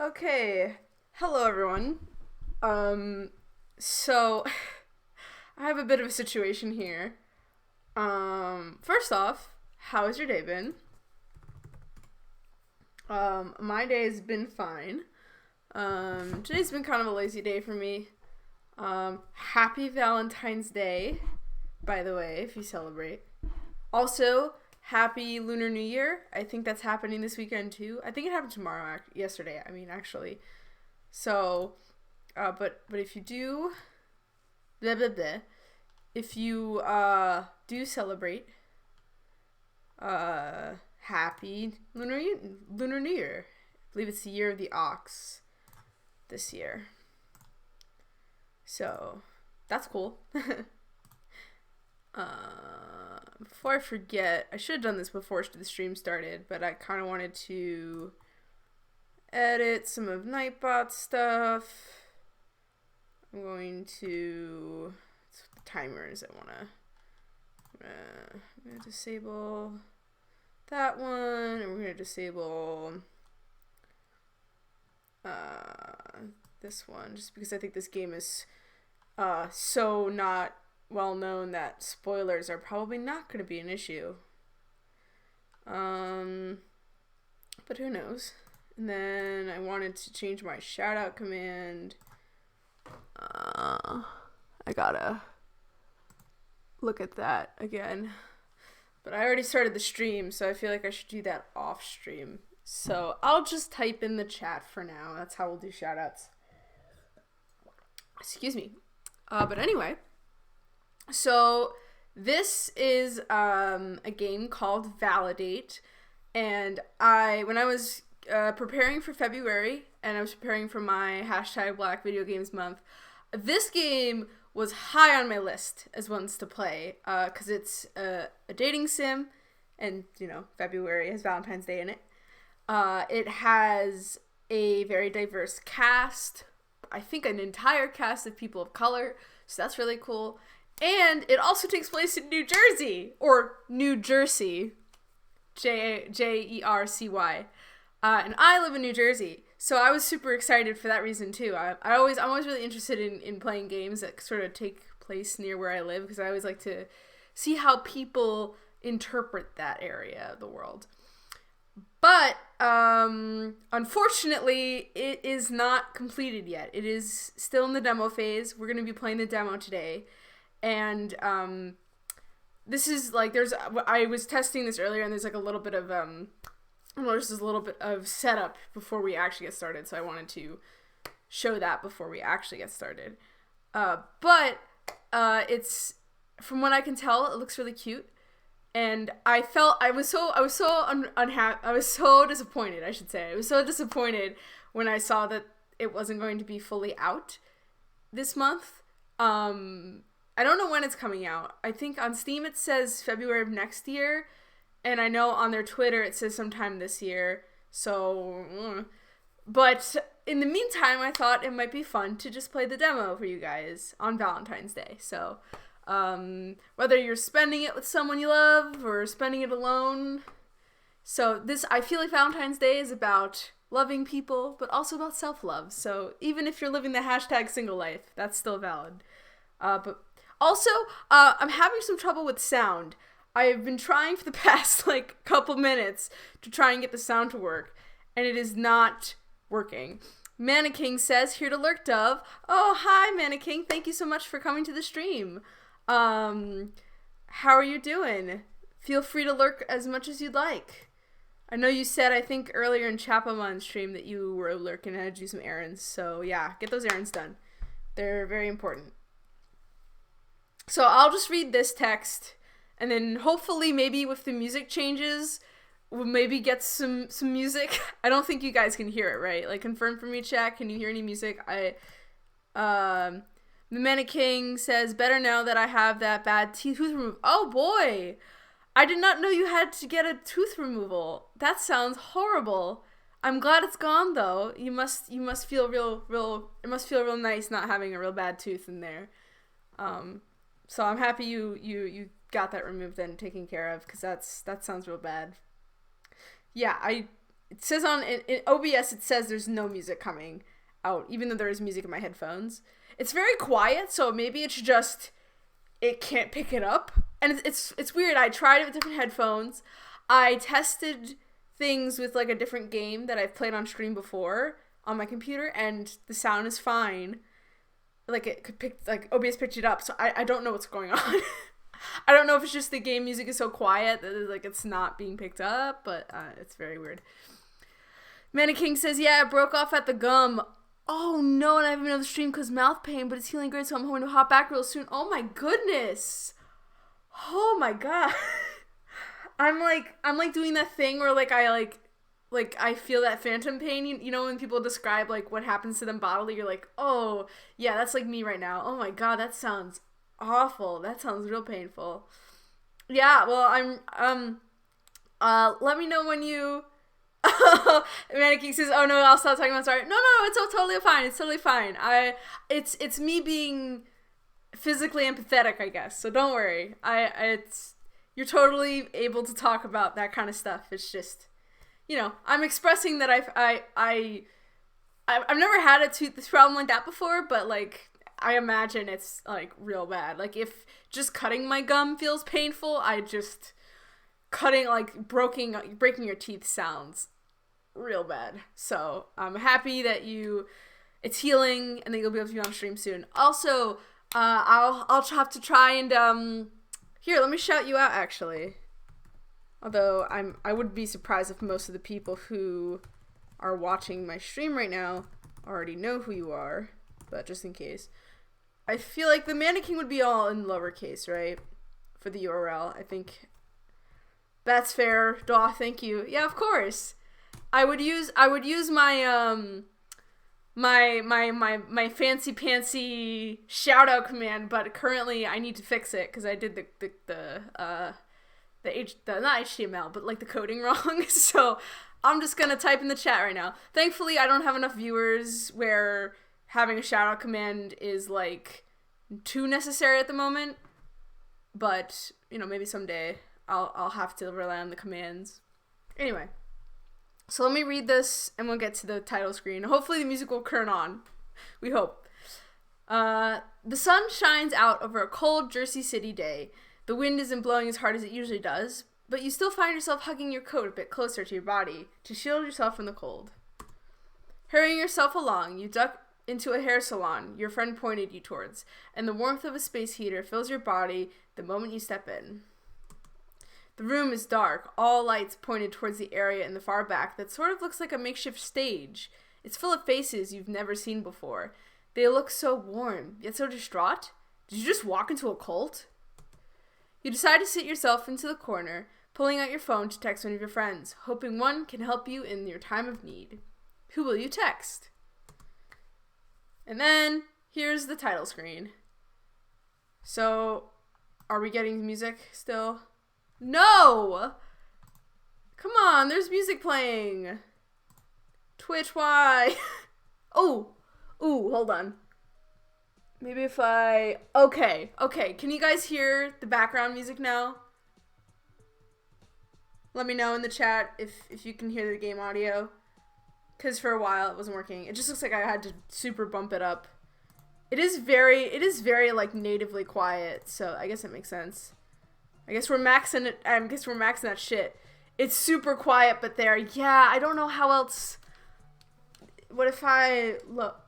Okay. Hello, everyone. So I have a bit of a situation here. First off, how has your day been? My day has been fine. Today's been kind of a lazy day for me. Happy Valentine's Day, by the way, if you celebrate. Also, happy Lunar New Year. I think that's happening this weekend too. I think it happened tomorrow, yesterday, actually. So, but if you do, blah, blah, blah, if you, do celebrate, happy Lunar New Year. I believe it's the year of the ox this year. So, that's cool. Before I forget, I should have done this before the stream started, but I kind of wanted to edit some of Nightbot's stuff. I'm going to, it's the timers I'm gonna disable that one, and we're gonna disable this one, just because I think this game is so not well known that spoilers are probably not going to be an issue. But who knows? And then I wanted to change my shoutout command. I gotta look at that again. But I already started the stream, so I feel like I should do that off stream. So I'll just type in the chat for now. That's how we'll do shoutouts. Excuse me. But anyway. So this is a game called ValiDate, and when I was preparing for February and I was preparing for my hashtag Black Video Games Month, this game was high on my list as ones to play because it's a dating sim, and February has Valentine's Day in it. It has a very diverse cast. I think an entire cast of people of color, so that's really cool. And it also takes place in New Jersey, or New Jersey, Jercy. And I live in New Jersey, so I was super excited for that reason too. I'm always really interested in playing games that sort of take place near where I live, because I always like to see how people interpret that area of the world. But unfortunately, it is not completed yet. It is still in the demo phase. We're going to be playing the demo today. And this is like, I was testing this earlier, and there's like a little bit of there's a little bit of setup before we actually get started, so I wanted to show that before we actually get started. But it's, from what I can tell, it looks really cute, and I was so unhappy. I was so disappointed, I should say. I was so disappointed when I saw that it wasn't going to be fully out this month. I don't know when it's coming out. I think on Steam it says February of next year, and I know on their Twitter it says sometime this year, so, but in the meantime, I thought it might be fun to just play the demo for you guys on Valentine's Day. So, whether you're spending it with someone you love or spending it alone, so I feel like Valentine's Day is about loving people, but also about self-love. So even if you're living the hashtag single life, that's still valid. But also, I'm having some trouble with sound. I've been trying for the past, couple minutes to try and get the sound to work, and it is not working. Mannequin says, here to lurk, Dove. Oh, hi, Mannequin. Thank you so much for coming to the stream. How are you doing? Feel free to lurk as much as you'd like. I know you said, I think, earlier in Chapamon's stream that you were lurking and had to do some errands, so yeah, get those errands done. They're very important. So I'll just read this text, and then hopefully maybe with the music changes, we'll maybe get some music. I don't think you guys can hear it, right? Confirm for me, chat. Can you hear any music? The Mannequin says, better now that I have that bad tooth removal. Oh boy! I did not know you had to get a tooth removal. That sounds horrible. I'm glad it's gone though. You must feel it must feel real nice not having a real bad tooth in there. So I'm happy you got that removed and taken care of, because that sounds real bad. Yeah, it says in OBS, it says there's no music coming out, even though there is music in my headphones. It's very quiet, so maybe it's just, it can't pick it up. And it's weird. I tried it with different headphones. I tested things with like a different game that I've played on stream before on my computer, and the sound is fine. Like it could pick, like OBS picked it up, so I don't know what's going on. I don't know if it's just the game music is so quiet that like it's not being picked up, but it's very weird. Manna King says, yeah, it broke off at the gum. Oh no, and I have another stream because mouth pain, but it's healing great, so I'm hoping to hop back real soon. Oh my goodness. Oh my god. I'm like doing that thing where like I feel that phantom pain, you know, when people describe like what happens to them bodily, you're like, oh yeah, that's like me right now. Oh my god, that sounds awful. That sounds real painful. Yeah, well, I'm let me know when you Mannequin says, oh no, I'll stop talking about sorry. No, it's totally fine. It's totally fine. It's me being physically empathetic, I guess. So don't worry. You're totally able to talk about that kind of stuff. It's just, you know, I'm expressing that I've never had a tooth problem like that before, but like I imagine it's like real bad. Like if just cutting my gum feels painful, cutting like breaking your teeth sounds real bad. So I'm happy that it's healing and that you'll be able to be on stream soon. Also, I'll have to try and here, let me shout you out actually. Although I would be surprised if most of the people who are watching my stream right now already know who you are, but just in case. I feel like the Mannequin would be all in lowercase, right? For the URL. I think that's fair. Daw, thank you. Yeah, of course. I would use my my fancy pantsy shout out command, but currently I need to fix it because I did the not HTML, but like the coding wrong. So I'm just gonna type in the chat right now. Thankfully, I don't have enough viewers where having a shout out command is like too necessary at the moment. But you know, maybe someday I'll have to rely on the commands. Anyway. So let me read this, and we'll get to the title screen. Hopefully the music will turn on. We hope. The sun shines out over a cold Jersey City day. The wind isn't blowing as hard as it usually does, but you still find yourself hugging your coat a bit closer to your body to shield yourself from the cold. Hurrying yourself along, you duck into a hair salon your friend pointed you towards, and the warmth of a space heater fills your body the moment you step in. The room is dark, all lights pointed towards the area in the far back that sort of looks like a makeshift stage. It's full of faces you've never seen before. They look so warm, yet so distraught. Did you just walk into a cult? You decide to sit yourself into the corner, pulling out your phone to text one of your friends, hoping one can help you in your time of need. Who will you text? And then, here's the title screen. So, are we getting music still? No! Come on, there's music playing. Twitch, why? Ooh, hold on. Maybe if okay. Can you guys hear the background music now? Let me know in the chat if you can hear the game audio. Because for a while it wasn't working. It just looks like I had to super bump it up. It is very like natively quiet, so I guess it makes sense. I guess we're maxing it. I guess we're maxing that shit. It's super quiet, but yeah, I don't know how else. What if I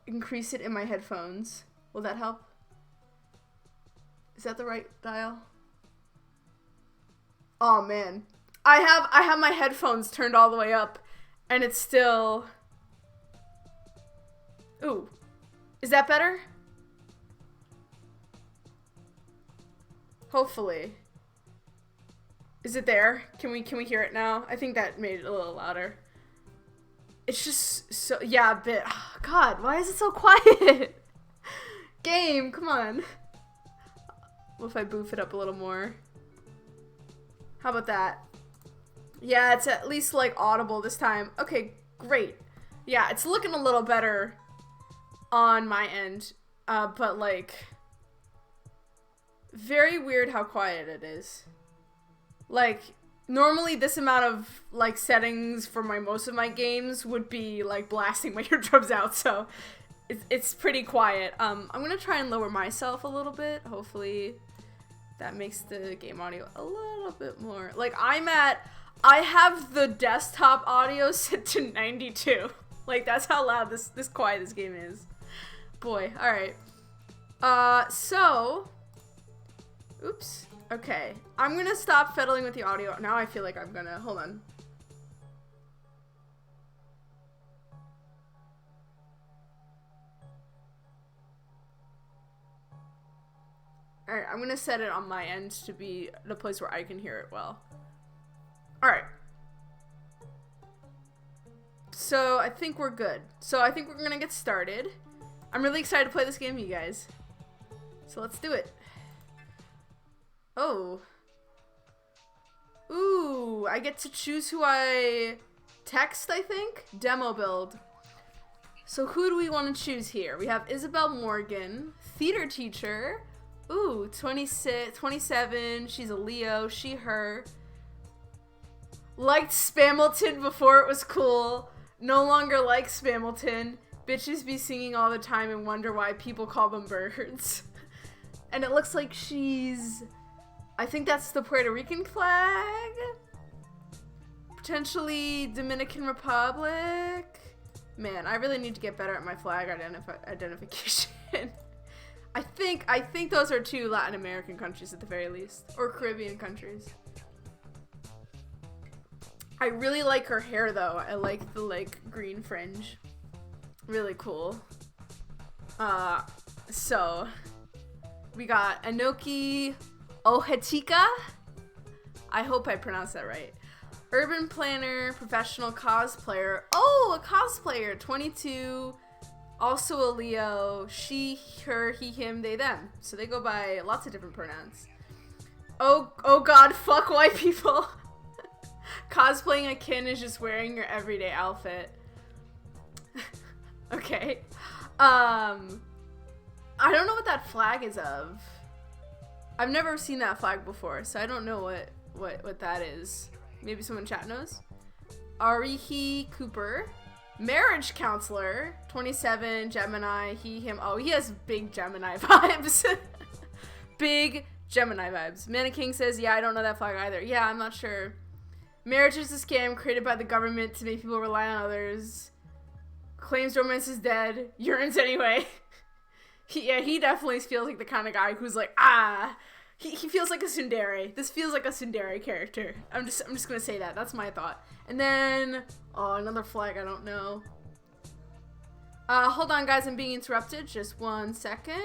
increase it in my headphones? Will that help? Is that the right dial? Oh man, I have my headphones turned all the way up, and it's still. Ooh, is that better? Hopefully. Is it there? Can we hear it now? I think that made it a little louder. It's just so, yeah, a bit. Oh, God, why is it so quiet? Game, come on. What if I boof it up a little more? How about that? Yeah, it's at least like audible this time. Okay, great. Yeah, it's looking a little better on my end, but like very weird how quiet it is. Like normally this amount of like settings for most of my games would be like blasting my eardrums out, so it's pretty quiet. I'm gonna try and lower myself a little bit. Hopefully that makes the game audio a little bit more. Like I have the desktop audio set to 92. Like that's how loud this quiet this game is. Boy, all right. So, oops. Okay, I'm gonna stop fiddling with the audio. Now I feel like I'm gonna, hold on. Alright, I'm gonna set it on my end to be the place where I can hear it well. Alright. So, I think we're good. So, I think we're gonna get started. I'm really excited to play this game, you guys. So, let's do it. Oh. Ooh, I get to choose who I text, I think? Demo build. So who do we want to choose here? We have Isabel Morgan, theater teacher. Ooh, 26, 27, she's a Leo, she, her. Liked Spamilton before it was cool. No longer likes Spamilton. Bitches be singing all the time and wonder why people call them birds. And it looks like she's... I think that's the Puerto Rican flag. Potentially Dominican Republic. Man, I really need to get better at my flag identification. I think those are 2 Latin American countries at the very least, or Caribbean countries. I really like her hair though. I like the like green fringe. Really cool. So we got Anoki Ohetika. I hope I pronounced that right. Urban planner, professional cosplayer. Oh, a cosplayer, 22, also a Leo, she, her, he, him, they, them. So they go by lots of different pronouns. Oh god, fuck white people. Cosplaying a kin is just wearing your everyday outfit. Okay. I don't know what that flag is of. I've never seen that flag before, so I don't know what that is. Maybe someone in chat knows. Arihi Cooper. Marriage counselor. 27, Gemini, he, him. Oh, he has big Gemini vibes. Big Gemini vibes. Mannequin says, yeah, I don't know that flag either. Yeah, I'm not sure. Marriage is a scam created by the government to make people rely on others. Claims romance is dead. Yearns anyway. He definitely feels like the kind of guy who's like, he feels like a tsundere. This feels like a tsundere character. I'm just gonna say that. That's my thought. And then, oh, another flag. I don't know. Hold on, guys. I'm being interrupted. Just 1 second.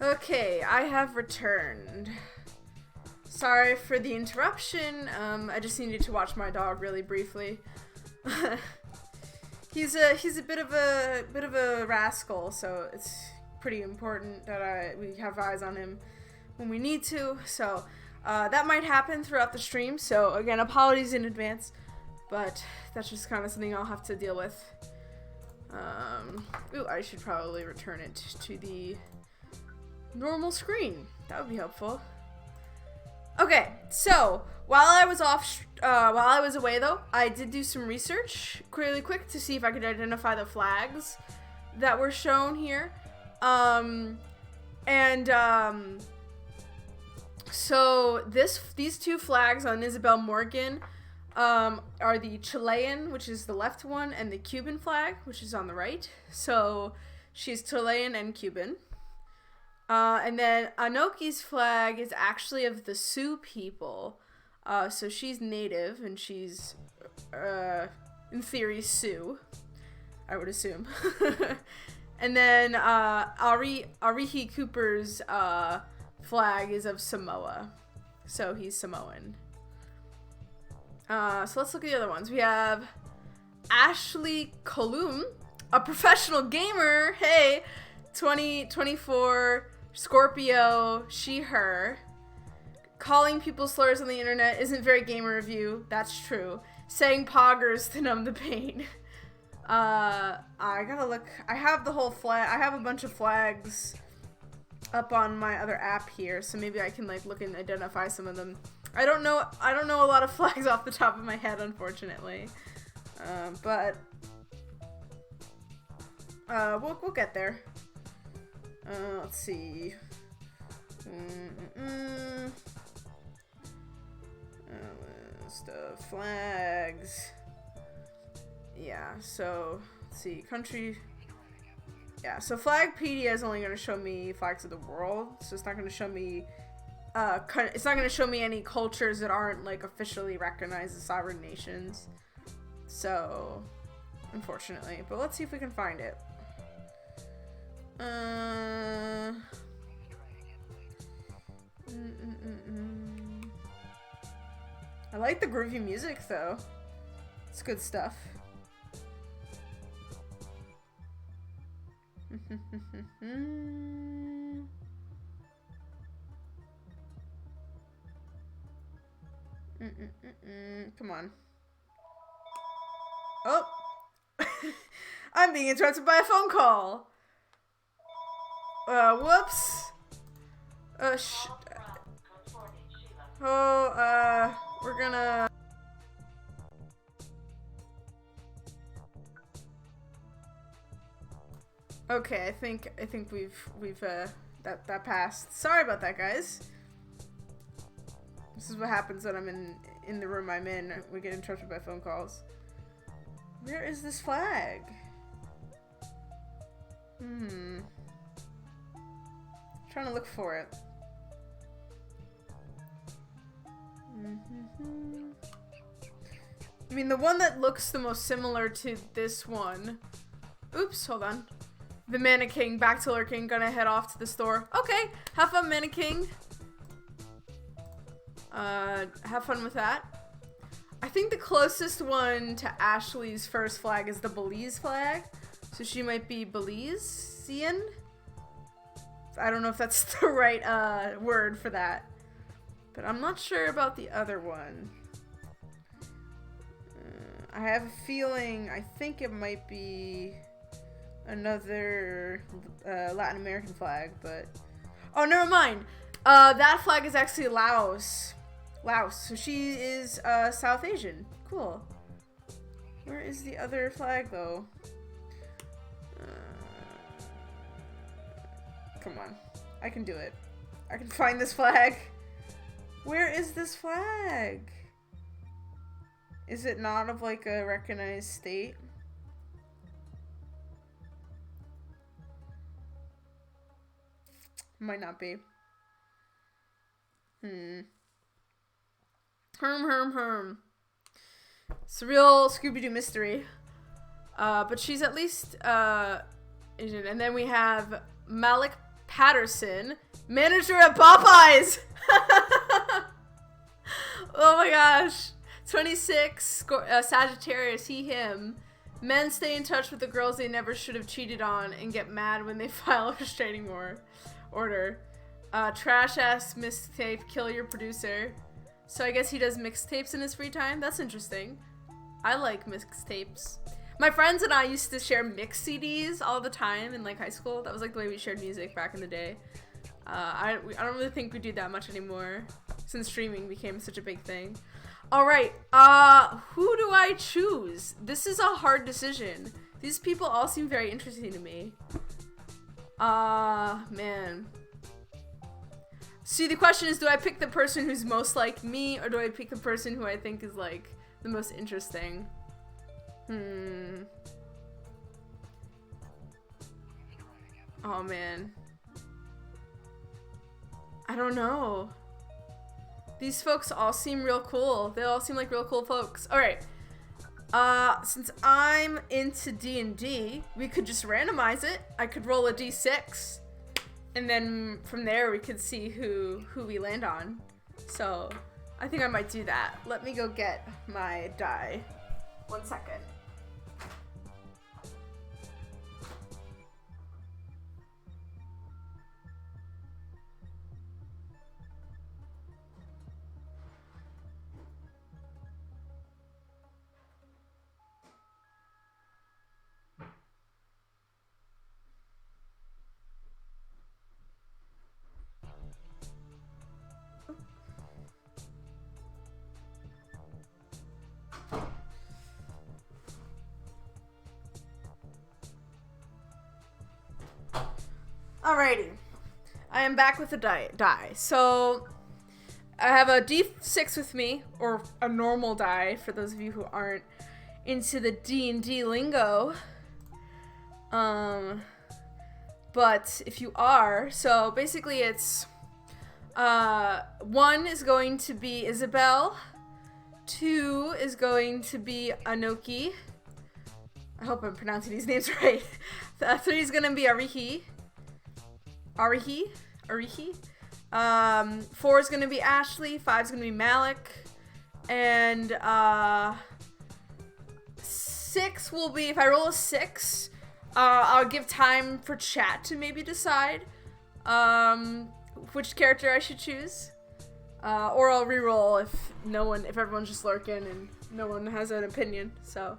Okay, I have returned. Sorry for the interruption. I just needed to watch my dog really briefly. He's a bit of a rascal, so it's pretty important that we have eyes on him when we need to. So that might happen throughout the stream. So again, apologies in advance, but that's just kind of something I'll have to deal with. Ooh, I should probably return it to the normal screen. That would be helpful. Okay, so while I was away though, I did do some research really quick to see if I could identify the flags that were shown here. So these two flags on Isabel Morgan are the Chilean, which is the left one, and the Cuban flag, which is on the right. So she's Chilean and Cuban. And then Anoki's flag is actually of the Sioux people. So she's native, and she's, in theory, Sioux, I would assume. And then Arihi Cooper's flag is of Samoa. So he's Samoan. So let's look at the other ones. We have Ashley Colum, a professional gamer. Hey, 2024, Scorpio, she, her. Calling people slurs on the internet isn't very gamer of you. That's true. Saying poggers to numb the pain. I gotta look. I have the whole flag. I have a bunch of flags up on my other app here, so maybe I can like look and identify some of them. I don't know a lot of flags off the top of my head, unfortunately. But we'll get there. Let's see. List of flags. Yeah, so let's see. Country. Yeah, so Flagpedia is only going to show me flags of the world, so it's not going to show me it's not going to show me any cultures that aren't like officially recognized as sovereign nations. So, unfortunately, but let's see if we can find it. I like the groovy music though. It's good stuff. Come on. Oh! I'm being interrupted by a phone call! Whoops! We're gonna... Okay, I think we've that passed. Sorry about that, guys. This is what happens when I'm in the room I'm in. We get interrupted by phone calls. Where is this flag? Trying to look for it. I mean, the one that looks the most similar to this one. Oops, hold on. The Mannequin, back to lurking, gonna head off to the store. Okay, have fun, Mannequin. Have fun with that. I think the closest one to Ashley's first flag is the Belize flag. So she might be Belizean? I don't know if that's the right word for that. But I'm not sure about the other one. I have a feeling, I think it might be another Latin American flag, but... Oh, never mind. That flag is actually Laos. Laos. So she is South Asian. Cool. Where is the other flag, though? Come on. I can do it. I can find this flag. Where is this flag? Is it not of like a recognized state? Might not be. Herm. It's a real Scooby-Doo mystery. But she's at least Asian. And then we have Malik Patterson, manager at Popeyes. Oh my gosh. 26, Sagittarius, he, him. Men stay in touch with the girls they never should have cheated on and get mad when they file a restraining order. Trash ass mixtape, kill your producer. So I guess he does mixtapes in his free time. That's interesting. I like mixtapes. My friends and I used to share mix CDs all the time in like high school. That was like the way we shared music back in the day. I don't really think we do that much anymore since streaming became such a big thing. All right, who do I choose? This is a hard decision. These people all seem very interesting to me. Man. See, the question is, do I pick the person who's most like me, or do I pick the person who I think is like the most interesting? Oh man. I don't know. These folks all seem real cool. They all seem like real cool folks. Alright. Since I'm into D&D, we could just randomize it. I could roll a d6. And then from there we could see who we land on. So, I think I might do that. Let me go get my die. 1 second. Alrighty, I am back with the die. So, I have a d6 with me, or a normal die, for those of you who aren't into the D&D lingo. But if you are, so basically it's, 1 is going to be Isabel, 2 is going to be Anoki. I hope I'm pronouncing these names right. 3 is going to be Arihi. 4 is gonna be Ashley, 5 is gonna be Malik, and 6 will be, if I roll a 6, I'll give time for chat to maybe decide which character I should choose, or I'll re-roll if everyone's just lurking and no one has an opinion. So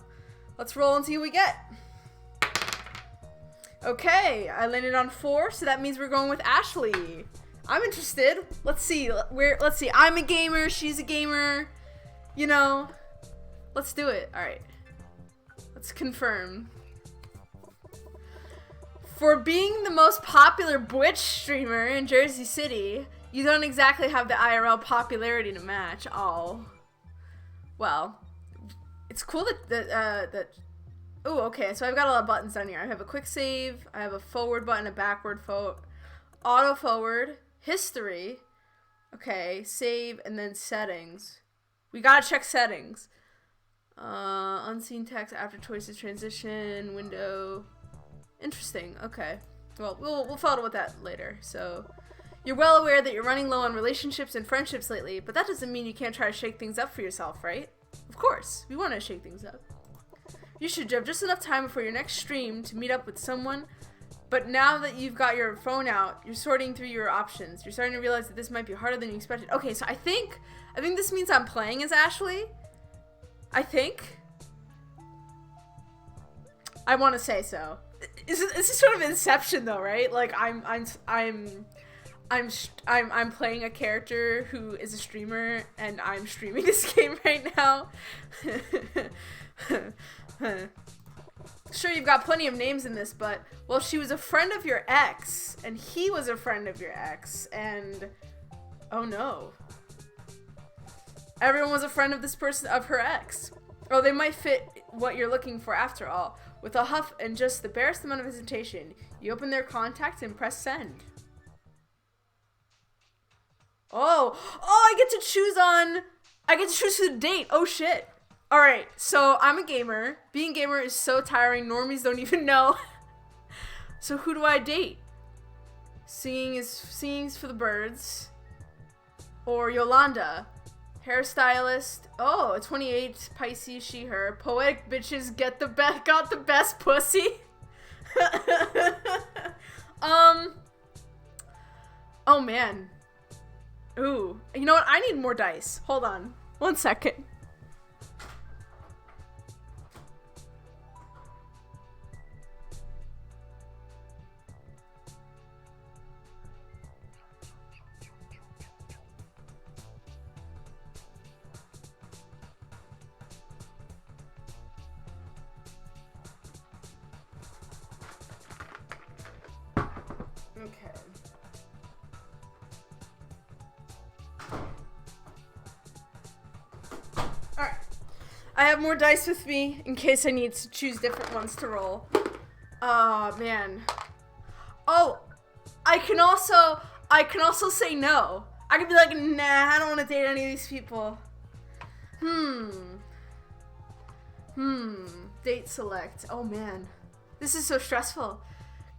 let's roll and see who we get. Okay, I landed on 4, so that means we're going with Ashley. I'm interested. Let's see. Let's see. I'm a gamer. She's a gamer. You know. Let's do it. All right. Let's confirm. For being the most popular Twitch streamer in Jersey City, you don't exactly have the IRL popularity to match. Oh. Well, it's cool that oh, okay, so I've got a lot of buttons down here. I have a quick save, I have a forward button, a backward auto forward, history, okay, save, and then settings. We gotta check settings. Unseen text after choices, transition, window. Interesting, okay. Well, we'll follow with that later. So, you're well aware that you're running low on relationships and friendships lately, but that doesn't mean you can't try to shake things up for yourself, right? Of course, we want to shake things up. You should have just enough time before your next stream to meet up with someone, but now that you've got your phone out, you're sorting through your options. You're starting to realize that this might be harder than you expected. Okay, so I think this means I'm playing as Ashley. I think. I want to say so. This is sort of Inception though, right? Like I'm playing a character who is a streamer, and I'm streaming this game right now. Sure, you've got plenty of names in this, but, well, she was a friend of your ex, and he was a friend of your ex, and, oh no. Everyone was a friend of this person, of her ex. Oh, they might fit what you're looking for after all. With a huff and just the barest amount of hesitation, you open their contacts and press send. Oh, I get to choose who to date. Oh shit. Alright, so I'm a gamer. Being a gamer is so tiring, normies don't even know. So who do I date? Singing's for the birds. Or Yolanda, hairstylist. Oh, a 28, Pisces, she, her. Poetic bitches got the best pussy. Oh man. Ooh, you know what? I need more dice. Hold on, 1 second. Okay. Alright. I have more dice with me in case I need to choose different ones to roll. Man. Oh, I can also say no. I could be like, nah, I don't want to date any of these people. Date select. Oh man. This is so stressful.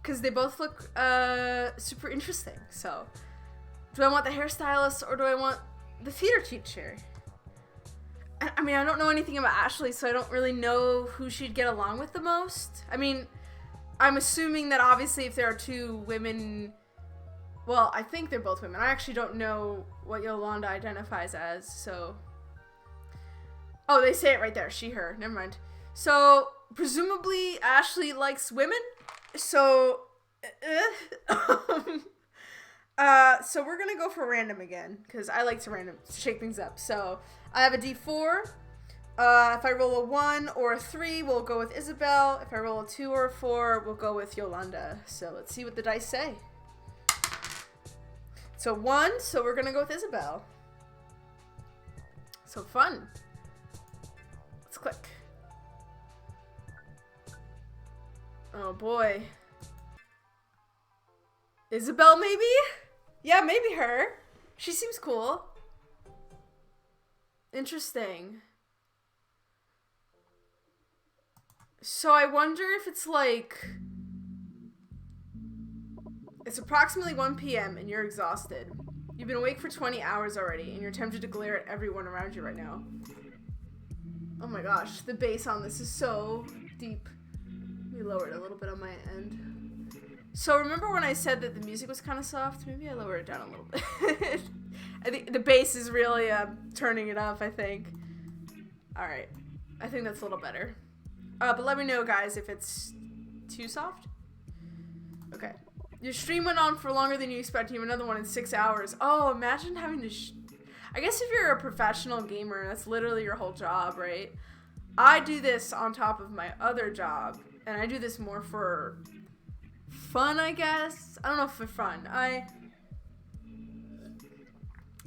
Because they both look super interesting. So, do I want the hairstylist or do I want the theater teacher? I mean, I don't know anything about Ashley, so I don't really know who she'd get along with the most. I mean, I'm assuming that obviously if there are two women, well, I think they're both women. I actually don't know what Yolanda identifies as, so. Oh, they say it right there. She, her. Never mind. So, presumably Ashley likes women. So, so we're gonna go for random again, because I like to shake things up. So, I have a D4. If I roll a 1 or a 3, we'll go with Isabel. If I roll a 2 or a 4, we'll go with Yolanda. So, let's see what the dice say. So, 1, so we're gonna go with Isabel. So, fun. Let's click. Oh boy. Isabel, maybe? Yeah, maybe her. She seems cool. Interesting. So I wonder if it's like... It's approximately 1 p.m. and you're exhausted. You've been awake for 20 hours already and you're tempted to glare at everyone around you right now. Oh my gosh, the bass on this is so deep. Let me lower it a little bit on my end. So remember when I said that the music was kind of soft? Maybe I lower it down a little bit. I think the bass is really turning it up, I think. Alright. I think that's a little better. But let me know, guys, if it's too soft. Okay. Your stream went on for longer than you expected. You have another one in 6 hours. Oh, imagine having to... I guess if you're a professional gamer, that's literally your whole job, right? I do this on top of my other job. And I do this more for fun, I guess. I don't know if for fun. At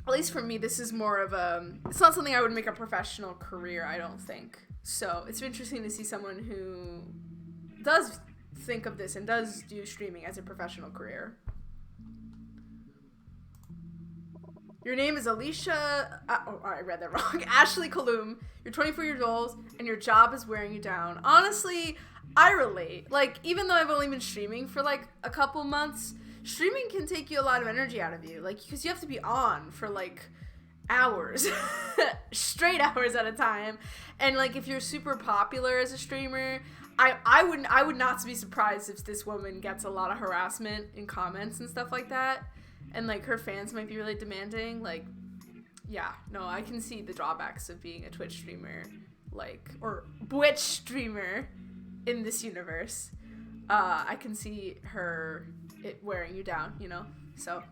least for me, this is more of a... It's not something I would make a professional career, I don't think. So, it's interesting to see someone who does think of this and does do streaming as a professional career. Your name is Alicia... I read that wrong. Ashley Kaloum. You're 24 years old, and your job is wearing you down. Honestly, I relate. Like, even though I've only been streaming for, like, a couple months, streaming can take you a lot of energy out of you. Like, because you have to be on for, like, hours. Straight hours at a time. And, like, if you're super popular as a streamer, I would not be surprised if this woman gets a lot of harassment in comments and stuff like that. And, like, her fans might be really demanding. Like, yeah, no, I can see the drawbacks of being a Twitch streamer, like, or Twitch streamer in this universe. I can see it wearing you down, you know? So,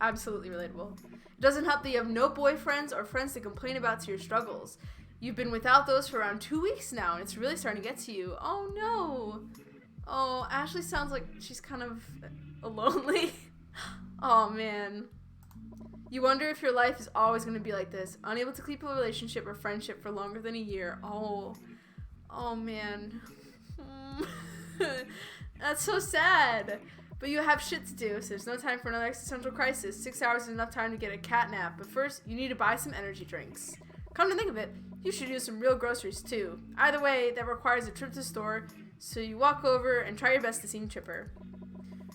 absolutely relatable. It doesn't help that you have no boyfriends or friends to complain about to your struggles. You've been without those for around 2 weeks now, and it's really starting to get to you. Oh, no. Oh, Ashley sounds like she's kind of lonely. Oh, man. You wonder if your life is always going to be like this, unable to keep a relationship or friendship for longer than a year. Oh man. That's so sad. But you have shit to do, so there's no time for another existential crisis. 6 hours is enough time to get a cat nap, but first, you need to buy some energy drinks. Come to think of it, you should use some real groceries too. Either way, that requires a trip to the store, so you walk over and try your best to seem chipper.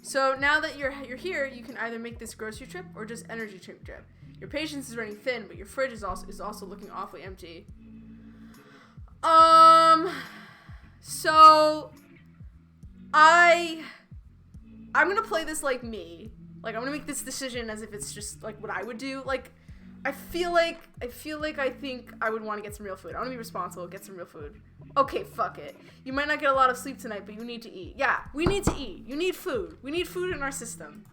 So now that you're here, you can either make this grocery trip or just energy drink trip. Your patience is running thin, but your fridge is also looking awfully empty. So I'm gonna play this like me. Like, I'm gonna make this decision as if it's just like what I would do. Like, I think I would want to get some real food. I want to be responsible, get some real food. Okay, fuck it. You might not get a lot of sleep tonight, but you need to eat. Yeah, we need to eat. You need food. We need food in our system.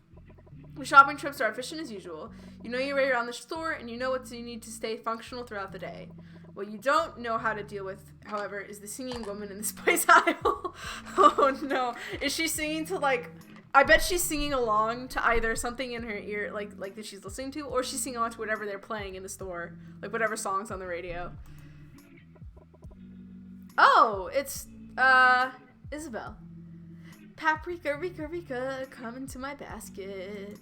The shopping trips are efficient as usual. You know your way around the store, and you know what you need to stay functional throughout the day. What you don't know how to deal with, however, is the singing woman in the spice aisle. Oh no. Is she singing to, like, I bet she's singing along to either something in her ear, like that she's listening to, or she's singing along to whatever they're playing in the store. Like, whatever song's on the radio. Oh, it's, Isabel. Paprika, Rika, come into my basket.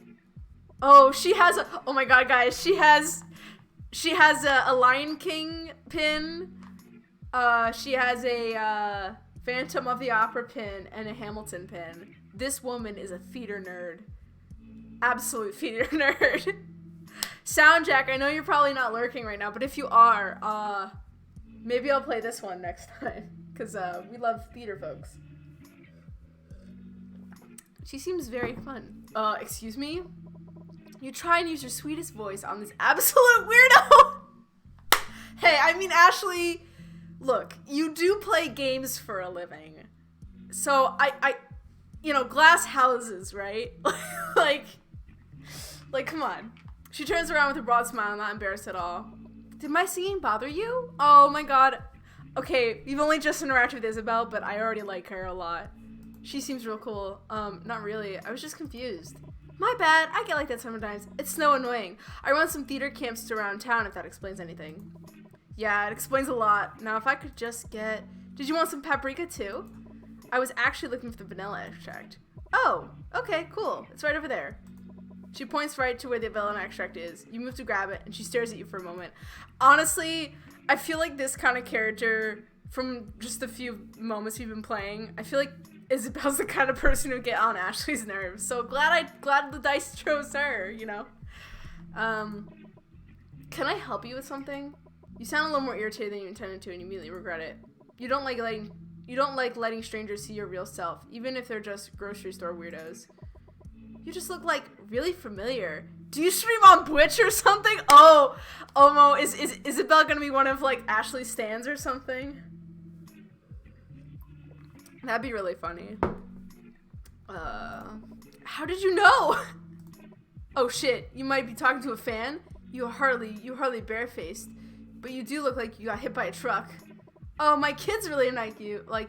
Oh, oh my god, guys, she has a Lion King pin, she has a, Phantom of the Opera pin, and a Hamilton pin. This woman is a theater nerd. Absolute theater nerd. SoundJack, I know you're probably not lurking right now, but if you are, maybe I'll play this one next time, because, we love theater folks. She seems very fun. Excuse me? You try and use your sweetest voice on this absolute weirdo! Hey, I mean, Ashley, look, you do play games for a living. So, you know, glass houses, right? like, come on. She turns around with a broad smile, not embarrassed at all. Did my singing bother you? Oh my god. Okay, we've only just interacted with Isabel, but I already like her a lot. She seems real cool. Not really. I was just confused. My bad. I get like that sometimes. It's so annoying. I run some theater camps around town, if that explains anything. Yeah, it explains a lot. Now, if I could just get... Did you want some paprika, too? I was actually looking for the vanilla extract. Oh, okay, cool. It's right over there. She points right to where the vanilla extract is. You move to grab it, and she stares at you for a moment. Honestly, I feel like this kind of character, from just the few moments we've been playing, I feel like Isabel's the kind of person who would get on Ashley's nerves. So glad the dice chose her, you know? Can I help you with something? You sound a little more irritated than you intended to, and you immediately regret it. You don't like letting strangers see your real self, even if they're just grocery store weirdos. You just look like really familiar. Do you stream on Twitch or something? Oh, Omo, is Isabel gonna be one of like Ashley's stans or something? That'd be really funny. How did you know? Oh shit, you might be talking to a fan? You hardly barefaced, but you do look like you got hit by a truck. Oh, my kids really like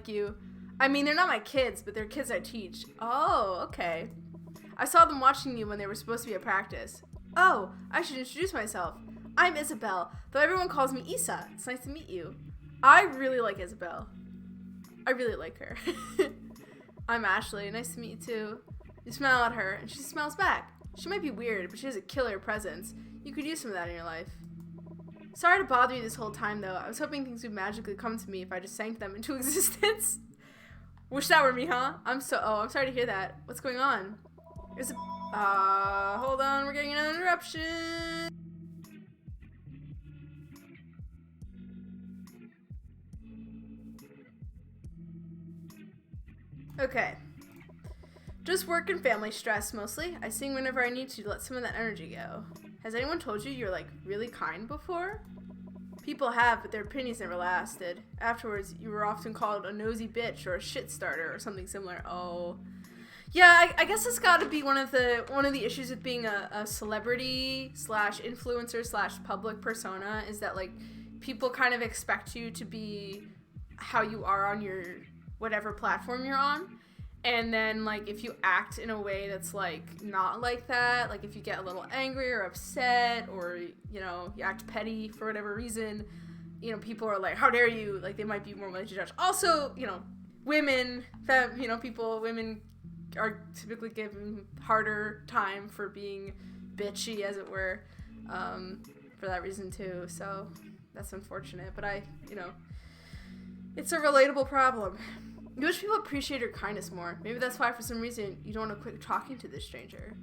you. I mean, they're not my kids, but they're kids I teach. Oh, okay. I saw them watching you when they were supposed to be at practice. Oh, I should introduce myself. I'm Isabel, though everyone calls me Isa. It's nice to meet you. I really like Isabel. I really like her. I'm Ashley. Nice to meet you, too. You smile at her, and she smiles back. She might be weird, but she has a killer presence. You could use some of that in your life. Sorry to bother you this whole time, though. I was hoping things would magically come to me if I just sank them into existence. Wish that were me, huh? I'm sorry to hear that. What's going on? Hold on, we're getting an interruption. Okay. Just work and family stress, mostly. I sing whenever I need to let some of that energy go. Has anyone told you you're, like, really kind before? People have, but their opinions never lasted. Afterwards, you were often called a nosy bitch or a shit starter or something similar. Oh. Yeah, I guess it's gotta be one of the issues with being a celebrity slash influencer slash public persona is that, like, people kind of expect you to be how you are on your whatever platform you're on. And then, like, if you act in a way that's, like, not like that, like, if you get a little angry or upset or, you know, you act petty for whatever reason, you know, people are like, how dare you? Like, they might be more willing to judge. Also, you know, women are typically given harder time for being bitchy, as it were, for that reason, too. So, that's unfortunate. But you know, it's a relatable problem. You wish people appreciate your kindness more. Maybe that's why for some reason you don't want to quit talking to this stranger.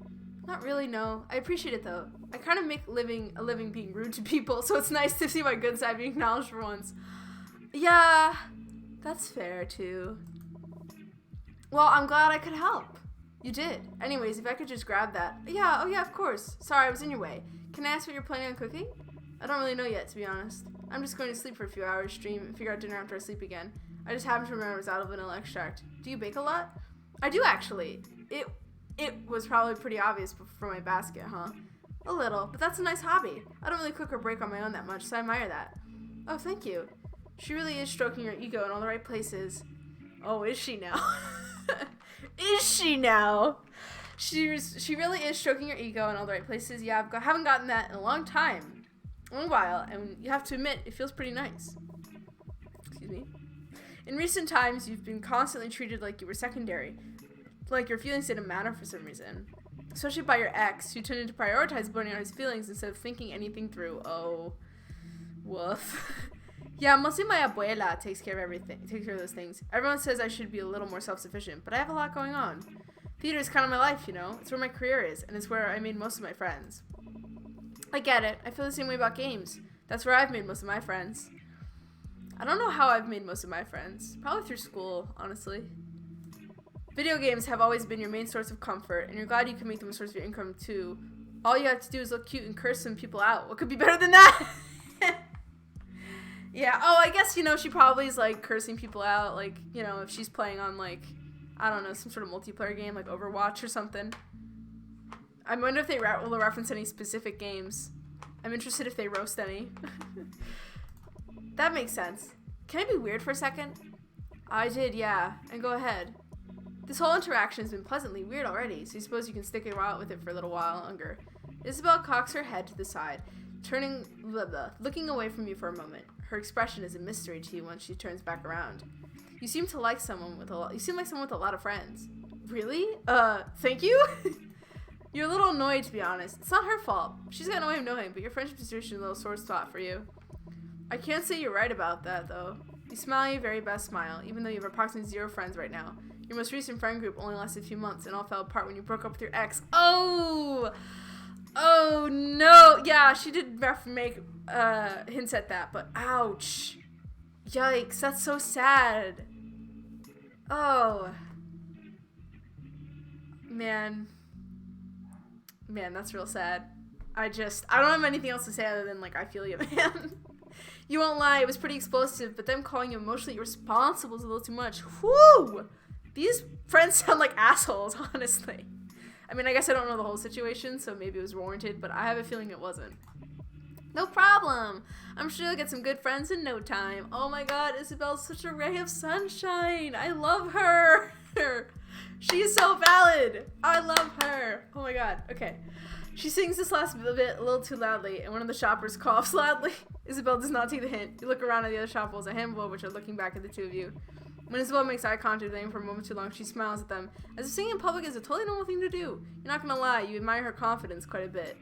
Not really, no. I appreciate it though. I kind of make a living being rude to people, so it's nice to see my good side being acknowledged for once. Yeah, that's fair too. Well, I'm glad I could help. You did. Anyways, if I could just grab that. Yeah, oh yeah, of course. Sorry, I was in your way. Can I ask what you're planning on cooking? I don't really know yet, to be honest. I'm just going to sleep for a few hours, stream, and figure out dinner after I sleep again. I just happen to remember it was out of vanilla extract. Do you bake a lot? I do, actually. It was probably pretty obvious for my basket, huh? A little, but that's a nice hobby. I don't really cook or bake on my own that much, so I admire that. Oh, thank you. She really is stroking your ego in all the right places. Oh, is she now? Is she now? She really is stroking your ego in all the right places. Yeah, I haven't gotten that in a long time. In a while, and you have to admit, it feels pretty nice. Excuse me. In recent times, you've been constantly treated like you were secondary. Like your feelings didn't matter for some reason. Especially by your ex, who tended to prioritize burning out his feelings instead of thinking anything through. Oh. Woof. Yeah, mostly my abuela takes care of those things. Everyone says I should be a little more self-sufficient, but I have a lot going on. Theater is kind of my life, you know? It's where my career is, and it's where I made most of my friends. I get it. I feel the same way about games. That's where I've made most of my friends. I don't know how I've made most of my friends. Probably through school, honestly. Video games have always been your main source of comfort, and you're glad you can make them a source of your income, too. All you have to do is look cute and curse some people out. What could be better than that? Yeah, oh, I guess, you know, she probably is, like, cursing people out, like, you know, if she's playing on, like, I don't know, some sort of multiplayer game, like Overwatch or something. I wonder if they will reference any specific games. I'm interested if they roast any. That makes sense. Can I be weird for a second? I did, yeah, and go ahead. This whole interaction has been pleasantly weird already, so I suppose you can stick around with it for a little while longer. Isabel cocks her head to the side, looking away from you for a moment. Her expression is a mystery to you once she turns back around. You seem like someone with a lot of friends. Really? Thank you? You're a little annoyed, to be honest. It's not her fault. She's got no way of knowing, but your friendship situation is a little sore spot for you. I can't say you're right about that, though. You smile your very best smile, even though you have approximately 0 friends right now. Your most recent friend group only lasted a few months and all fell apart when you broke up with your ex. Oh! Oh, no. Yeah, she did make hints at that, but ouch. Yikes, that's so sad. Oh. Man, that's real sad. I don't have anything else to say other than, like, I feel you, man. You won't lie, it was pretty explosive, but them calling you emotionally irresponsible is a little too much. Whew! These friends sound like assholes, honestly. I mean, I guess I don't know the whole situation, so maybe it was warranted, but I have a feeling it wasn't. No problem. I'm sure you'll get some good friends in no time. Oh my god, Isabel's such a ray of sunshine. I love her. She's so valid. I love her. Oh my god. Okay. She sings this last bit a little too loudly, and one of the shoppers coughs loudly. Isabel does not take the hint. You look around at the other shoppers, a handful of which are looking back at the two of you. When Isabel makes eye contact with them for a moment too long, she smiles at them, as if singing in public is a totally normal thing to do. You're not gonna lie, you admire her confidence quite a bit.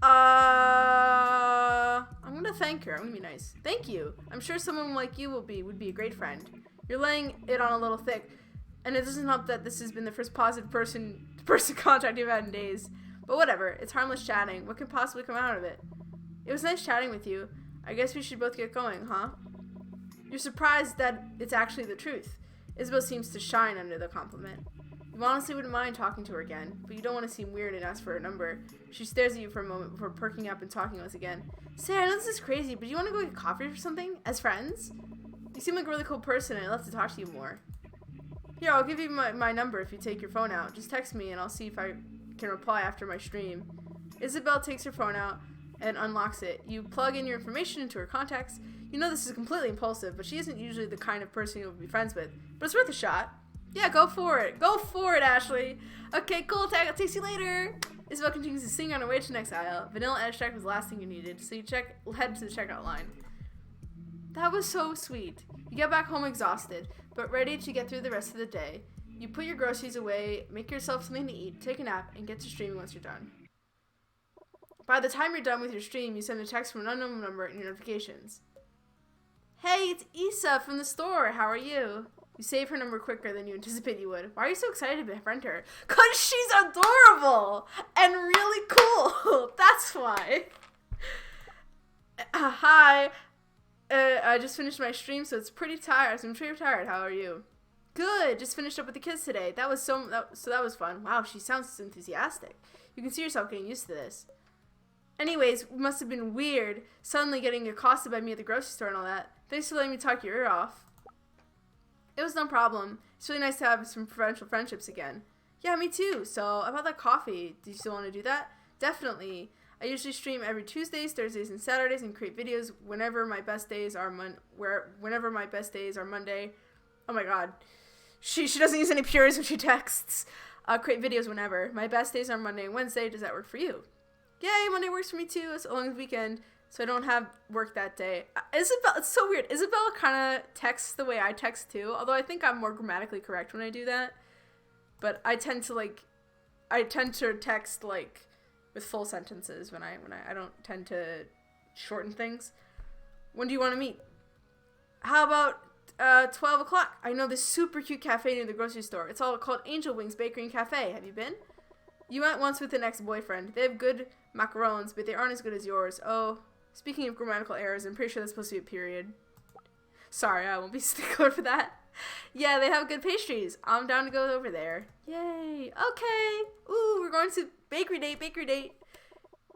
I'm gonna thank her. I'm gonna be nice. Thank you. I'm sure someone like you would be a great friend. You're laying it on a little thick, and it doesn't help that this has been the first positive person-to-person contact you've had in days. But whatever, it's harmless chatting. What could possibly come out of it? It was nice chatting with you. I guess we should both get going, huh? You're surprised that it's actually the truth. Isabel seems to shine under the compliment. You honestly wouldn't mind talking to her again, but you don't want to seem weird and ask for her number. She stares at you for a moment before perking up and talking once again. Say, I know this is crazy, but do you want to go get coffee or something? As friends? You seem like a really cool person, and I'd love to talk to you more. Here, I'll give you my number if you take your phone out. Just text me, and I'll see if I can reply after my stream. Isabel takes her phone out and unlocks it. You plug in your information into her contacts. You know this is completely impulsive, but she isn't usually the kind of person you'll be friends with. But it's worth a shot. Yeah, go for it. Go for it, Ashley. Okay, cool. I'll text you later. Isabel continues to sing on her way to the next aisle. Vanilla extract was the last thing you needed, so you head to the checkout line. That was so sweet. You get back home exhausted, but ready to get through the rest of the day. You put your groceries away, make yourself something to eat, take a nap, and get to streaming once you're done. By the time you're done with your stream, you send a text from an unknown number in your notifications. Hey, it's Issa from the store. How are you? You save her number quicker than you anticipate you would. Why are you so excited to befriend her? 'Cause she's adorable and really cool. That's why. Hi. I just finished my stream, so it's pretty tired. So I'm sure you're tired. How are you? Good. Just finished up with the kids today. That was that was fun. Wow, she sounds enthusiastic. You can see yourself getting used to this. Anyways, it must have been weird suddenly getting accosted by me at the grocery store and all that. Thanks for letting me talk your ear off. It was no problem. It's really nice to have some professional friendships again. Yeah, me too. So, about that coffee, do you still want to do that? Definitely. I usually stream every Tuesdays, Thursdays, and Saturdays and create videos whenever my best days are Monday. Oh my god. She doesn't use any periods when she texts. Create videos whenever. My best days are Monday and Wednesday. Does that work for you? Yay, Monday works for me too. It's a long weekend, so I don't have work that day. Isabel, it's so weird. Isabel kind of texts the way I text too, although I think I'm more grammatically correct when I do that. But I tend to text like with full sentences when I don't tend to shorten things. When do you want to meet? How about 12 o'clock? I know this super cute cafe near the grocery store. It's all called Angel Wings Bakery and Cafe. Have you been? You went once with an ex-boyfriend. They have good macarons, but they aren't as good as yours. Oh, speaking of grammatical errors, I'm pretty sure that's supposed to be a period. Sorry, I won't be stickler for that. Yeah, they have good pastries. I'm down to go over there. Yay. Okay. Ooh, we're going to bakery date.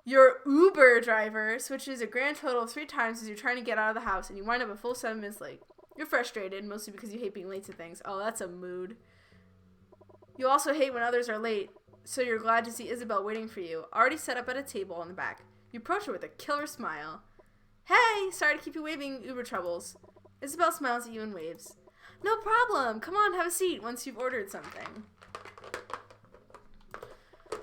Your Uber driver switches a grand total of 3 times as you're trying to get out of the house, and you wind up a full 7 minutes late. You're frustrated, mostly because you hate being late to things. Oh, that's a mood. You also hate when others are late, so you're glad to see Isabel waiting for you, already set up at a table in the back. You approach her with a killer smile. Hey, sorry to keep you waiting, Uber troubles. Isabel smiles at you and waves. No problem. Come on, have a seat once you've ordered something.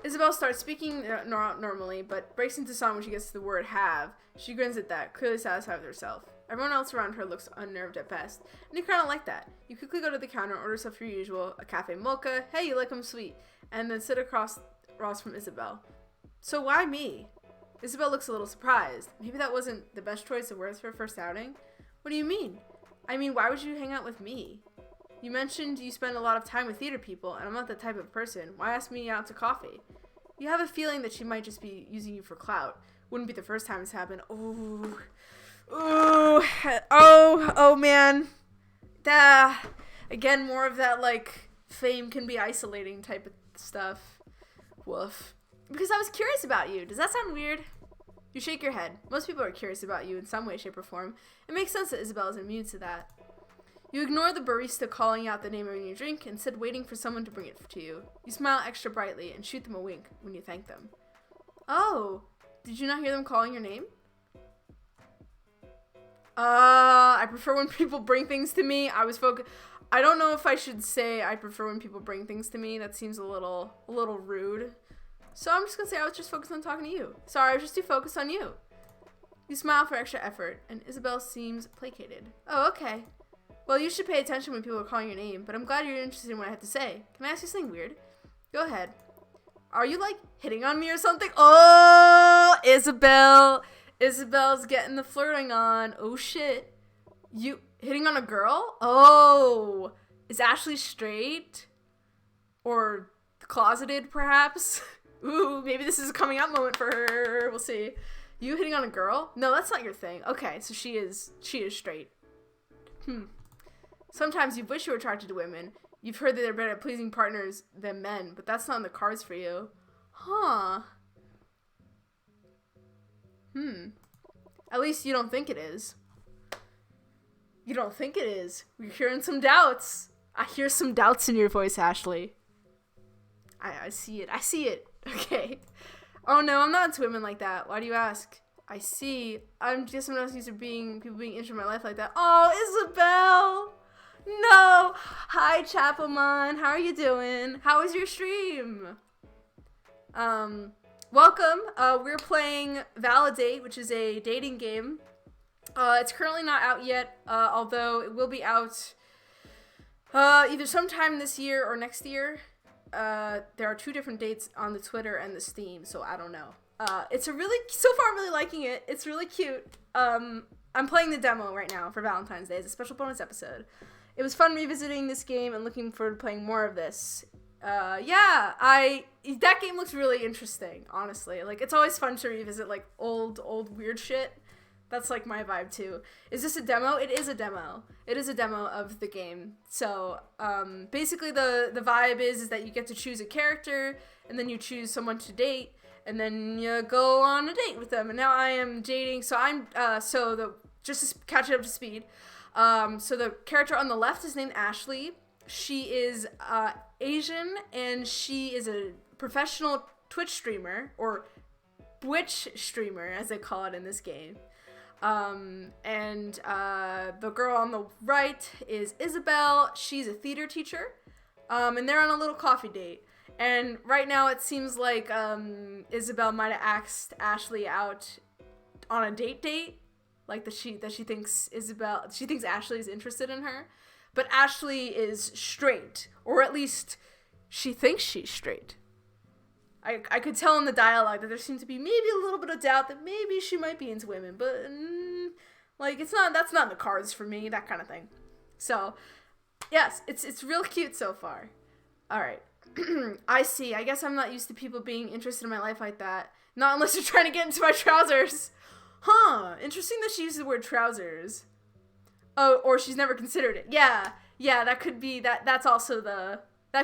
Isabel starts speaking normally, but breaks into song when she gets to the word have. She grins at that, clearly satisfied with herself. Everyone else around her looks unnerved at best, and you kind of like that. You quickly go to the counter and order stuff for your usual, a cafe mocha, hey, you like them sweet, and then sit across from Isabel. So why me? Isabel looks a little surprised. Maybe that wasn't the best choice of words for a first outing? What do you mean? I mean, why would you hang out with me? You mentioned you spend a lot of time with theater people, and I'm not that type of person. Why ask me out to coffee? You have a feeling that she might just be using you for clout. Wouldn't be the first time it's happened. Oh man. Again, more of that, like, fame can be isolating type of stuff. Woof. Because I was curious about you. Does that sound weird? You shake your head. Most people are curious about you in some way, shape, or form. It makes sense that Isabel is immune to that. You ignore the barista calling out the name of your drink, instead waiting for someone to bring it to you. You smile extra brightly and shoot them a wink when you thank them. Oh, did you not hear them calling your name? I prefer when people bring things to me. I don't know if I should say I prefer when people bring things to me. That seems a little rude. So I'm just gonna say I was just focused on talking to you. Sorry, I was just too focused on you. You smile for extra effort, and Isabel seems placated. Oh, okay. Well, you should pay attention when people are calling your name, but I'm glad you're interested in what I have to say. Can I ask you something weird? Go ahead. Are you, like, hitting on me or something? Oh, Isabel. Isabel's getting the flirting on. Oh, shit. You hitting on a girl? Oh. Is Ashley straight? Or closeted, perhaps? Ooh, maybe this is a coming out moment for her. We'll see. You hitting on a girl? No, that's not your thing. Okay, so she is straight. Sometimes you wish you were attracted to women. You've heard that they're better at pleasing partners than men, but that's not in the cards for you. Huh. At least you don't think it is. You don't think it is. We're hearing some doubts. I hear some doubts in your voice, Ashley. I see it. I see it. Okay. Oh no, I'm not into women like that. Why do you ask? I see. I'm just not used to people being interested in my life like that. Oh, Isabel! No! Hi, Chapelmon. How are you doing? How was your stream? Welcome. We're playing ValiDate, which is a dating game. It's currently not out yet, although it will be out either sometime this year or next year. There are 2 different dates on the Twitter and the Steam, so I don't know. So far I'm really liking it. It's really cute. I'm playing the demo right now for Valentine's Day as a special bonus episode. It was fun revisiting this game and looking forward to playing more of this. That game looks really interesting, honestly. Like, it's always fun to revisit, like, old weird shit. That's, like, my vibe, too. Is this a demo? It is a demo. It is a demo of the game. So, basically the vibe is that you get to choose a character, and then you choose someone to date, and then you go on a date with them. And now I am dating, so just to catch it up to speed, so the character on the left is named Ashley. She is, Asian, and she is a professional Twitch streamer, or Twitch streamer, as they call it in this game. The girl on the right is Isabel. She's a theater teacher, and they're on a little coffee date. And right now it seems like, Isabel might have asked Ashley out on a date, like that she thinks Ashley is interested in her, but Ashley is straight, or at least she thinks she's straight. I could tell in the dialogue that there seemed to be maybe a little bit of doubt that maybe she might be into women, but that's not in the cards for me, that kind of thing. So, yes, it's real cute so far. All right. I see. I guess I'm not used to people being interested in my life like that. Not unless you're trying to get into my trousers. Huh. Interesting that she used the word trousers. Oh, or she's never considered it. Yeah, that could be, that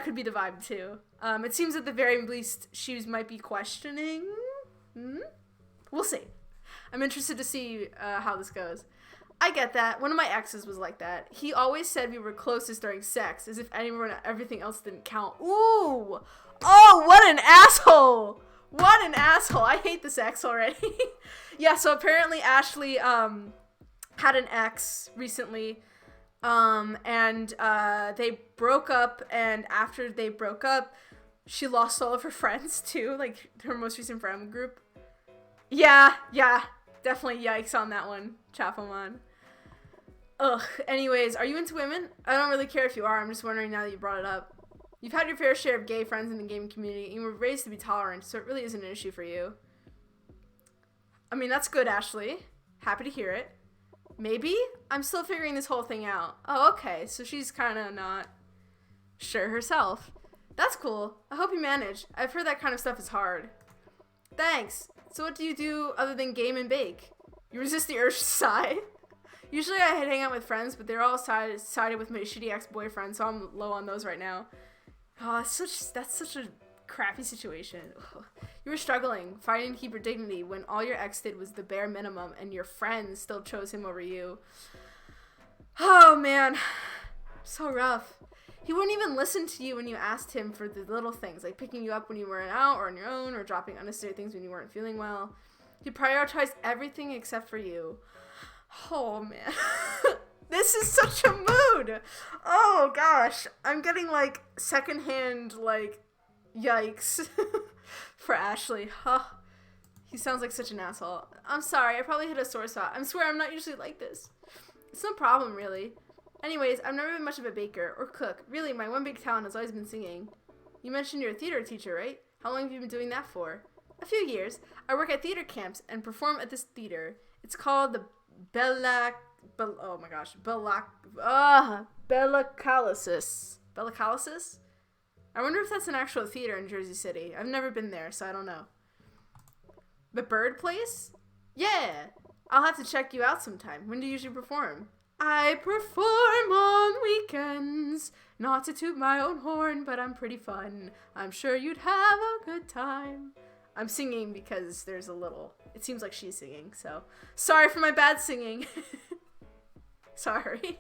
could be the vibe too. It seems at the very least she might be questioning. We'll see. I'm interested to see how this goes. I get that. One of my exes was like that. He always said we were closest during sex, as if everything else didn't count. Ooh! Oh, what an asshole! What an asshole! I hate this ex already. Yeah, so apparently Ashley had an ex recently, and they broke up, and after they broke up, she lost all of her friends too, like her most recent friend group. Yeah, definitely yikes on that one, Chapaman. Ugh, anyways, are you into women? I don't really care if you are, I'm just wondering now that you brought it up. You've had your fair share of gay friends in the gaming community, and you were raised to be tolerant, so it really isn't an issue for you. I mean, that's good, Ashley. Happy to hear it. Maybe? I'm still figuring this whole thing out. Oh, okay, so she's kind of not sure herself. That's cool. I hope you manage. I've heard that kind of stuff is hard. Thanks. So what do you do other than game and bake? You resist the urge to sigh? Usually I hang out with friends, but they're all sided with my shitty ex-boyfriend, so I'm low on those right now. Oh, that's such a crappy situation. Ugh. You were struggling, fighting to keep your dignity when all your ex did was the bare minimum and your friends still chose him over you. Oh, man. So rough. He wouldn't even listen to you when you asked him for the little things, like picking you up when you weren't out or on your own, or dropping unnecessary things when you weren't feeling well. He prioritized everything except for you. Oh, man. This is such a mood. Oh, gosh. I'm getting, like, secondhand, like, yikes for Ashley. Huh. He sounds like such an asshole. I'm sorry. I probably hit a sore spot. I swear I'm not usually like this. It's no problem, really. Anyways, I've never been much of a baker or cook. Really, my one big talent has always been singing. You mentioned you're a theater teacher, right? How long have you been doing that for? A few years. I work at theater camps and perform at this theater. It's called the Bellicalisis. Bellicalisis? I wonder if that's an actual theater in Jersey City. I've never been there, so I don't know. The Bird Place? Yeah. I'll have to check you out sometime. When do you usually perform? I perform on weekends. Not to toot my own horn, but I'm pretty fun. I'm sure you'd have a good time. I'm singing because there's a little... It seems like she's singing, so... Sorry for my bad singing. Sorry.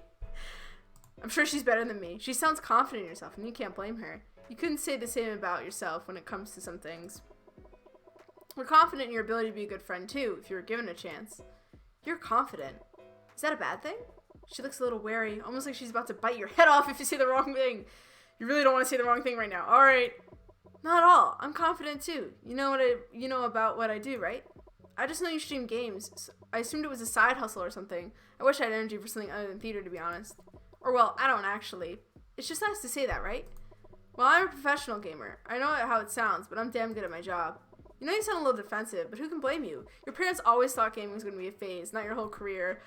I'm sure she's better than me. She sounds confident in herself, and you can't blame her. You couldn't say the same about yourself when it comes to some things. We're confident in your ability to be a good friend, too, if you were given a chance. You're confident. Is that a bad thing? She looks a little wary, almost like she's about to bite your head off if you say the wrong thing. You really don't want to say the wrong thing right now. All right. Not at all. I'm confident, too. You know about what I do, right? I just know you stream games. So I assumed it was a side hustle or something. I wish I had energy for something other than theater, to be honest. Or, well, I don't actually. It's just nice to say that, right? Well, I'm a professional gamer. I know how it sounds, but I'm damn good at my job. You know you sound a little defensive, but who can blame you? Your parents always thought gaming was going to be a phase, not your whole career.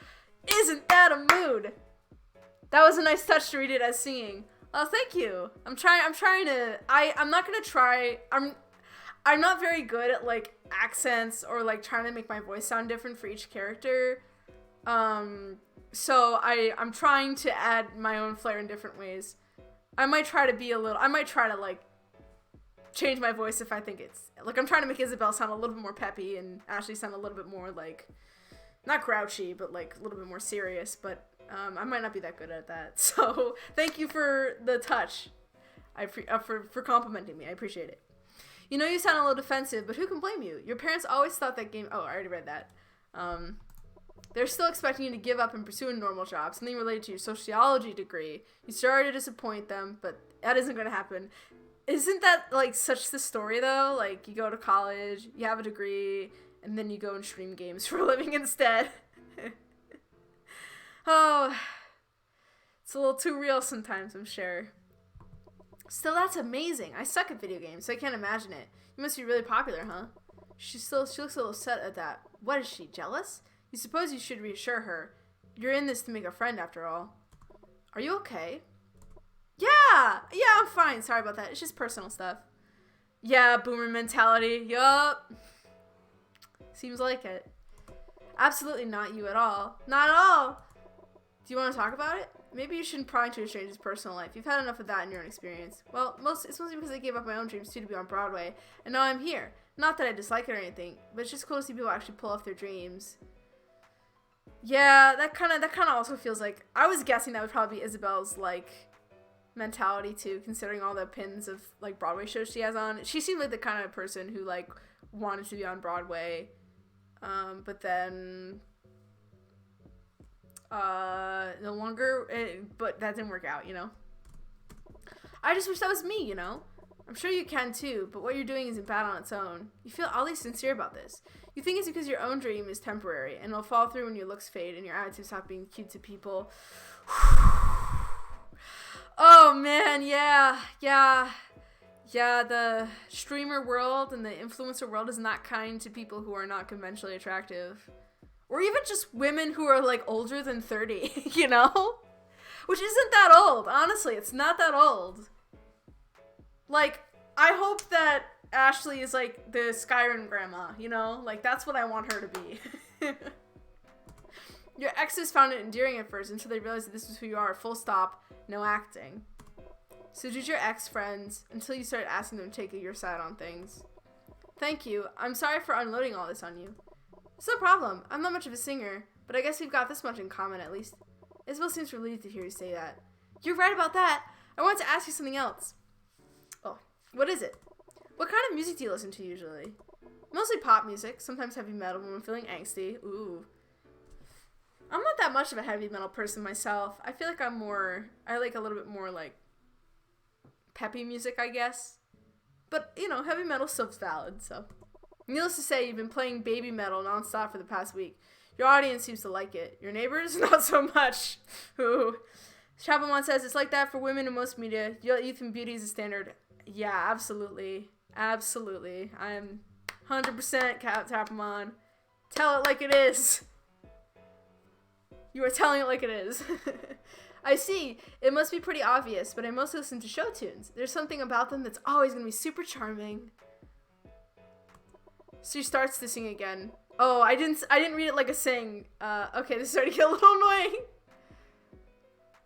Isn't that a mood? That was a nice touch to read it as singing. Oh, thank you. I'm not going to try. I'm not very good at, like, accents or, like, trying to make my voice sound different for each character. So I'm trying to add my own flair in different ways. I might try to, like, change my voice if I think it's, like, I'm trying to make Isabelle sound a little bit more peppy and Ashley sound a little bit more, like, not grouchy, but, like, a little bit more serious, but, I might not be that good at that. So, thank you for the touch. For complimenting me. I appreciate it. You know you sound a little defensive, but who can blame you? Your parents always thought that game, oh, I already read that. They're still expecting you to give up and pursue a normal job, something related to your sociology degree. You sorry to disappoint them, but that isn't going to happen. Isn't that, like, such the story, though? Like, you go to college, you have a degree, and then you go and stream games for a living instead. Oh, it's a little too real sometimes, I'm sure. Still, that's amazing. I suck at video games, so I can't imagine it. You must be really popular, huh? She looks a little upset at that. What is she, jealous? You suppose you should reassure her. You're in this to make a friend, after all. Are you okay? Yeah, I'm fine. Sorry about that. It's just personal stuff. Yeah, boomer mentality. Yup. Seems like it. Absolutely not you at all. Not at all. Do you want to talk about it? Maybe you shouldn't pry into a stranger's personal life. You've had enough of that in your own experience. Well, it's mostly because I gave up my own dreams too to be on Broadway, and now I'm here. Not that I dislike it or anything, but it's just cool to see people actually pull off their dreams. Yeah, that kind of also feels like, I was guessing that would probably be Isabelle's, like, mentality too, considering all the pins of, like, Broadway shows she has on. She seemed like the kind of person who, like, wanted to be on Broadway, but then no longer, but that didn't work out, you know. I just wish that was me, you know. I'm sure you can too, but what you're doing isn't bad on its own. You feel oddly sincere about this. You think it's because your own dream is temporary and it'll fall through when your looks fade and your attitude stop being cute to people. Oh man, yeah, the streamer world and the influencer world is not kind to people who are not conventionally attractive. Or even just women who are, like, older than 30, you know? Which isn't that old, honestly, it's not that old. Like, I hope that Ashley is, like, the Skyrim grandma, you know? Like, that's what I want her to be. Your exes found it endearing at first until they realized that this was who you are, full stop, no acting. So did your ex-friends until you started asking them to take your side on things. Thank you. I'm sorry for unloading all this on you. It's no problem. I'm not much of a singer, but I guess we've got this much in common at least. Isabel seems relieved to hear you say that. You're right about that. I want to ask you something else. Oh, what is it? What kind of music do you listen to usually? Mostly pop music, sometimes heavy metal when I'm feeling angsty. Ooh. I'm not that much of a heavy metal person myself. I feel like I like a little bit more, like, peppy music, I guess. But, you know, heavy metal stuff's valid, so. Needless to say, you've been playing baby metal nonstop for the past week. Your audience seems to like it. Your neighbors, not so much. Ooh. Chapelmont says, it's like that for women in most media. Youth and beauty is a standard. Yeah, absolutely. Absolutely. I'm 100% Chapelmont. Tell it like it is. You are telling it like it is. I see. It must be pretty obvious, but I mostly listen to show tunes. There's something about them that's always going to be super charming. She starts to sing again. Oh, I didn't read it like a sing. Okay, this is starting to get a little annoying.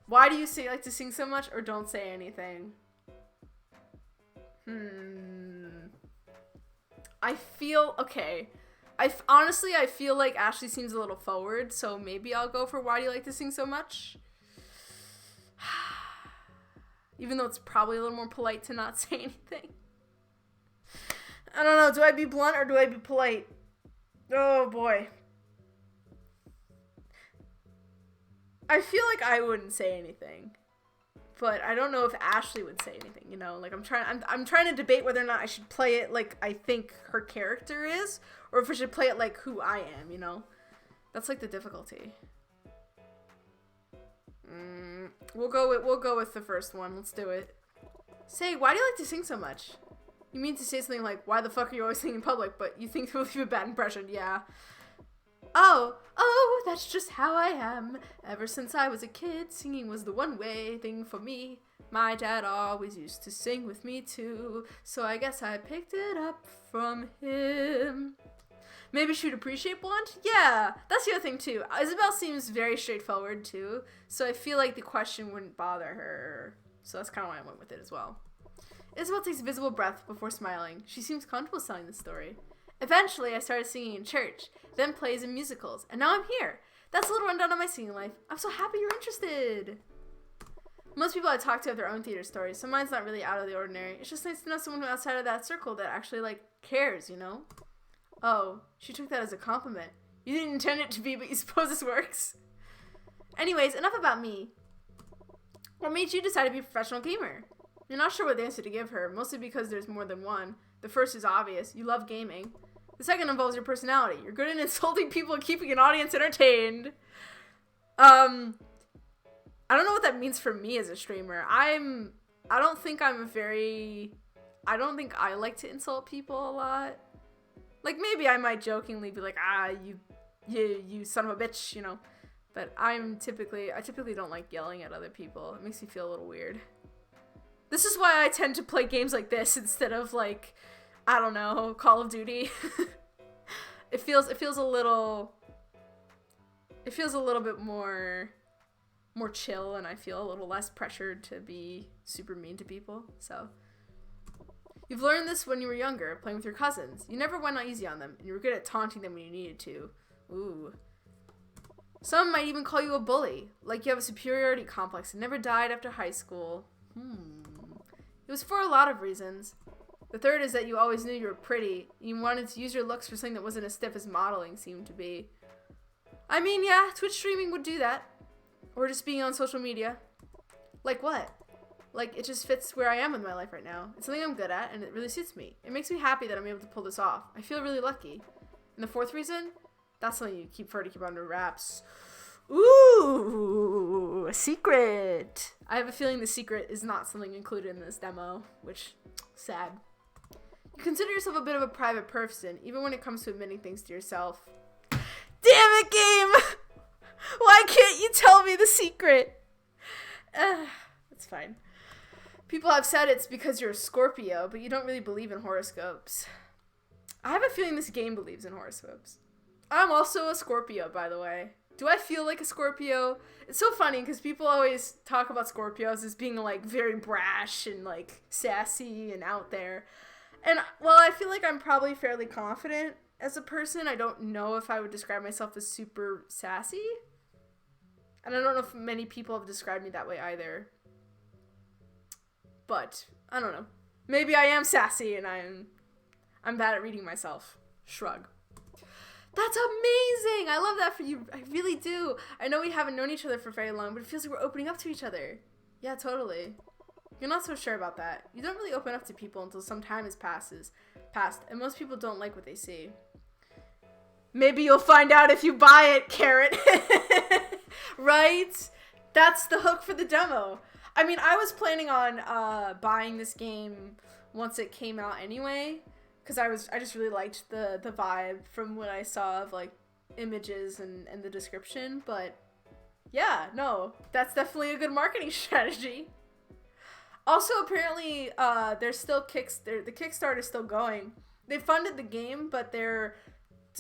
Why do you like to sing so much, or don't say anything? I feel, okay. Honestly, I feel like Ashley seems a little forward, so maybe I'll go for why do you like to sing so much? Even though it's probably a little more polite to not say anything. I don't know, do I be blunt or do I be polite? Oh boy. I feel like I wouldn't say anything. But I don't know if Ashley would say anything, you know? Like, I'm trying to debate whether or not I should play it like I think her character is, or if I should play it like who I am, you know? That's like the difficulty. We'll go with the first one. Let's do it. Say, why do you like to sing so much? You mean to say something like, why the fuck are you always singing in public, but you think it will leave a bad impression? Yeah. Oh, that's just how I am. Ever since I was a kid, singing was the one-way thing for me. My dad always used to sing with me too, so I guess I picked it up from him. Maybe she'd appreciate blonde? Yeah, that's the other thing too. Isabel seems very straightforward too, so I feel like the question wouldn't bother her. So that's kind of why I went with it as well. Isabel takes a visible breath before smiling. She seems comfortable telling the story. Eventually, I started singing in church, then plays and musicals, and now I'm here. That's a little rundown on my singing life. I'm so happy you're interested. Most people I talk to have their own theater stories, so mine's not really out of the ordinary. It's just nice to know someone who outside of that circle that actually, like, cares, you know? Oh, she took that as a compliment. You didn't intend it to be, but you suppose this works. Anyways, enough about me. What made you decide to be a professional gamer? You're not sure what answer to give her, mostly because there's more than one. The first is obvious. You love gaming. The second involves your personality. You're good at insulting people and keeping an audience entertained. I don't know what that means for me as a streamer. I don't think I like to insult people a lot. Like, maybe I might jokingly be like, you son of a bitch, you know. But I typically don't like yelling at other people. It makes me feel a little weird. This is why I tend to play games like this instead of, like, I don't know, Call of Duty. It feels a little bit more chill, and I feel a little less pressured to be super mean to people. So you've learned this when you were younger, playing with your cousins. You never went easy on them, and you were good at taunting them when you needed to. Ooh. Some might even call you a bully, like you have a superiority complex and never died after high school. It was for a lot of reasons. The third is that you always knew you were pretty. You wanted to use your looks for something that wasn't as stiff as modeling seemed to be. I mean, yeah, Twitch streaming would do that. Or just being on social media. Like what? Like, it just fits where I am in my life right now. It's something I'm good at, and it really suits me. It makes me happy that I'm able to pull this off. I feel really lucky. And the fourth reason? That's something you prefer to keep under wraps. Ooh, a secret. I have a feeling the secret is not something included in this demo, which, sad. You consider yourself a bit of a private person, even when it comes to admitting things to yourself. Damn it, game! Why can't you tell me the secret? It's fine. People have said it's because you're a Scorpio, but you don't really believe in horoscopes. I have a feeling this game believes in horoscopes. I'm also a Scorpio, by the way. Do I feel like a Scorpio? It's so funny because people always talk about Scorpios as being, like, very brash and, like, sassy and out there. And, well, I feel like I'm probably fairly confident as a person. I don't know if I would describe myself as super sassy. And I don't know if many people have described me that way either. But, I don't know. Maybe I am sassy and I'm bad at reading myself. Shrug. That's amazing! I love that for you. I really do. I know we haven't known each other for very long, but it feels like we're opening up to each other. Yeah, totally. You're not so sure about that. You don't really open up to people until some time has passed, and most people don't like what they see. Maybe you'll find out if you buy it, Carrot. Right? That's the hook for the demo. I mean, I was planning on buying this game once it came out anyway, because I just really liked the vibe from what I saw of, like, images and the description. But yeah, no, that's definitely a good marketing strategy. Also, apparently, there's still the Kickstarter is still going. They funded the game, but the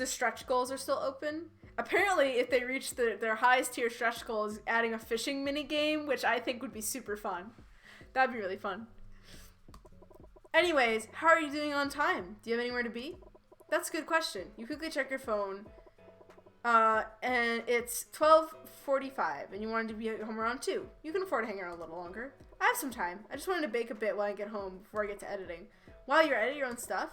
stretch goals are still open. Apparently, if they reach their highest tier stretch goal is adding a fishing mini game, which I think would be super fun. That'd be really fun. Anyways, how are you doing on time? Do you have anywhere to be? That's a good question. You quickly check your phone, and it's 12:45, and you wanted to be at home around 2. You can afford to hang around a little longer. I have some time. I just wanted to bake a bit while I get home before I get to editing. While you're editing your own stuff,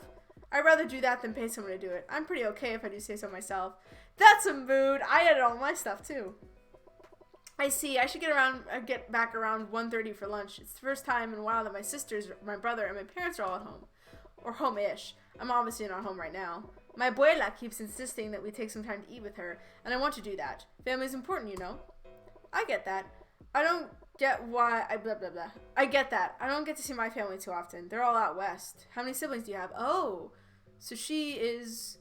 I'd rather do that than pay someone to do it. I'm pretty okay if I do say so myself. That's a mood. I edit all my stuff too. I see. I should get back around 1:30 for lunch. It's the first time in a while that my sisters, my brother, and my parents are all at home. Or home-ish. I'm obviously not home right now. My abuela keeps insisting that we take some time to eat with her, and I want to do that. Family's important, you know. I get that. I don't Get why I blah blah blah. I get that. I don't get to see my family too often. They're all out west. How many siblings do you have? Oh, so she is.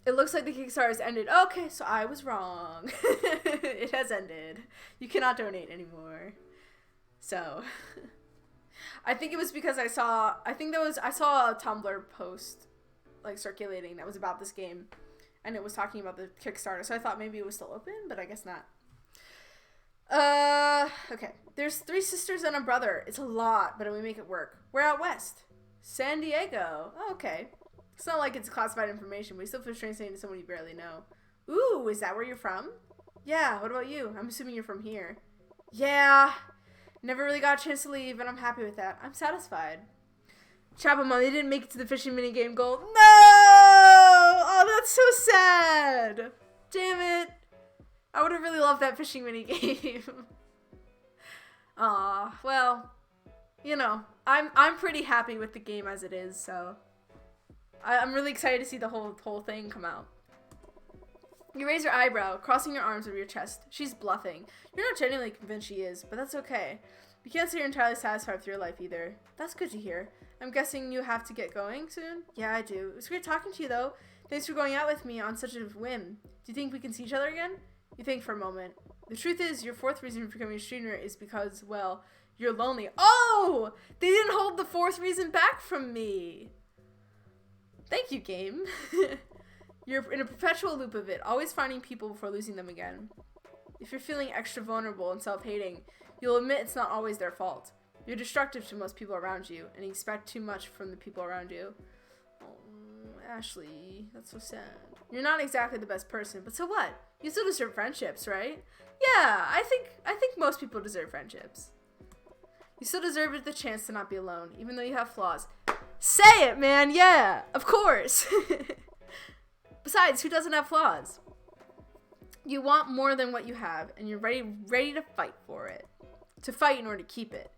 It looks like the Kickstarter has ended. Okay, so I was wrong. It has ended. You cannot donate anymore. So, I think it was because I saw a Tumblr post, like, circulating that was about this game, and it was talking about the Kickstarter, so I thought maybe it was still open, but I guess not. Okay. There's 3 sisters and a brother. It's a lot, but we make it work. We're out west. San Diego. Oh, okay. It's not like it's classified information, but you still feel strange saying to someone you barely know. Ooh, is that where you're from? Yeah, what about you? I'm assuming you're from here. Yeah. Never really got a chance to leave, and I'm happy with that. I'm satisfied. Chapelmon, they didn't make it to the fishing minigame goal. No! Oh, that's so sad. Damn it. I would have really loved that fishing minigame. Aw, well, you know, I'm pretty happy with the game as it is, so I'm really excited to see the whole thing come out. You raise your eyebrow, crossing your arms over your chest. She's bluffing. You're not genuinely convinced she is, but that's okay. You can't say you're entirely satisfied with your life either. That's good to hear. I'm guessing you have to get going soon? Yeah, I do. It was great talking to you, though. Thanks for going out with me on such a whim. Do you think we can see each other again? You think for a moment. The truth is, your 4th reason for becoming a streamer is because, well, you're lonely. Oh! They didn't hold the 4th reason back from me. Thank you, game. You're in a perpetual loop of it, always finding people before losing them again. If you're feeling extra vulnerable and self-hating, you'll admit it's not always their fault. You're destructive to most people around you, and you expect too much from the people around you. Oh, Ashley, that's so sad. You're not exactly the best person, but so what? You still deserve friendships, right? Yeah, I think most people deserve friendships. You still deserve the chance to not be alone, even though you have flaws. Say it, man, yeah, of course. Besides, who doesn't have flaws? You want more than what you have, and you're ready to fight for it. To fight in order to keep it.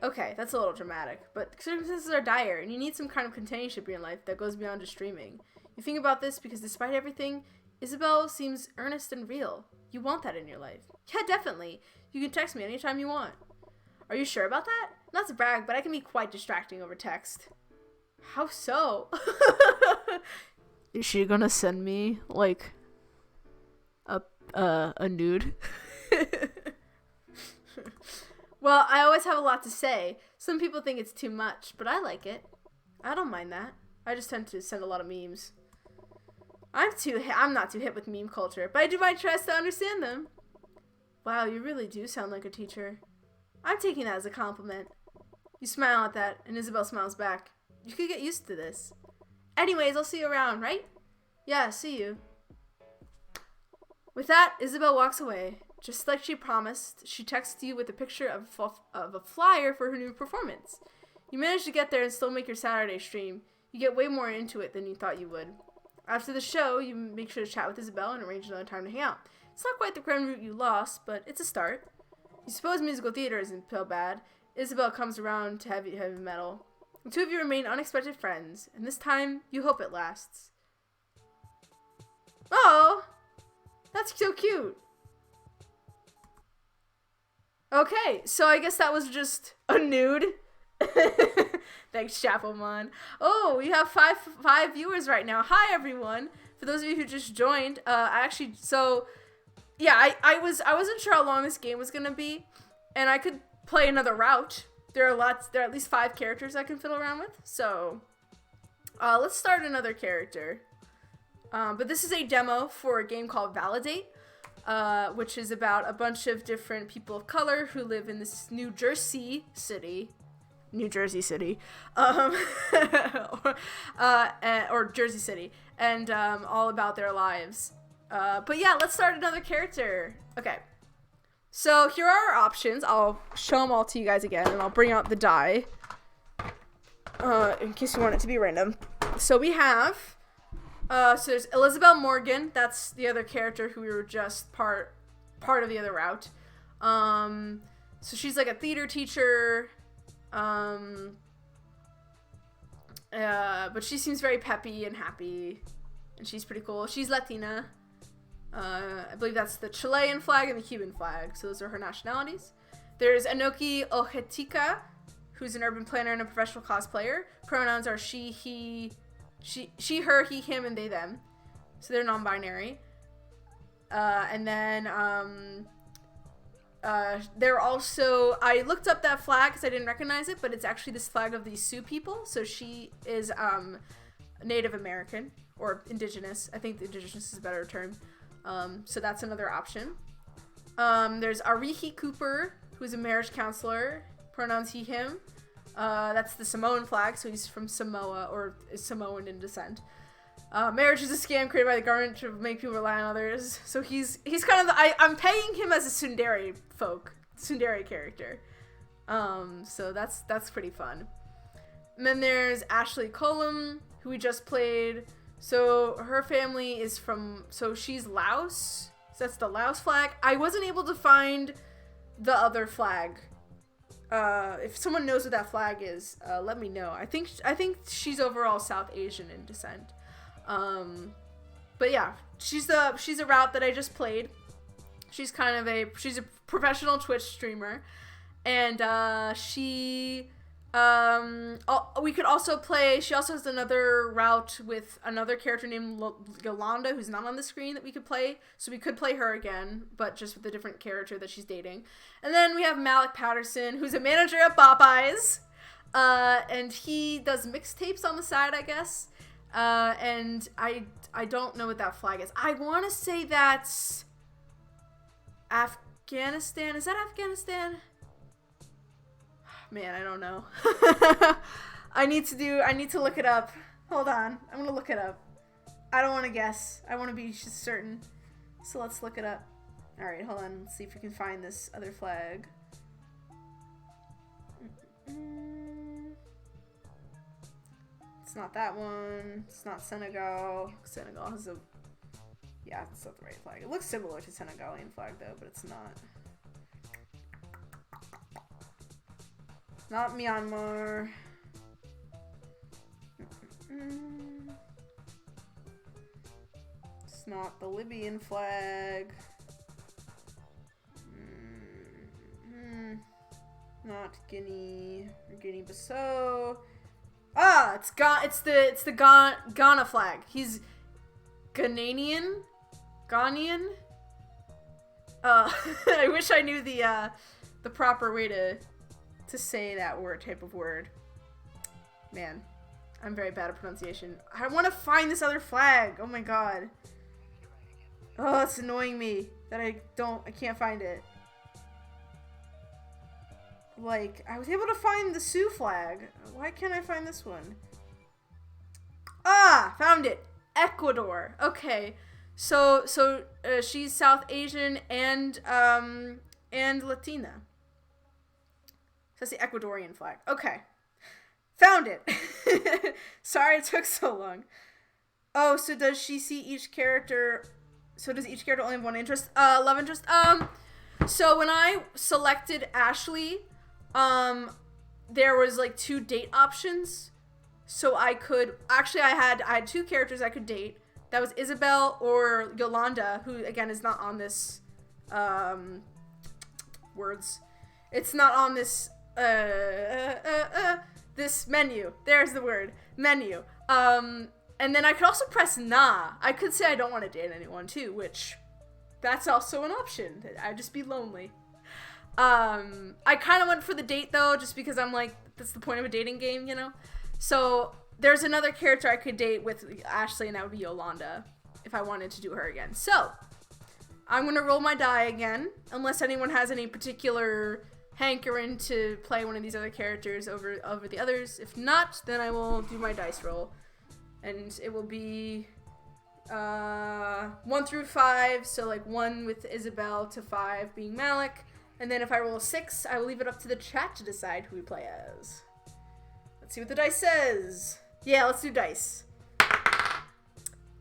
Okay, that's a little dramatic, but circumstances are dire, and you need some kind of companionship in your life that goes beyond just streaming. You think about this because despite everything, Isabel seems earnest and real. You want that in your life. Yeah, definitely. You can text me anytime you want. Are you sure about that? Not to brag, but I can be quite distracting over text. How so? Is she gonna send me, like, a nude? Well, I always have a lot to say. Some people think it's too much, but I like it. I don't mind that. I just tend to send a lot of memes. I'm not too hip with meme culture, but I do my best to understand them. Wow, you really do sound like a teacher. I'm taking that as a compliment. You smile at that, and Isabel smiles back. You could get used to this. Anyways, I'll see you around, right? Yeah, see you. With that, Isabel walks away. Just like she promised, she texts you with a picture of a flyer for her new performance. You manage to get there and still make your Saturday stream. You get way more into it than you thought you would. After the show, you make sure to chat with Isabel and arrange another time to hang out. It's not quite the grand route you lost, but it's a start. You suppose musical theater isn't so bad. Isabel comes around to heavy metal. The two of you remain unexpected friends, and this time, you hope it lasts. Oh! That's so cute! Okay, so I guess that was just a nude. Thanks, Chapelmon. Oh, we have five viewers right now. Hi, everyone. For those of you who just joined, I wasn't sure how long this game was gonna be, and I could play another route. There are at least 5 characters I can fiddle around with. So, let's start another character. But this is a demo for a game called ValiDate, which is about a bunch of different people of color who live in this New Jersey City, or Jersey City, and all about their lives. But yeah, let's start another character. Okay. So here are our options. I'll show them all to you guys again, and I'll bring out the die, in case you want it to be random. So we have, so there's Elizabeth Morgan. That's the other character who we were just part of the other route. So she's like a theater teacher, but she seems very peppy and happy, and she's pretty cool. She's Latina. I believe that's the Chilean flag and the Cuban flag. So those are her nationalities. There's Anoki Ohetika, who's an urban planner and a professional cosplayer. Pronouns are she, her, he, him, and they, them. So they're non-binary. And then they're also, I looked up that flag because I didn't recognize it, but it's actually this flag of the Sioux people. So she is Native American or indigenous. I think the indigenous is a better term. So that's another option. There's Arihi Cooper, who's a marriage counselor. Pronouns he, him. That's the Samoan flag, so he's from Samoa, or is Samoan in descent. Marriage is a scam created by the government to make people rely on others. So he's kind of I'm paying him as a tsundere character. So that's pretty fun. And then there's Ashley Colum, who we just played. So her family is so she's Laos. So that's the Laos flag. I wasn't able to find the other flag. If someone knows what that flag is, let me know. I think she's overall South Asian in descent. But yeah, she's a route that I just played. She's a professional Twitch streamer, and we could also play. She also has another route with another character named Yolanda, who's not on the screen, that we could play. So we could play her again, but just with a different character that she's dating. And then we have Malik Patterson, who's a manager at Popeyes, and he does mixtapes on the side, I guess. And I don't know what that flag is. I want to say that's Afghanistan. Is that Afghanistan? Man, I don't know. I need to look it up. Hold on. I'm going to look it up. I don't want to guess. I want to be certain. So let's look it up. All right, hold on. Let's see if we can find this other flag. It's not that one. It's not Senegal. Senegal has a... Yeah, it's not the right flag. It looks similar to Senegalian flag, though, but it's not. Not Myanmar. It's not the Libyan flag. Not Guinea or Guinea-Bissau. Ah, it's the Ghana flag. He's Ghanaian. Ghanaian. I wish I knew the proper way to say that type of word. Man, I'm very bad at pronunciation. I want to find this other flag. Oh my god. Oh, it's annoying me that I can't find it. Like, I was able to find the Sioux flag. Why can't I find this one? Ah, found it. Ecuador. Okay. So she's South Asian and Latina. So that's the Ecuadorian flag. Okay. Found it. Sorry it took so long. Oh, so does she see each character... So does each character only have one interest? Love interest? So when I selected Ashley, there was like 2 date options. So I could... Actually, I had 2 characters I could date. That was Isabel or Yolanda, who, again, is not on this... words. It's not on this... this menu. There's the word. Menu. And then I could also press nah. I could say I don't want to date anyone too, which that's also an option. I'd just be lonely. I kind of went for the date though, just because I'm like, that's the point of a dating game, you know? So there's another character I could date with Ashley, and that would be Yolanda if I wanted to do her again. So I'm going to roll my die again, unless anyone has any particular hankering to play one of these other characters over the others. If not, then I will do my dice roll. And it will be 1 through 5, so like 1 with Isabel to 5 being Malik. And then if I roll a 6, I will leave it up to the chat to decide who we play as. Let's see what the dice says. Yeah, let's do dice.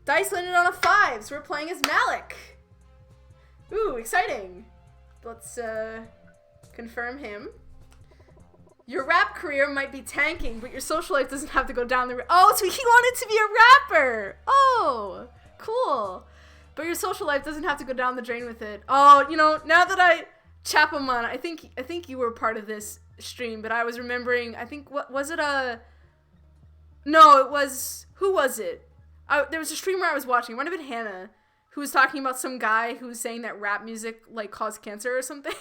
Dice landed on a 5, so we're playing as Malik. Ooh, exciting. Let's confirm him. Your rap career might be tanking, but your social life doesn't have to go down the... Oh, so he wanted to be a rapper! Oh, cool. But your social life doesn't have to go down the drain with it. Oh, you know, now that Chapelmon, I think you were part of this stream, but I was remembering, I think, what was it, no, it was, who was it? There was a streamer I was watching, it might have been Hannah, who was talking about some guy who was saying that rap music, like, caused cancer or something.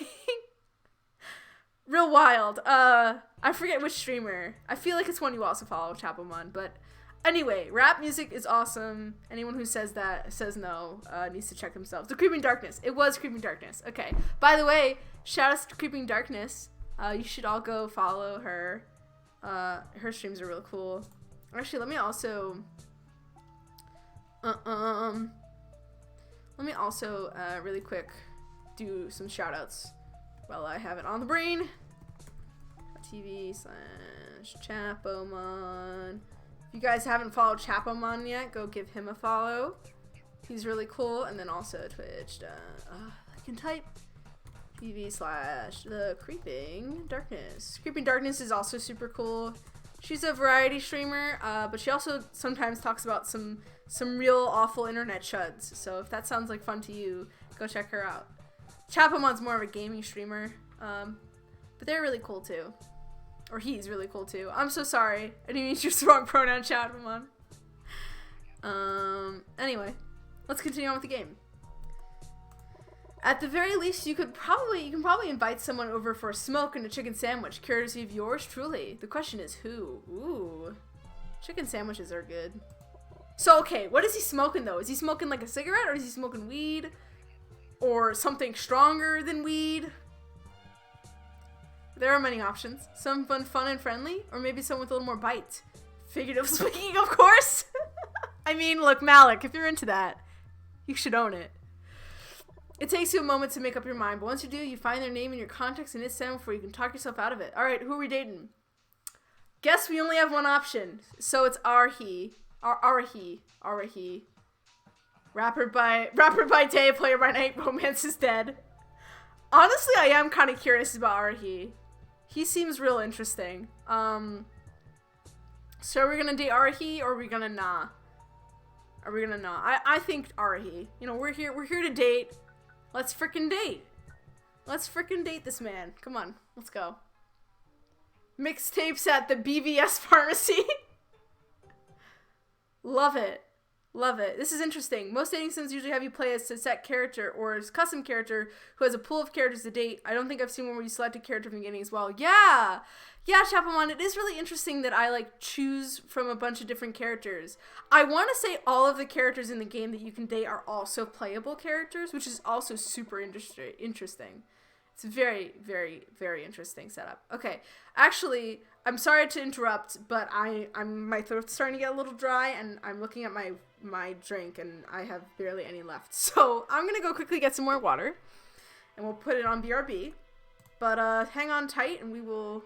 Real wild. I forget which streamer. I feel like it's one you also follow, Chapelmon, but anyway, rap music is awesome. Anyone who says that, says no, needs to check themselves. The Creeping Darkness. It was Creeping Darkness. Okay. By the way, shout out to Creeping Darkness. You should all go follow her. Her streams are real cool. Actually, let me also, really quick do some shout outs while I have it on the brain. TV/Chapomon. If you guys haven't followed Chapomon yet, go give him a follow. He's really cool. And then also Twitch. I can type TV/The Creeping Darkness. Creeping Darkness is also super cool. She's a variety streamer, but she also sometimes talks about some real awful internet chuds. So if that sounds like fun to you, go check her out. Chapomon's more of a gaming streamer, but they're really cool too. Or he's really cool too. I'm so sorry. I didn't use your wrong pronoun, Chapomon. Anyway, let's continue on with the game. At the very least, you can probably invite someone over for a smoke and a chicken sandwich, courtesy of yours truly. The question is who? Ooh. Chicken sandwiches are good. So, okay, what is he smoking though? Is he smoking like a cigarette, or is he smoking weed? Or something stronger than weed? There are many options. Some fun and friendly, or maybe some with a little more bite. Figurative speaking, of course. I mean, look, Malik, if you're into that, you should own it. It takes you a moment to make up your mind, but once you do, you find their name in your contacts and hit send before you can talk yourself out of it. Alright, who are we dating? Guess we only have one option. So it's Arahi. Arahi. Rapper by day, player by night, romance is dead. Honestly, I am kind of curious about Arahi. He seems real interesting. So are we gonna date Arahi, or are we gonna nah? Are we gonna nah? I think Arahi. You know, we're here to date. Let's frickin' date. Let's frickin' date this man. Come on, let's go. Mixtapes at the BVS pharmacy. Love it. Love it. This is interesting. Most dating sims usually have you play as a set character or as custom character who has a pool of characters to date. I don't think I've seen one where you select a character from the beginning as well. Yeah! Yeah, Chapomon, it is really interesting that I, like, choose from a bunch of different characters. I want to say all of the characters in the game that you can date are also playable characters, which is also super interesting. It's a very, very, very interesting setup. Okay, actually, I'm sorry to interrupt, but my throat's starting to get a little dry, and I'm looking at my drink, and I have barely any left. So I'm gonna go quickly get some more water, and we'll put it on BRB. But hang on tight, and we will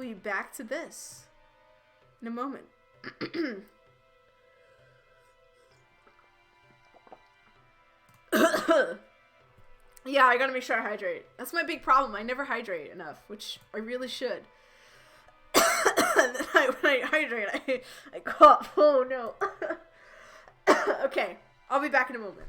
be back to this in a moment. Yeah, I gotta make sure I hydrate. That's my big problem. I never hydrate enough, which I really should. And then when I hydrate, I cough. Oh no. Okay, I'll be back in a moment.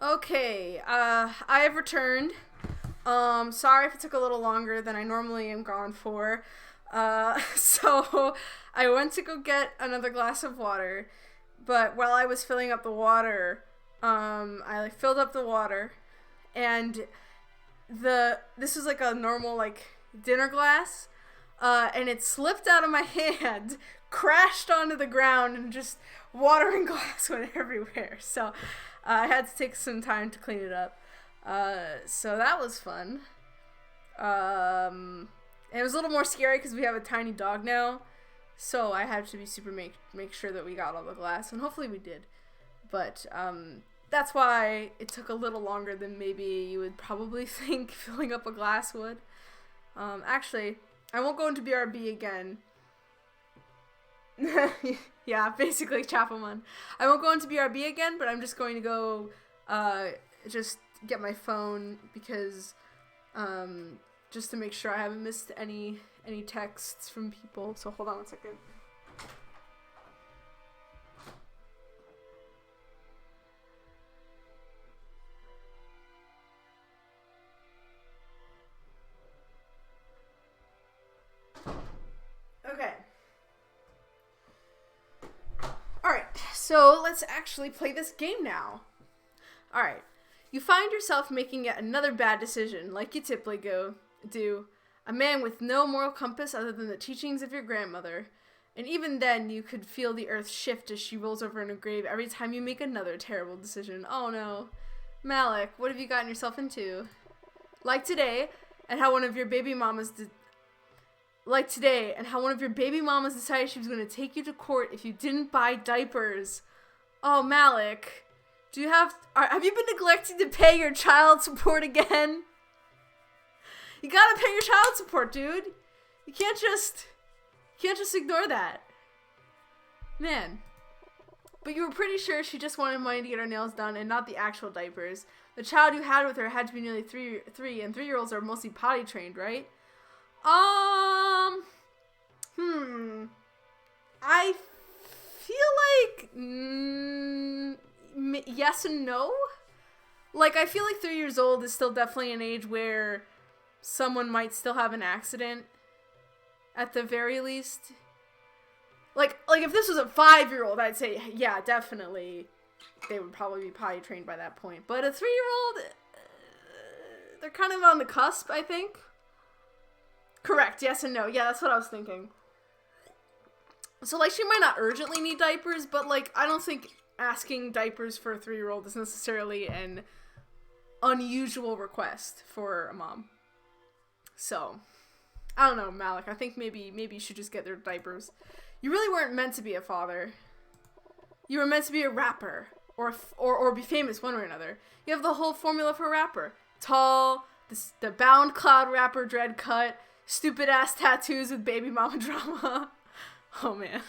Okay, I have returned. Sorry if it took a little longer than I normally am gone for. So I went to go get another glass of water, but while I was filling up the water, I like filled up the water, and this was like a normal like dinner glass, and it slipped out of my hand, crashed onto the ground, and just water and glass went everywhere. So I had to take some time to clean it up. So that was fun. And it was a little more scary because we have a tiny dog now. So I had to be super make sure that we got all the glass, and hopefully we did. But that's why it took a little longer than maybe you would probably think filling up a glass would. Actually, I won't go into BRB again. Yeah, basically Chapelman. I won't go into BRB again, but I'm just going to go just get my phone because just to make sure I haven't missed any texts from people. So hold on one second. Okay. Alright, so let's actually play this game now. Alright. You find yourself making yet another bad decision, like you typically do. A man with no moral compass other than the teachings of your grandmother. And even then, you could feel the earth shift as she rolls over in her grave every time you make another terrible decision. Oh no. Malik, what have you gotten yourself into? Like today, and how one of your baby mamas decided she was going to take you to court if you didn't buy diapers. Oh, Malik. Have you been neglecting to pay your child support again? You gotta pay your child support, dude. You can't just ignore that. Man. But you were pretty sure she just wanted money to get her nails done and not the actual diapers. The child you had with her had to be nearly three, and 3-year-olds are mostly potty trained, right? I feel like yes and no. Like, I feel like 3 years old is still definitely an age where someone might still have an accident, at the very least. Like if this was a 5-year-old, I'd say, yeah, definitely, they would probably be potty trained by that point. But a 3-year-old, they're kind of on the cusp, I think. Correct, yes and no. Yeah, that's what I was thinking. So, like, she might not urgently need diapers, but, like, I don't think asking diapers for a 3-year-old is necessarily an unusual request for a mom. So, I don't know, Malik. I think maybe you should just get their diapers. You really weren't meant to be a father. You were meant to be a rapper. Or be famous one way or another. You have the whole formula for a rapper. Tall, the bound cloud rapper dread cut, stupid ass tattoos with baby mama drama. Oh man.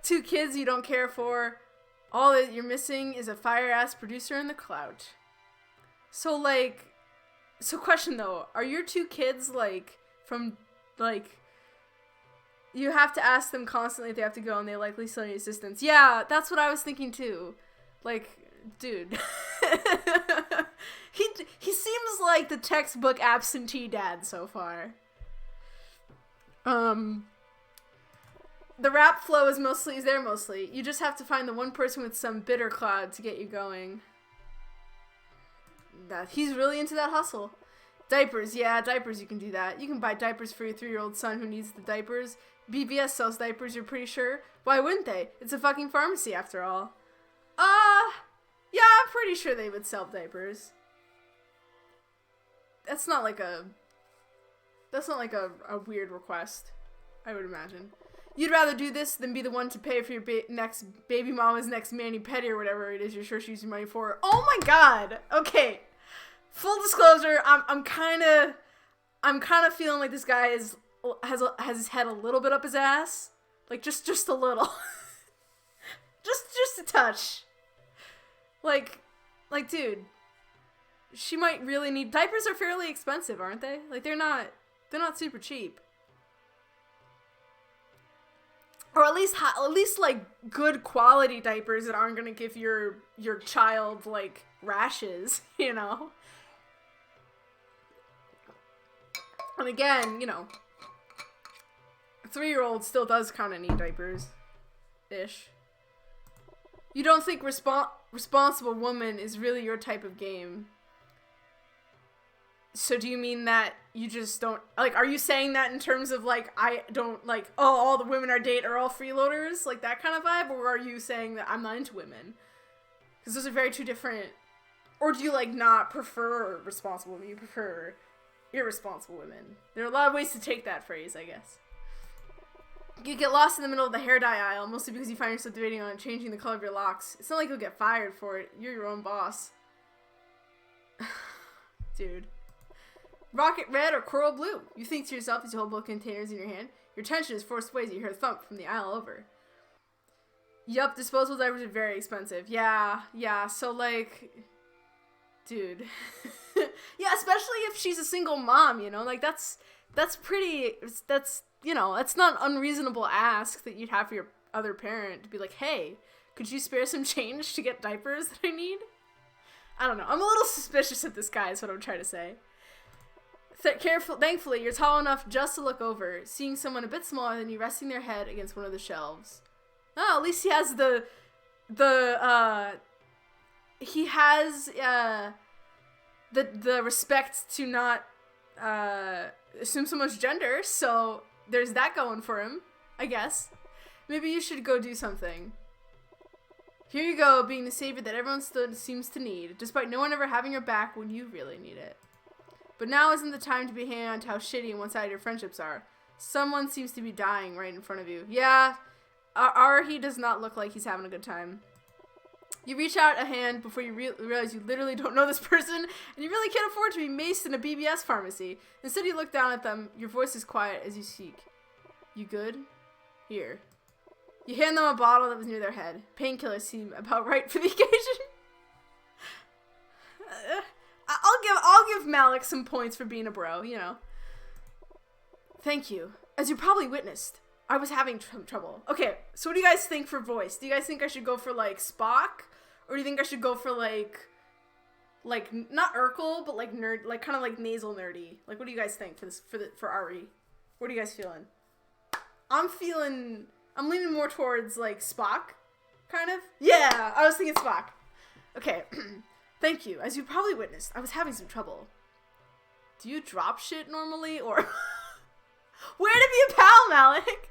2 kids you don't care for. All that you're missing is a fire ass producer in the clout. So question though, are your 2 kids you have to ask them constantly if they have to go and they likely still need assistance? Yeah, that's what I was thinking too. Like, dude. He seems like the textbook absentee dad so far. The rap flow is there mostly. You just have to find the one person with some bitter cloud to get you going. He's really into that hustle. Diapers, yeah, diapers, you can do that. You can buy diapers for your 3-year-old son who needs the diapers. BVS sells diapers, you're pretty sure? Why wouldn't they? It's a fucking pharmacy after all. Yeah, I'm pretty sure they would sell diapers. That's not like a weird request, I would imagine. You'd rather do this than be the one to pay for your next baby mama's next mani-pedi or whatever it is you're sure she's using money for. Oh my god! Okay. Full disclosure, I'm kind of feeling like this guy has his head a little bit up his ass. Like, just a little. just a touch. Like, dude, she might really need... Diapers are fairly expensive, aren't they? Like, they're not super cheap. Or at least like good quality diapers that aren't gonna give your child like rashes, you know. And again, you know, a 3-year-old still does kind of need diapers, ish. You don't think responsible woman is really your type of game? So do you mean that you just don't, like, are you saying that in terms of, like, I don't, like, oh, all the women I date are all freeloaders? Like, that kind of vibe? Or are you saying that I'm not into women? Because those are very two different, or do you, like, not prefer responsible women? You prefer irresponsible women. There are a lot of ways to take that phrase, I guess. You get lost in the middle of the hair dye aisle, mostly because you find yourself debating on changing the color of your locks. It's not like you'll get fired for it. You're your own boss. Dude. Rocket red or coral blue? You think to yourself as you hold both containers in your hand. Your attention is forced away as you hear a thump from the aisle over. Yup, disposable diapers are very expensive. Yeah, so like, dude. Yeah, especially if she's a single mom, you know, like that's you know, that's not an unreasonable ask that you'd have for your other parent to be like, hey, could you spare some change to get diapers that I need? I don't know. I'm a little suspicious of this guy is what I'm trying to say. Thankfully, you're tall enough just to look over, seeing someone a bit smaller than you resting their head against one of the shelves. Oh, at least he has the respect to not assume someone's gender, so there's that going for him, I guess. Maybe you should go do something. Here you go, being the savior that everyone seems to need, despite no one ever having your back when you really need it. But now isn't the time to be hanging on to how shitty and one-sided your friendships are. Someone seems to be dying right in front of you. Yeah, he does not look like he's having a good time. You reach out a hand before you realize you literally don't know this person, and you really can't afford to be maced in a BBS pharmacy. Instead, you look down at them. Your voice is quiet as you speak. You good? Here. You hand them a bottle that was near their head. Painkillers seem about right for the occasion. I'll give Malik some points for being a bro, you know. Thank you. As you probably witnessed, I was having trouble. Okay, so what do you guys think for voice? Do you guys think I should go for, like, Spock? Or do you think I should go for, like, not Urkel, but, like, nerd, like, kind of, like, nasal nerdy? Like, what do you guys think for Ari? What are you guys feeling? I'm leaning more towards, like, Spock, kind of. Yeah, I was thinking Spock. Okay, thank you. As you probably witnessed, I was having some trouble. Do you drop shit normally, or... Way to be a pal, Malik!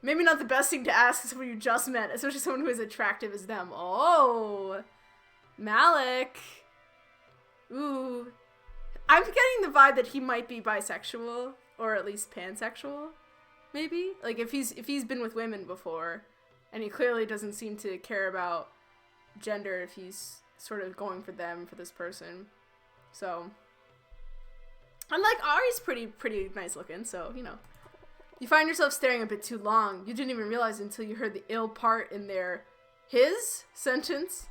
Maybe not the best thing to ask someone you just met, especially someone who is attractive as them. Oh, Malik. Ooh. I'm getting the vibe that he might be bisexual, or at least pansexual, maybe? Like, if he's been with women before, and he clearly doesn't seem to care about gender if he's sort of going for them, for this person. So, I'm like, Ari's pretty nice looking, so, you know. You find yourself staring a bit too long. You didn't even realize until you heard the ill part in his sentence.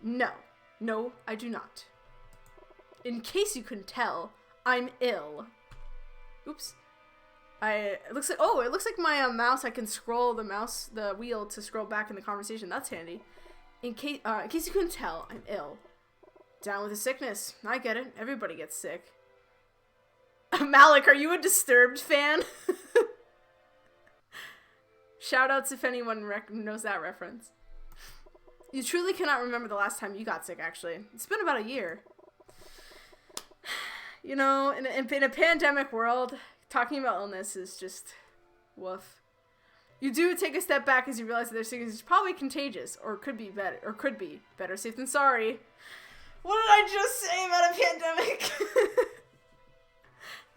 No, I do not. In case you couldn't tell, I'm ill. Oops. It looks like my mouse, I can scroll the wheel to scroll back in the conversation. That's handy. In case you couldn't tell, I'm ill. Down with the sickness. I get it. Everybody gets sick. Malik, are you a Disturbed fan? Shoutouts if anyone knows that reference. You truly cannot remember the last time you got sick, actually. It's been about a year. You know, in a pandemic world, talking about illness is just woof. You do take a step back as you realize that their sickness is probably contagious, or could be better safe than sorry. What did I just say about a pandemic?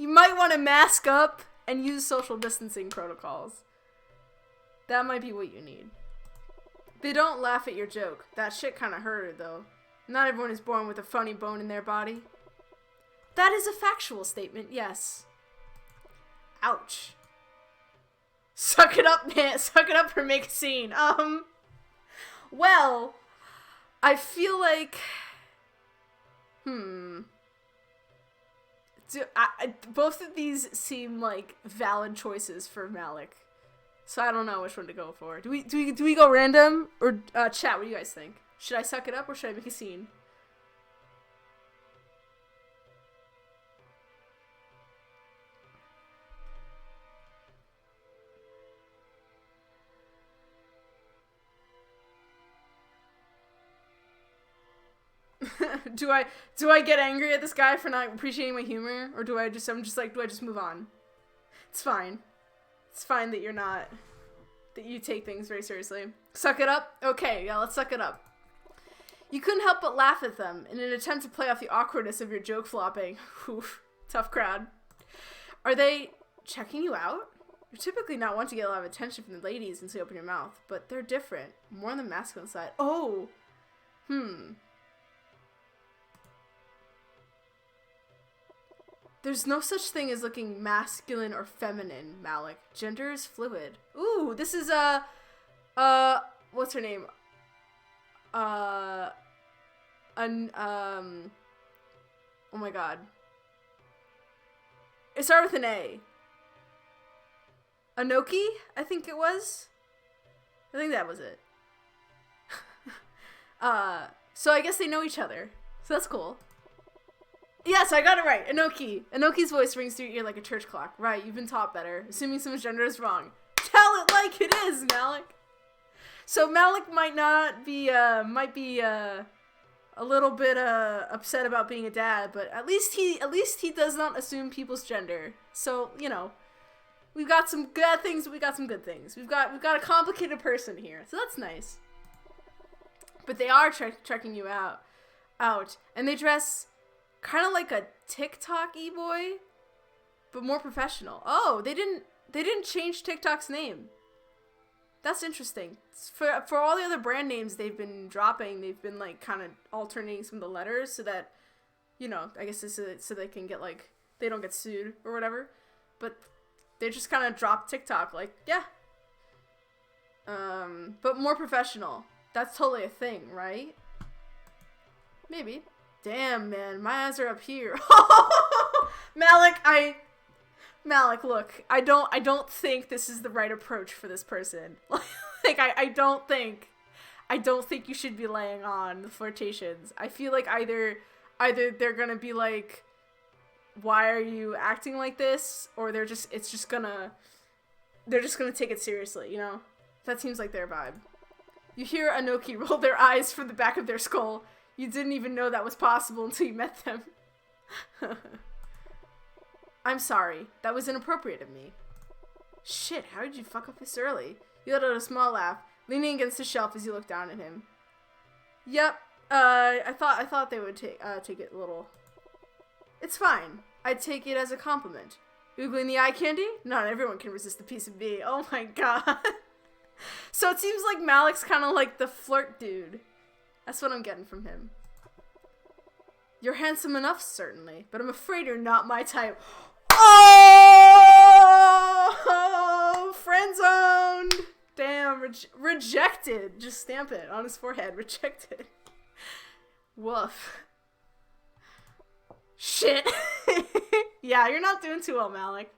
You might want to mask up and use social distancing protocols. That might be what you need. They don't laugh at your joke. That shit kind of hurt, though. Not everyone is born with a funny bone in their body. That is a factual statement, yes. Ouch. Suck it up, man. Suck it up or make a scene. Well, I feel like... both of these seem like valid choices for Malik. So I don't know which one to go for. Do we go random or chat? What do you guys think? Should I suck it up or should I make a scene? Do I get angry at this guy for not appreciating my humor, or do I just move on? It's fine. It's fine that you take things very seriously. Suck it up? Okay, yeah, let's suck it up. You couldn't help but laugh at them in an attempt to play off the awkwardness of your joke flopping. Oof, tough crowd. Are they checking you out? You're typically not one to get a lot of attention from the ladies until you open your mouth, but they're different. More on the masculine side. Oh! There's no such thing as looking masculine or feminine, Malik. Gender is fluid. Ooh, this is what's her name? Oh my god. It started with an A. Anoki, I think it was. I think that was it. So I guess they know each other. So that's cool. Yes, I got it right. Anoki. Anoki's voice rings through your ear like a church clock. Right, you've been taught better. Assuming someone's gender is wrong. Tell it like it is, Malik. So Malik might be a little bit upset about being a dad, but at least he does not assume people's gender. So, you know, we've got some bad things, but we got some good things. We've got a complicated person here. So that's nice. But they are checking you out. And they dress kind of like a TikTok e-boy, but more professional. Oh, they didn't change TikTok's name. That's interesting. For all the other brand names they've been dropping, they've been like kind of alternating some of the letters so that, you know, I guess this is so they can get like, they don't get sued or whatever. But they just kind of dropped TikTok, like, yeah. But more professional. That's totally a thing, right? Maybe. Damn, man, my eyes are up here. Malik, look, I don't think this is the right approach for this person. Like, I don't think you should be laying on the flirtations. I feel like either they're gonna be like, why are you acting like this? Or they're just gonna take it seriously, you know? That seems like their vibe. You hear Anoki roll their eyes from the back of their skull. You didn't even know that was possible until you met them. I'm sorry. That was inappropriate of me. Shit, how did you fuck up this early? You let out a small laugh, leaning against the shelf as you looked down at him. Yep, I thought they would take it a little. It's fine. I'd take it as a compliment. Googling the eye candy? Not everyone can resist a piece of me. Oh my god. So it seems like Malik's kind of like the flirt dude. That's what I'm getting from him. You're handsome enough, certainly, but I'm afraid you're not my type. Oh! Friend zoned! Damn, rejected. Just stamp it on his forehead. Rejected. Woof. Shit. Yeah, you're not doing too well, Malik.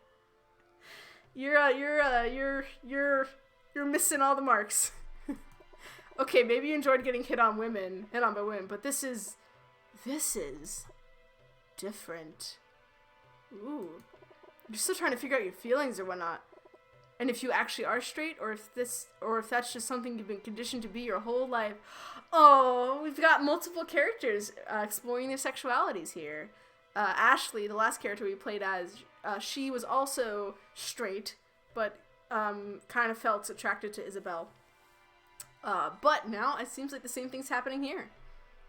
You're missing all the marks. Okay, maybe you enjoyed getting hit on by women, but this is different. Ooh. You're still trying to figure out your feelings or whatnot. And if you actually are straight, or if that's just something you've been conditioned to be your whole life. Oh, we've got multiple characters exploring their sexualities here. Ashley, the last character we played as, she was also straight, but kind of felt attracted to Isabel. But now it seems like the same thing's happening here.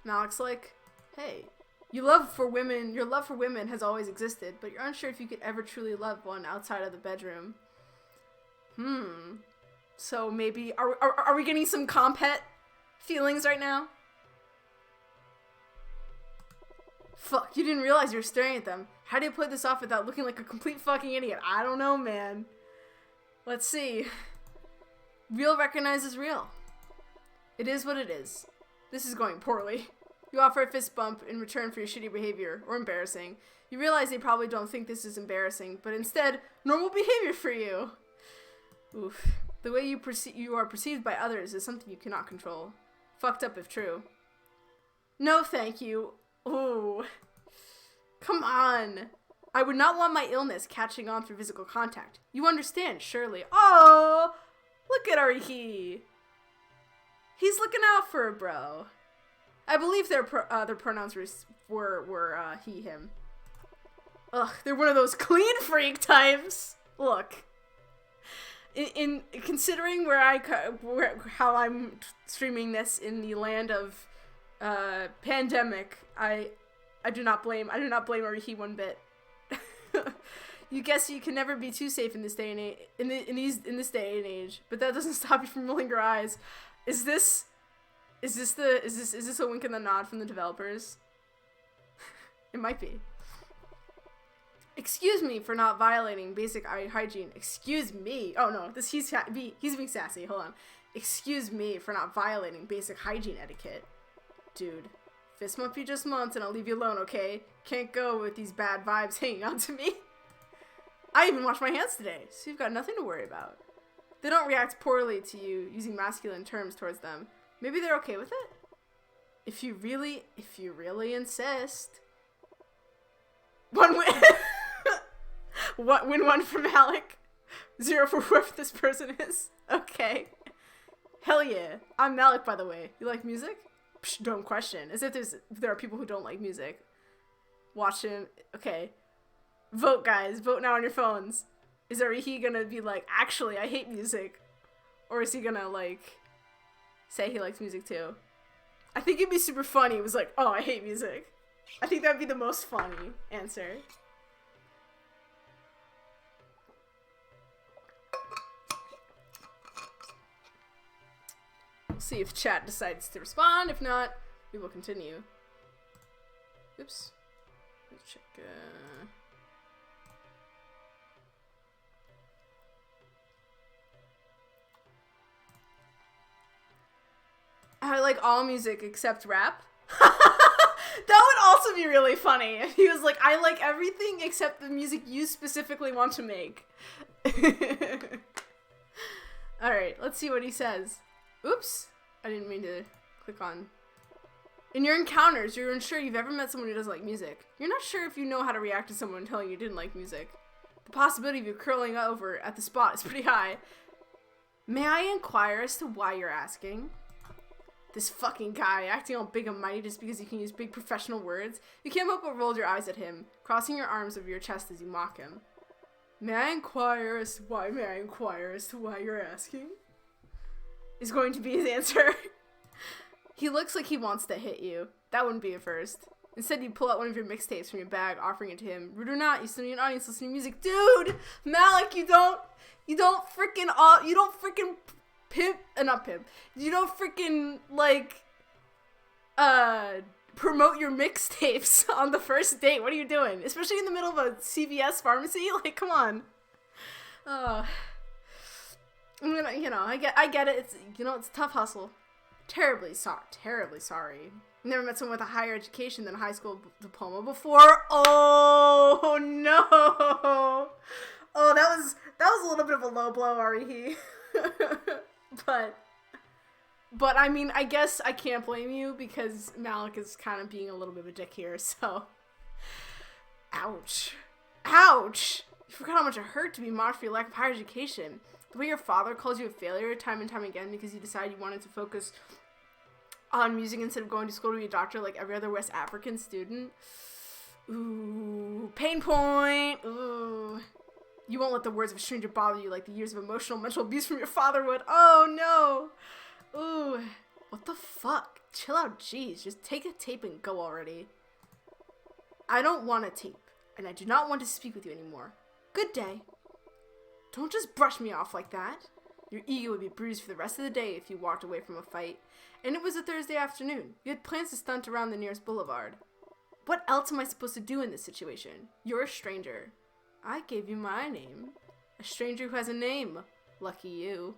Malik's like, hey, your love for women has always existed, but you're unsure if you could ever truly love one outside of the bedroom. So maybe, are we getting some compet feelings right now? Fuck, you didn't realize you were staring at them. How do you play this off without looking like a complete fucking idiot? I don't know, man. Let's see. Real recognizes real. It is what it is. This is going poorly. You offer a fist bump in return for your shitty behavior, or embarrassing. You realize they probably don't think this is embarrassing, but instead, normal behavior for you. Oof. The way you are perceived by others is something you cannot control. Fucked up if true. No, thank you. Ooh. Come on. I would not want my illness catching on through physical contact. You understand, surely. Oh, look at Arihi. He's looking out for a bro. I believe their pronouns were he, him. Ugh, they're one of those clean freak types. Look. In considering how I'm streaming this in the land of pandemic, I do not blame Arihi one bit. You guess you can never be too safe in this day and age, in this day and age, but that doesn't stop you from rolling your eyes. Is this a wink and a nod from the developers? It might be. Excuse me for not violating basic eye hygiene. Excuse me. Oh no, he's being sassy. Hold on. Excuse me for not violating basic hygiene etiquette. Dude, fist bump you just once and I'll leave you alone, okay? Can't go with these bad vibes hanging on to me. I even washed my hands today, so you've got nothing to worry about. They don't react poorly to you using masculine terms towards them. Maybe they're okay with it? If you really insist. One win. Win one from Alec. 0 for whoever this person is. Okay. Hell yeah. I'm Malik, by the way. You like music? Psh, don't question. As if there are people who don't like music. Watch him. Okay. Vote, guys. Vote now on your phones. Is Arihi gonna be like, actually, I hate music? Or is he gonna, like, say he likes music too? I think it'd be super funny. It was like, oh, I hate music. I think that'd be the most funny answer. See if chat decides to respond. If not, we will continue. Oops. Let's check. I like all music except rap. That would also be really funny if he was like, I like everything except the music you specifically want to make. Alright, let's see what he says. Oops. I didn't mean to click on. In your encounters, you're unsure you've ever met someone who doesn't like music. You're not sure if you know how to react to someone telling you didn't like music. The possibility of you curling over at the spot is pretty high. May I inquire as to why you're asking? This fucking guy, acting all big and mighty just because he can use big professional words. You can't help but roll your eyes at him, crossing your arms over your chest as you mock him. May I inquire as to why you're asking? Is going to be his answer. He looks like he wants to hit you. That wouldn't be a first. Instead, you pull out one of your mixtapes from your bag, offering it to him. Rude or not, you still need an audience listening to music. Dude! Malik, you don't freaking pimp, not pimp. You don't freaking, like, promote your mixtapes on the first date. What are you doing? Especially in the middle of a CVS pharmacy? Like, come on. I get it. It's, it's a tough hustle. Terribly sorry. Never met someone with a higher education than a high school diploma before. Oh no. Oh, that was a little bit of a low blow, Arihi. But I mean, I guess I can't blame you because Malik is kind of being a little bit of a dick here. So, ouch. You forgot how much it hurt to be mocked for your lack of higher education. The way your father calls you a failure time and time again because you decided you wanted to focus on music instead of going to school to be a doctor like every other West African student. Ooh, pain point. Ooh. You won't let the words of a stranger bother you like the years of emotional mental abuse from your father would. Oh no. Ooh. What the fuck? Chill out, jeez. Just take a tape and go already. I don't want a tape, and I do not want to speak with you anymore. Good day. Don't just brush me off like that. Your ego would be bruised for the rest of the day if you walked away from a fight. And it was a Thursday afternoon. You had plans to stunt around the nearest boulevard. What else am I supposed to do in this situation? You're a stranger. I gave you my name. A stranger who has a name. Lucky you.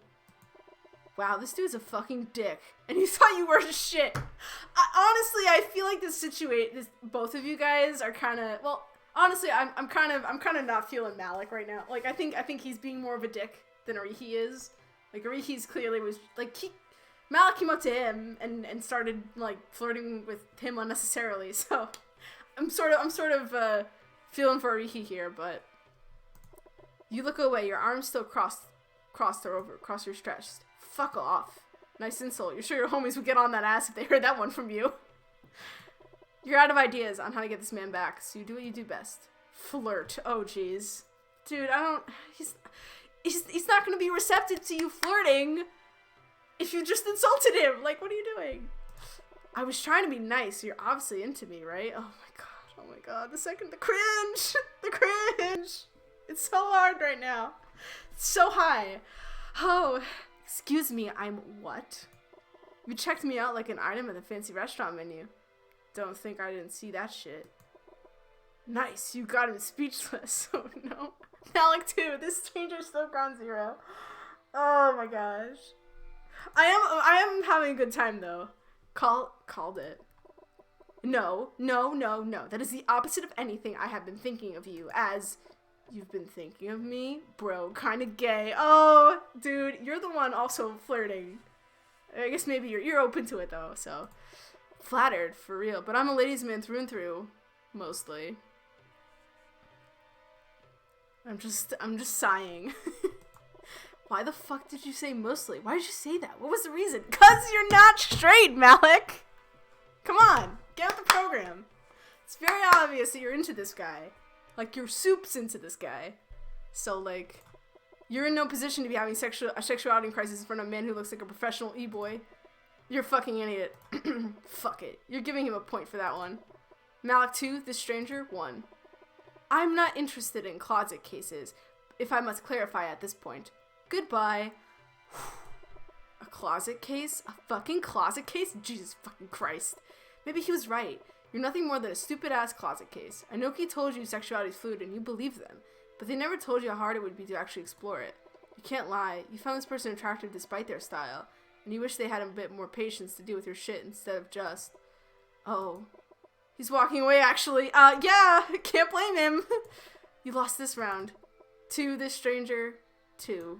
Wow, this dude's a fucking dick. And you thought you were shit. Honestly, I feel like both of you guys are kind of, well, honestly, I'm kind of not feeling Malik right now. Like, I think he's being more of a dick than he is. Like, Ariki's clearly was, like, Malik came up to him and started, like, flirting with him unnecessarily, so I'm sort of feeling for Ariki here, but you look away, your arms still crossed your chest. Fuck off. Nice insult. You're sure your homies would get on that ass if they heard that one from you. You're out of ideas on how to get this man back, so you do what you do best. Flirt. Oh, jeez. Dude, he's not gonna be receptive to you flirting if you just insulted him. Like, what are you doing? I was trying to be nice. You're obviously into me, right? Oh my god. The cringe. The cringe. It's so hard right now. It's so high. Oh, excuse me, I'm what? You checked me out like an item at the fancy restaurant menu. Don't think I didn't see that shit. Nice, you got him speechless. Oh no. Malik too, this stranger's still ground zero. Oh my gosh. I am having a good time though. Called it. No. That is the opposite of anything I have been thinking of you as. You've been thinking of me? Bro, kinda gay. Oh, dude, you're the one also flirting. I guess maybe you're open to it though, so. Flattered, for real. But I'm a ladies' man through and through, mostly. I'm just sighing. Why the fuck did you say mostly? Why did you say that? What was the reason? 'Cause you're not straight, Malik! Come on, get with the program. It's very obvious that you're into this guy. Like, your soup's into this guy. So, like, you're in no position to be having a sexuality crisis in front of a man who looks like a professional e-boy. You're a fucking idiot. Fuck it. You're giving him a point for that one. Malik 2, this stranger, 1. I'm not interested in closet cases, if I must clarify at this point. Goodbye. A closet case? A fucking closet case? Jesus fucking Christ. Maybe he was right. You're nothing more than a stupid-ass closet case. I know he told you sexuality is fluid and you believe them, but they never told you how hard it would be to actually explore it. You can't lie. You found this person attractive despite their style, and you wish they had a bit more patience to deal with your shit instead of just... Oh. He's walking away, actually. Yeah, can't blame him. You lost this round. 2, this stranger. 2.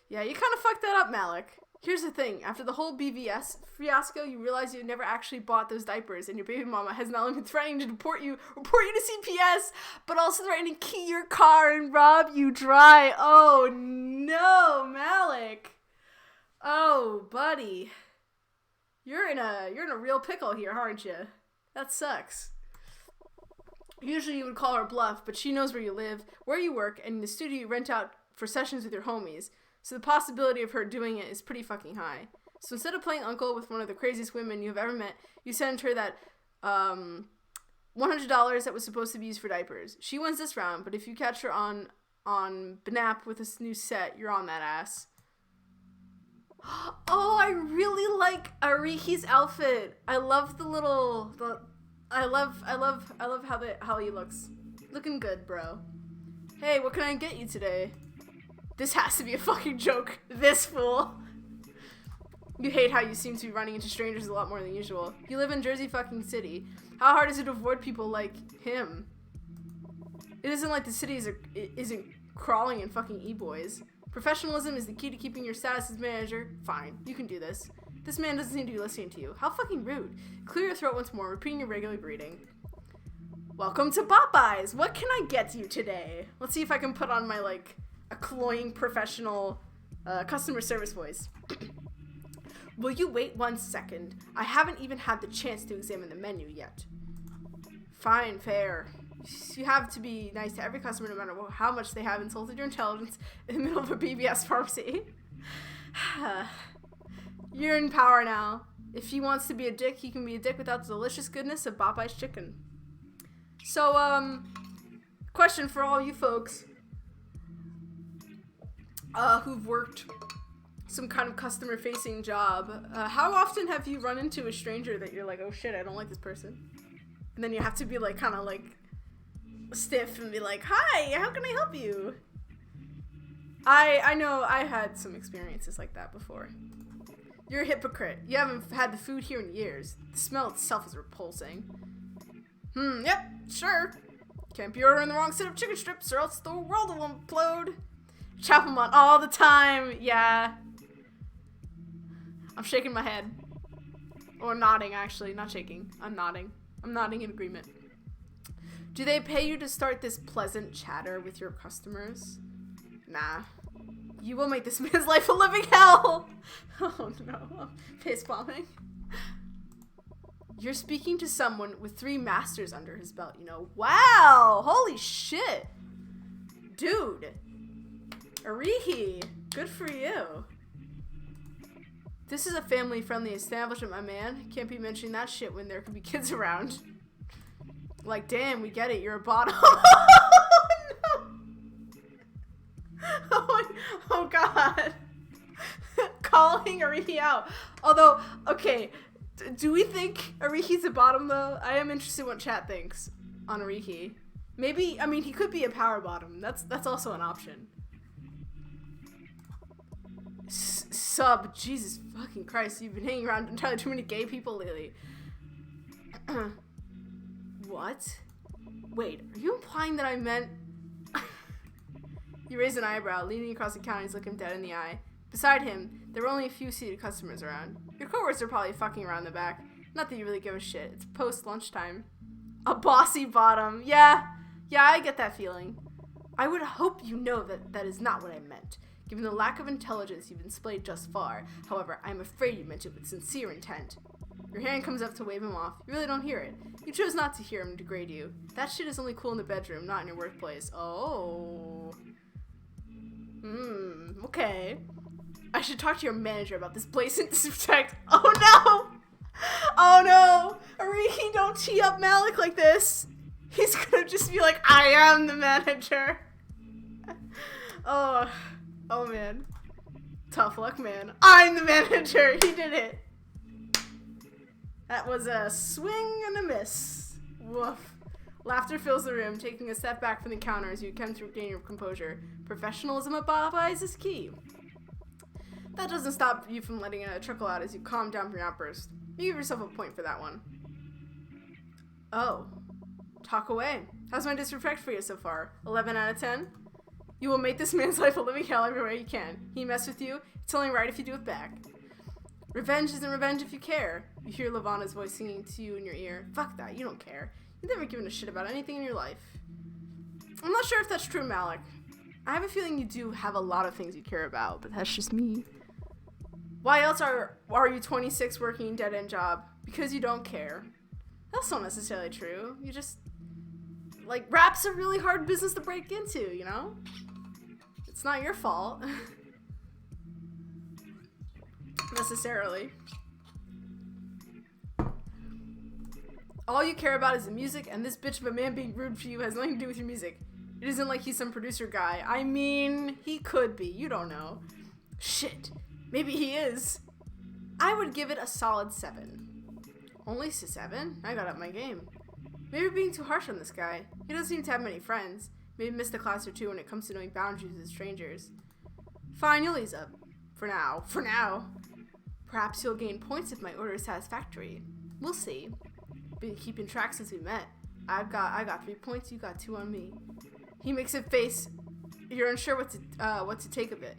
Yeah, you kind of fucked that up, Malik. Here's the thing, after the whole BVS fiasco, you realize you never actually bought those diapers, and your baby mama has not only been threatening to report you to CPS, but also threatening to key your car and rob you dry. Oh no, Malik. Oh, buddy. You're in a real pickle here, aren't you? That sucks. Usually you would call her bluff, but she knows where you live, where you work, and the studio you rent out for sessions with your homies. So the possibility of her doing it is pretty fucking high. So instead of playing uncle with one of the craziest women you've ever met, you send her that $100 that was supposed to be used for diapers. She wins this round, but if you catch her on Banap with this new set, you're on that ass. Oh, I really like Ariki's outfit. I love I love how he looks. Looking good, bro. Hey, what can I get you today? This has to be a fucking joke. This fool. You hate how you seem to be running into strangers a lot more than usual. You live in Jersey fucking City. How hard is it to avoid people like him? It isn't like the city isn't crawling in fucking e-boys. Professionalism is the key to keeping your status as manager. Fine, you can do this. This man doesn't seem to be listening to you. How fucking rude. Clear your throat once more, repeating your regular greeting. Welcome to Popeyes. What can I get you today? Let's see if I can put on my, like, a cloying professional customer service voice. Will you wait 1 second? I haven't even had the chance to examine the menu yet. Fine, fair. You have to be nice to every customer no matter how much they have insulted your intelligence in the middle of a BBS pharmacy. You're in power now. If he wants to be a dick, he can be a dick without the delicious goodness of Popeye's chicken. So, question for all you folks who've worked some kind of customer-facing job. How often have you run into a stranger that you're like, oh shit, I don't like this person? And then you have to be like, kind of like stiff and be like, hi, how can I help you? I know I had some experiences like that before. You're a hypocrite. You haven't had the food here in years. The smell itself is repulsing. Yep, sure. Can't be ordering the wrong set of chicken strips or else the world will implode. Chop them on all the time. Yeah. I'm shaking my head. Or nodding, actually. Not shaking. I'm nodding. I'm nodding in agreement. Do they pay you to start this pleasant chatter with your customers? Nah. You will make this man's life a living hell! Oh no, I'm face bombing. You're speaking to someone with 3 masters under his belt, you know. Wow! Holy shit! Dude. Arihi. Good for you. This is a family-friendly establishment, my man. Can't be mentioning that shit when there could be kids around. Like, damn, we get it. You're a bottom. Oh, no. Oh, God. Calling Arihi out. Although, okay, do we think Arihi's a bottom, though? I am interested in what chat thinks on Arihi. Maybe, I mean, he could be a power bottom. That's also an option. Sub, Jesus fucking Christ, you've been hanging around entirely too many gay people lately. What? Wait, are you implying that I meant... You raised an eyebrow, leaning across the counter, he's looking dead in the eye. Beside him, there were only a few seated customers around. Your coworkers are probably fucking around the back. Not that you really give a shit. It's post-lunchtime. A bossy bottom. Yeah, I get that feeling. I would hope you know that is not what I meant. Given the lack of intelligence you've displayed just far, however, I am afraid you meant it with sincere intent. Your hand comes up to wave him off. You really don't hear it. You chose not to hear him degrade you. That shit is only cool in the bedroom, not in your workplace. Oh. Okay. I should talk to your manager about this blatant disrespect. Oh no! Oh no! Arihi, don't tee up Malik like this. He's gonna just be like, I am the manager. Oh man. Tough luck, man. I'm the manager! He did it! That was a swing and a miss. Woof. Laughter fills the room, taking a step back from the counter as you attempt to regain your composure. Professionalism at Bob Eyes is key. That doesn't stop you from letting a trickle out as you calm down from your outburst. You give yourself a point for that one. Oh. Talk away. How's my disrespect for you so far? 11 out of 10? You will make this man's life a living hell everywhere you can. He mess with you, it's only right if you do it back. Revenge isn't revenge if you care. You hear Lavana's voice singing to you in your ear. Fuck that, you don't care. You've never given a shit about anything in your life. I'm not sure if that's true, Malik. I have a feeling you do have a lot of things you care about, but that's just me. Why else are you 26 working a dead-end job? Because you don't care. That's not necessarily true. You just... Like, rap's a really hard business to break into, you know? It's not your fault. Necessarily. All you care about is the music, and this bitch of a man being rude for you has nothing to do with your music. It isn't like he's some producer guy. I mean, he could be. You don't know. Shit. Maybe he is. I would give it a solid 7. Only 7? I got up my game. Maybe we're being too harsh on this guy. He doesn't seem to have many friends. Maybe missed a class or two when it comes to knowing boundaries with strangers. Fine, you'll ease up. For now. For now. Perhaps you'll gain points if my order is satisfactory. We'll see. Been keeping track since we met. I got 3 points, you got 2 on me. He makes a face. You're unsure what to take of it.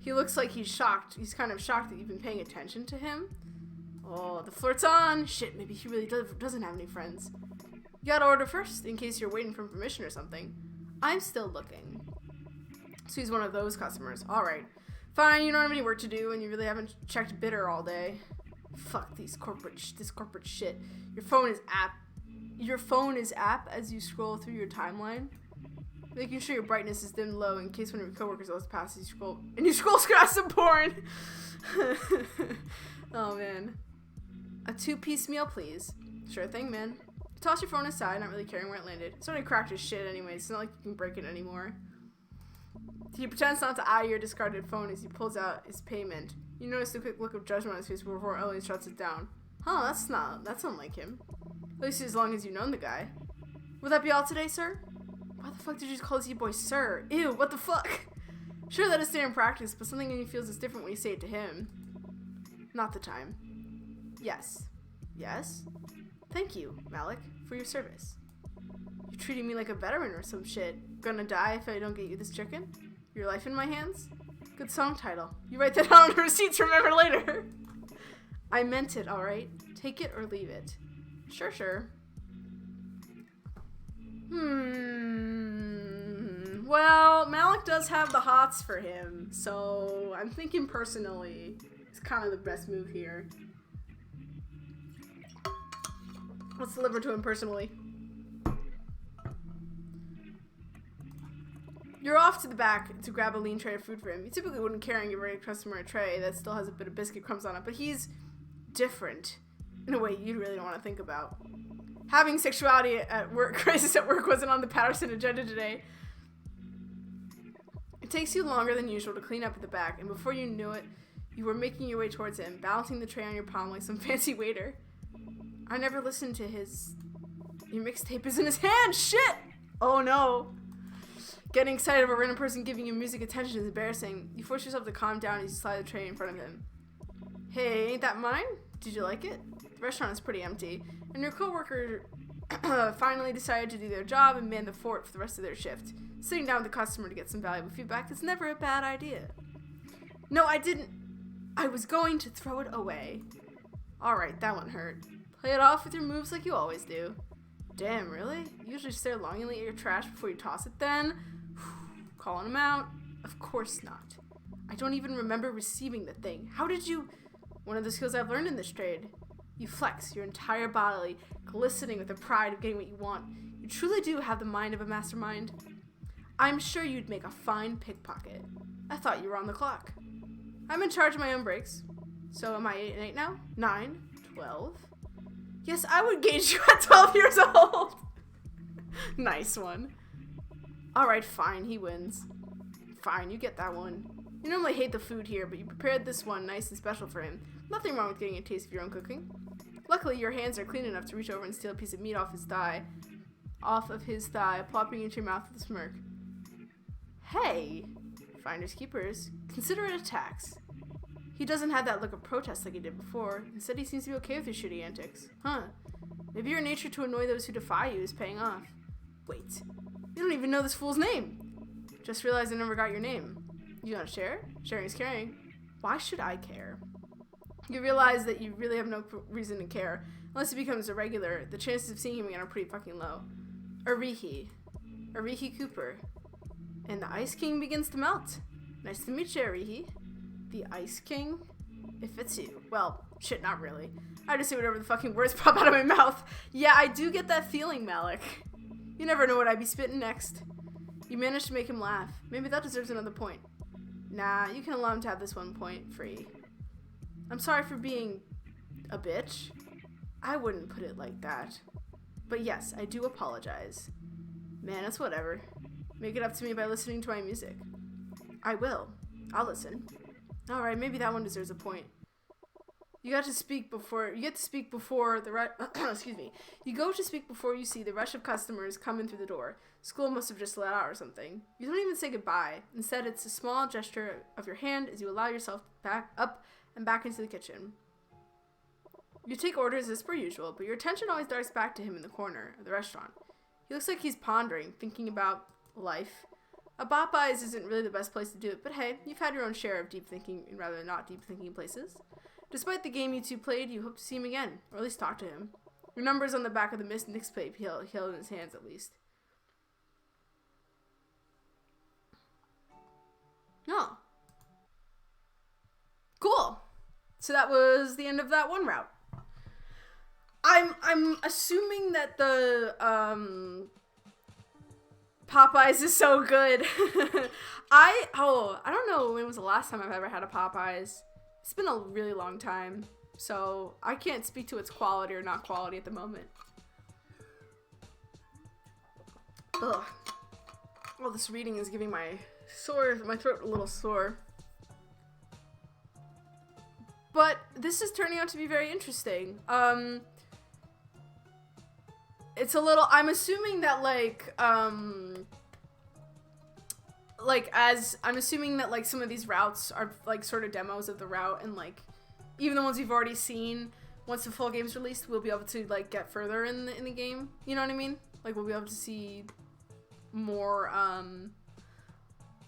He looks like he's shocked. He's kind of shocked that you've been paying attention to him. Oh, the flirt's on. Shit, maybe he really doesn't have any friends. You gotta order first, in case you're waiting for permission or something. I'm still looking. So he's one of those customers. Alright. Fine, you don't have any work to do, and you really haven't checked bidder all day. Fuck this corporate shit. Your phone is app as you scroll through your timeline. Making sure your brightness is dimmed low in case one of your coworkers goes past you scroll across some porn. Oh man. A 2-piece meal, please. Sure thing, man. Toss your phone aside, not really caring where it landed. It's already cracked as shit anyway, it's not like you can break it anymore. He pretends not to eye your discarded phone as he pulls out his payment. You notice the quick look of judgment on his face before Ellie shuts it down. Huh, that's unlike him. At least as long as you've known the guy. Will that be all today, sir? Why the fuck did you call this boy sir? Ew, what the fuck? Sure, that is standard practice, but something in you feels is different when you say it to him. Not the time. Yes. Yes? Thank you, Malik, for your service. You're treating me like a veteran or some shit. Gonna die if I don't get you this chicken? Your life in my hands? Good song title. You write that down on the receipts to remember later. I meant it, alright? Take it or leave it. Sure, sure. Well, Malik does have the hots for him, so I'm thinking personally it's kind of the best move here. Let's deliver to him personally. You're off to the back to grab a lean tray of food for him. You typically wouldn't care and give a customer a tray that still has a bit of biscuit crumbs on it, but he's different in a way you really don't want to think about. Having sexuality at work, crisis at work wasn't on the Patterson agenda today. It takes you longer than usual to clean up at the back, and before you knew it, you were making your way towards him, balancing the tray on your palm like some fancy waiter. I never listened to his... Your mixtape is in his hand! Shit! Oh no! Getting excited of a random person giving you music attention is embarrassing. You force yourself to calm down as you slide the tray in front of him. Hey, ain't that mine? Did you like it? The restaurant is pretty empty, and your coworker finally decided to do their job and man the fort for the rest of their shift. Sitting down with the customer to get some valuable feedback is never a bad idea. No, I didn't. I was going to throw it away. Alright, that one hurt. Play it off with your moves like you always do. Damn, really? You usually stare longingly at your trash before you toss it then? Calling him out? Of course not. I don't even remember receiving the thing. How did you... One of the skills I've learned in this trade. You flex your entire body, glistening with the pride of getting what you want. You truly do have the mind of a mastermind. I'm sure you'd make a fine pickpocket. I thought you were on the clock. I'm in charge of my own breaks. So am I 8 and 8 now? 9? 12? Yes, I would gauge you at 12 years old. Nice one. Alright, fine, he wins. Fine, you get that one. You normally hate the food here, but you prepared this one nice and special for him. Nothing wrong with getting a taste of your own cooking. Luckily, your hands are clean enough to reach over and steal a piece of meat off of his thigh, plopping into your mouth with a smirk. Hey, finders keepers, consider it a tax. He doesn't have that look of protest like he did before. Instead, he seems to be okay with your shitty antics. Huh. Maybe your nature to annoy those who defy you is paying off. Wait, you don't even know this fool's name. Just realized I never got your name. You gonna share? Sharing is caring. Why should I care? You realize that you really have no reason to care. Unless he becomes a regular, the chances of seeing him again are pretty fucking low. Arihi Cooper. And the Ice King begins to melt. Nice to meet you, Arihi. The Ice King? It fits you. Well, shit, not really. I just say whatever the fucking words pop out of my mouth. Yeah, I do get that feeling, Malik. You never know what I'd be spitting next. You managed to make him laugh. Maybe that deserves another point. Nah, you can allow him to have this 1 point free. I'm sorry for being a bitch. I wouldn't put it like that. But yes, I do apologize. Man, it's whatever. Make it up to me by listening to my music. I will. I'll listen. Alright, maybe that one deserves a point. You get to speak before the excuse me. You go to speak before you see the rush of customers coming through the door. School must have just let out or something. You don't even say goodbye. Instead, it's a small gesture of your hand as you allow yourself back up and back into the kitchen. You take orders as per usual, but your attention always darts back to him in the corner of the restaurant. He looks like he's pondering, thinking about life. A Popeyes isn't really the best place to do it, but hey, you've had your own share of deep thinking and rather not deep thinking places. Despite the game you two played, you hope to see him again, or at least talk to him. Your number's on the back of the mixed plate he held in his hands, at least. Oh. Cool. So that was the end of that one route. I'm assuming that the Popeyes is so good. I don't know when was the last time I've ever had a Popeyes. It's been a really long time, so I can't speak to its quality or not quality at the moment. Ugh. All this reading is giving my throat a little sore. But this is turning out to be very interesting. It's a little, I'm assuming that I'm assuming that some of these routes are sort of demos of the route, and even the ones we've already seen, once the full game's released, we'll be able to get further in the game. You know what I mean? We'll be able to see more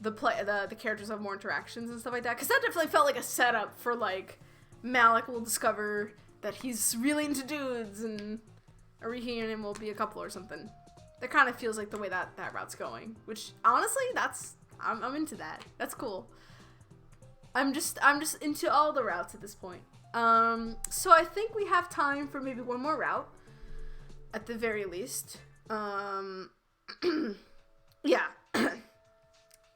the characters have more interactions and stuff like that. Because that definitely felt like a setup for, like, Malik will discover that he's really into dudes and Ariki and him will be a couple or something. That kind of feels like the way that route's going. Which, honestly, I'm into that. That's cool. I'm just into all the routes at this point. So I think we have time for maybe one more route. At the very least. Yeah.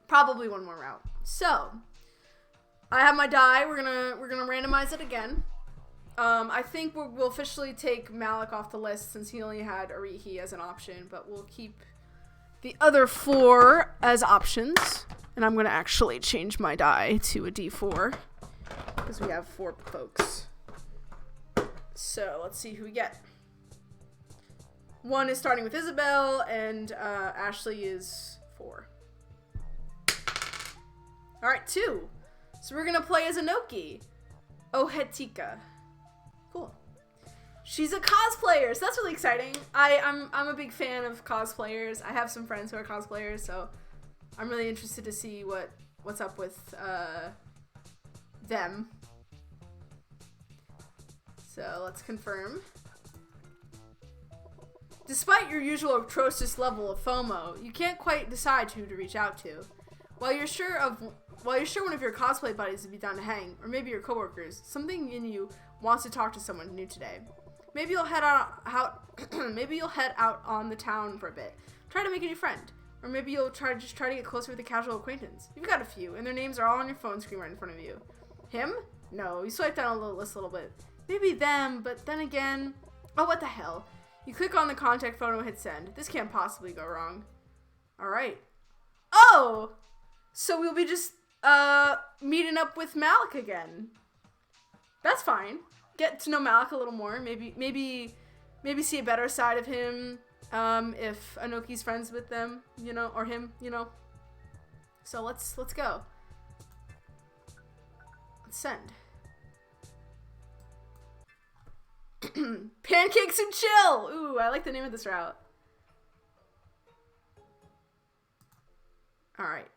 Probably one more route. So, I have my die. We're gonna randomize it again. I think we'll officially take Malik off the list since he only had Ariki as an option, but we'll keep the other 4 as options. And I'm gonna actually change my die to a D4 because we have 4 folks. So let's see who we get. 1 is starting with Isabel, and Ashley is 4. All right, 2. So we're gonna play as Anoki, Ohetika. Cool. She's a cosplayer, so that's really exciting. I'm a big fan of cosplayers. I have some friends who are cosplayers, so I'm really interested to see what's up with them. So let's confirm. Despite your usual atrocious level of FOMO, you can't quite decide who to reach out to. While you're sure one of your cosplay buddies would be down to hang, or maybe your coworkers, something in you wants to talk to someone new today. Maybe you'll head out on the town for a bit. Try to make a new friend. Or maybe you'll try to get closer with a casual acquaintance. You've got a few, and their names are all on your phone screen right in front of you. Him? No, you swipe down a list a little bit. Maybe them, but then again... Oh, what the hell. You click on the contact photo and hit send. This can't possibly go wrong. Alright. Oh! So we'll be just, meeting up with Malik again. That's fine. Get to know Malik a little more. Maybe see a better side of him, if Anoki's friends with them, you know, or him, you know. So let's go. Let's send. Pancakes and chill! Ooh, I like the name of this route. Alright.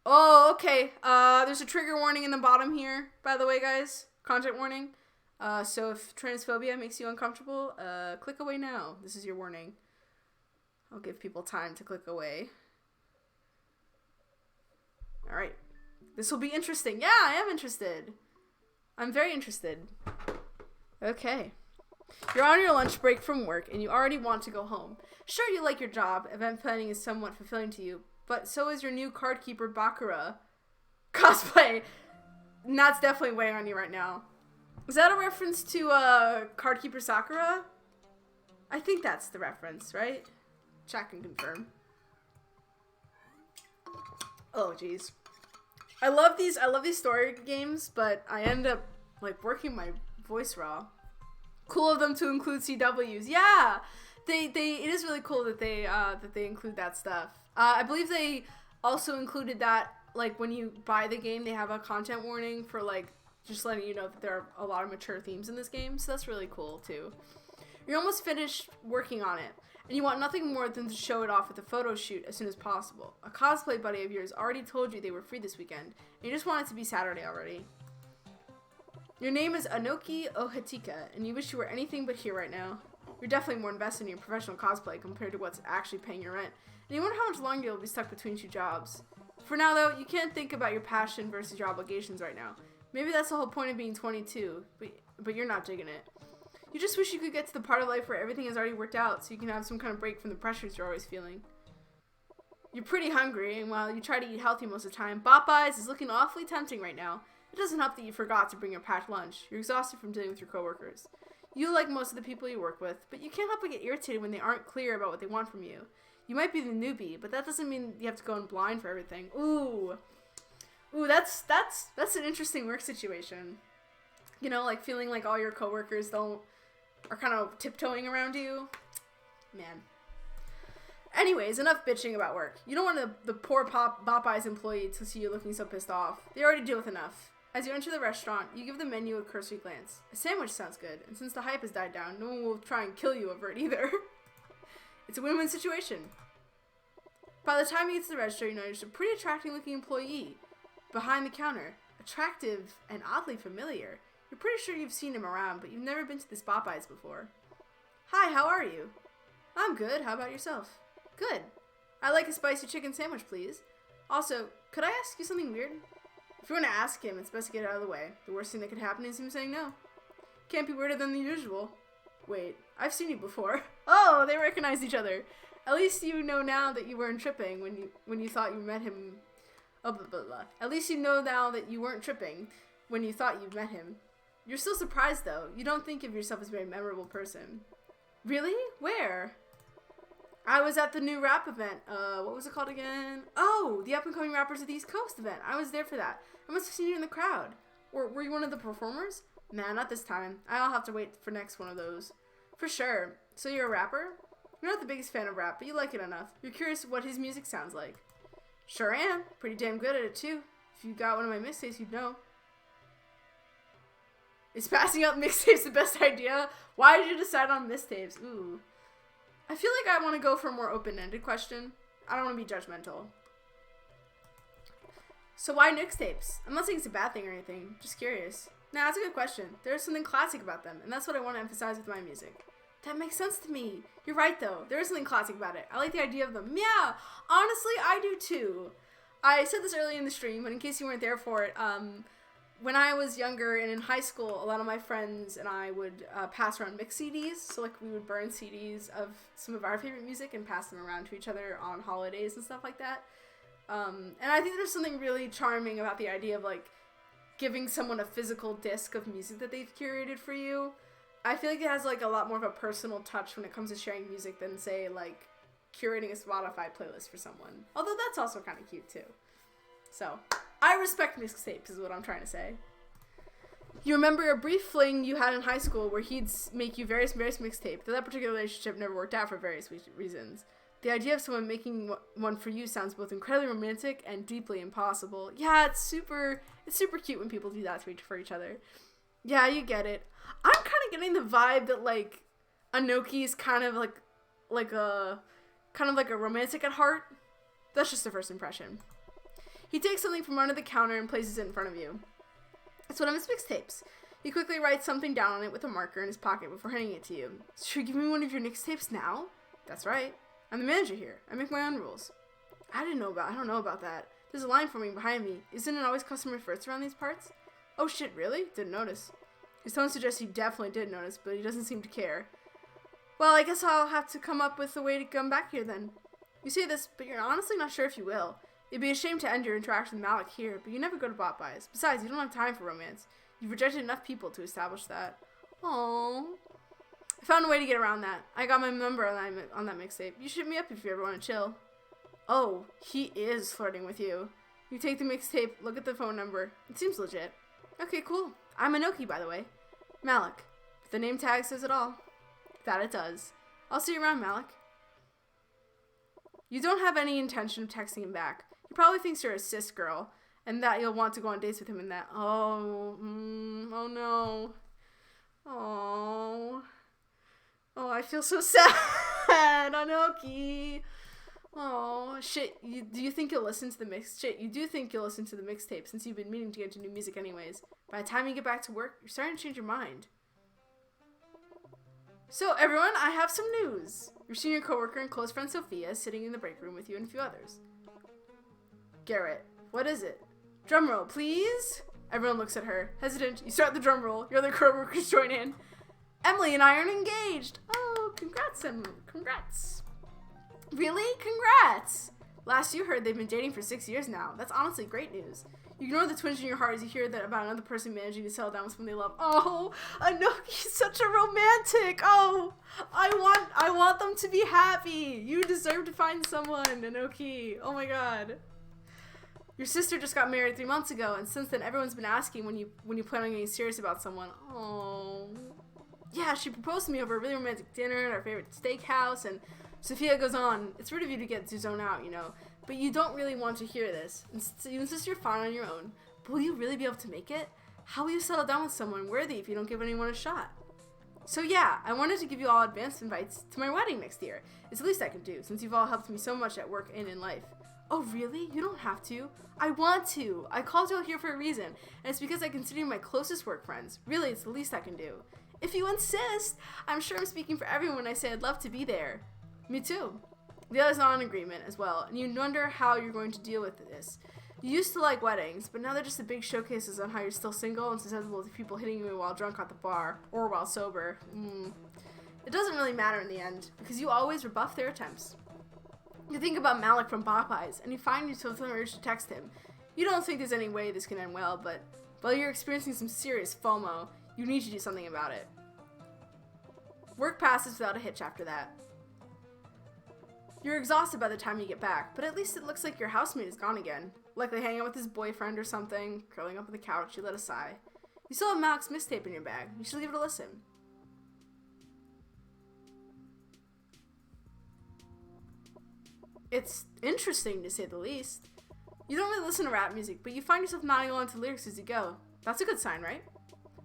Oh, okay. There's a trigger warning in the bottom here, by the way, guys. Content warning. So if transphobia makes you uncomfortable, click away now. This is your warning. I'll give people time to click away. Alright. This will be interesting. Yeah, I am interested. I'm very interested. Okay. You're on your lunch break from work, and you already want to go home. Sure, you like your job. Event planning is somewhat fulfilling to you, but so is your new card keeper Bakura cosplay. And that's definitely weighing on you right now. Is that a reference to card keeper Sakura? I think that's the reference, right? Check and confirm. Oh, jeez. I love these story games, but I end up like working my voice raw. Cool of them to include CWs. Yeah, it is really cool that they include that stuff. I believe they also included that, like, when you buy the game, they have a content warning for, like, just letting you know that there are a lot of mature themes in this game. So that's really cool too. You're almost finished working on it, and you want nothing more than to show it off with a photo shoot as soon as possible. A cosplay buddy of yours already told you they were free this weekend, and you just want it to be Saturday already. Your name is Anoki Ohetika, and you wish you were anything but here right now. You're definitely more invested in your professional cosplay compared to what's actually paying your rent, and you wonder how much longer you'll be stuck between 2 jobs. For now, though, you can't think about your passion versus your obligations right now. Maybe that's the whole point of being 22, but you're not digging it. You just wish you could get to the part of life where everything has already worked out so you can have some kind of break from the pressures you're always feeling. You're pretty hungry, and while you try to eat healthy most of the time, Popeyes is looking awfully tempting right now. It doesn't help that you forgot to bring your packed lunch. You're exhausted from dealing with your coworkers. You like most of the people you work with, but you can't help but get irritated when they aren't clear about what they want from you. You might be the newbie, but that doesn't mean you have to go in blind for everything. Ooh, that's an interesting work situation. You know, like feeling like all your coworkers are kind of tiptoeing around you. Man. Anyways, enough bitching about work. You don't want the poor Popeyes employee to see you looking so pissed off. They already deal with enough. As you enter the restaurant, you give the menu a cursory glance. A sandwich sounds good, and since the hype has died down, no one will try and kill you over it either. It's a win-win situation. By the time he gets to the register, you notice a pretty attractive-looking employee behind the counter. Attractive and oddly familiar. You're pretty sure you've seen him around, but you've never been to this Popeyes before. Hi, how are you? I'm good. How about yourself? Good. I'd like a spicy chicken sandwich, please. Also, could I ask you something weird? If you want to ask him, it's best to get it out of the way. The worst thing that could happen is him saying no. Can't be weirder than the usual. Wait, I've seen you before. Oh, they recognize each other. At least you know now that you weren't tripping when you thought you met him. Oh, blah, blah, blah. At least you know now that you weren't tripping when you thought you met him. You're still surprised, though. You don't think of yourself as a very memorable person. Really? Where? I was at the new rap event. What was it called again? Oh, the up-and-coming rappers of the East Coast event. I was there for that. I must have seen you in the crowd. Or were you one of the performers? Nah, not this time. I'll have to wait for next one of those. For sure. So you're a rapper? You're not the biggest fan of rap, but you like it enough. You're curious what his music sounds like. Sure am. Pretty damn good at it, too. If you got one of my mixtapes, you'd know. Is passing out mixtapes the best idea? Why did you decide on mixtapes? Ooh. I feel like I want to go for a more open-ended question. I don't want to be judgmental. So why mixtapes? I'm not saying it's a bad thing or anything. Just curious. Nah, that's a good question. There's something classic about them, and that's what I want to emphasize with my music. That makes sense to me. You're right, though. There is something classic about it. I like the idea of them. Yeah, honestly, I do, too. I said this earlier in the stream, but in case you weren't there for it, when I was younger and in high school, a lot of my friends and I would pass around mix CDs. So, like, we would burn CDs of some of our favorite music and pass them around to each other on holidays and stuff like that. And I think there's something really charming about the idea of, like, giving someone a physical disc of music that they've curated for you. I feel like it has, like, a lot more of a personal touch when it comes to sharing music than, say, like, curating a Spotify playlist for someone. Although that's also kind of cute, too. So, I respect mixtapes is what I'm trying to say. You remember a brief fling you had in high school where he'd make you various mixtapes, though that particular relationship never worked out for various reasons. The idea of someone making one for you sounds both incredibly romantic and deeply impossible. Yeah, it's super cute when people do that for each other. Yeah, you get it. I'm kind of getting the vibe that, like, Anoki is kind of like a romantic at heart. That's just the first impression. He takes something from under the counter and places it in front of you. It's one of his mixtapes. He quickly writes something down on it with a marker in his pocket before handing it to you. Should you give me one of your mixtapes now? That's right. I'm the manager here. I make my own rules. I don't know about that. There's a line forming behind me. Isn't it always customer first around these parts? Oh shit, really? Didn't notice. His tone suggests he definitely did notice, but he doesn't seem to care. Well, I guess I'll have to come up with a way to come back here then. You say this, but you're honestly not sure if you will. It'd be a shame to end your interaction with Malik here, but you never go to Popeyes. Besides, you don't have time for romance. You've rejected enough people to establish that. Aww. I found a way to get around that. I got my number on that mixtape. You should hit me up if you ever want to chill. Oh, he is flirting with you. You take the mixtape, look at the phone number. It seems legit. Okay, cool. I'm Anoki, by the way. Malik. If the name tag says it all. That it does. I'll see you around, Malik. You don't have any intention of texting him back. He probably thinks you're a cis girl, and that you'll want to go on dates with him and that. Oh no. Oh, I feel so sad, Anoki. Oh, shit. Do you think you'll listen to the mix? Shit, you do think you'll listen to the mixtape since you've been meaning to get into new music anyways. By the time you get back to work, you're starting to change your mind. So, everyone, I have some news. Your senior coworker and close friend Sophia is sitting in the break room with you and a few others. Garrett, what is it? Drum roll, please. Everyone looks at her. Hesitant, you start the drum roll. Your other coworkers join in. Emily and I are engaged. Oh, congrats, Emily. Congrats. Really? Congrats. Last you heard, they've been dating for 6 years now. That's honestly great news. You ignore the twinge in your heart as you hear that about another person managing to settle down with someone they love. Oh, Anoki's such a romantic. Oh, I want them to be happy. You deserve to find someone, Anoki. Oh my god. Your sister just got married 3 months ago, and since then everyone's been asking when you plan on getting serious about someone. Oh. Yeah, she proposed to me over a really romantic dinner at our favorite steakhouse, and Sophia goes on, it's rude of you to zone out, you know, but you don't really want to hear this. You insist you're fine on your own, but will you really be able to make it? How will you settle down with someone worthy if you don't give anyone a shot? So yeah, I wanted to give you all advance invites to my wedding next year. It's the least I can do, since you've all helped me so much at work and in life. Oh really? You don't have to. I want to. I called you all here for a reason, and it's because I consider you my closest work friends. Really, it's the least I can do. If you insist, I'm sure I'm speaking for everyone when I say I'd love to be there. Me too. The others are in agreement as well, and you wonder how you're going to deal with this. You used to like weddings, but now they're just the big showcases on how you're still single and susceptible to people hitting you while drunk at the bar, or while sober. It doesn't really matter in the end, because you always rebuff their attempts. You think about Malik from Popeyes, and you find yourself feeling urge to text him. You don't think there's any way this can end well, but while you're experiencing some serious FOMO, you need to do something about it. Work passes without a hitch after that. You're exhausted by the time you get back, but at least it looks like your housemate is gone again. Likely hanging out with his boyfriend or something, curling up on the couch, you let a sigh. You still have Malik's mixtape in your bag. You should give it a listen. It's interesting, to say the least. You don't really listen to rap music, but you find yourself nodding along to lyrics as you go. That's a good sign, right?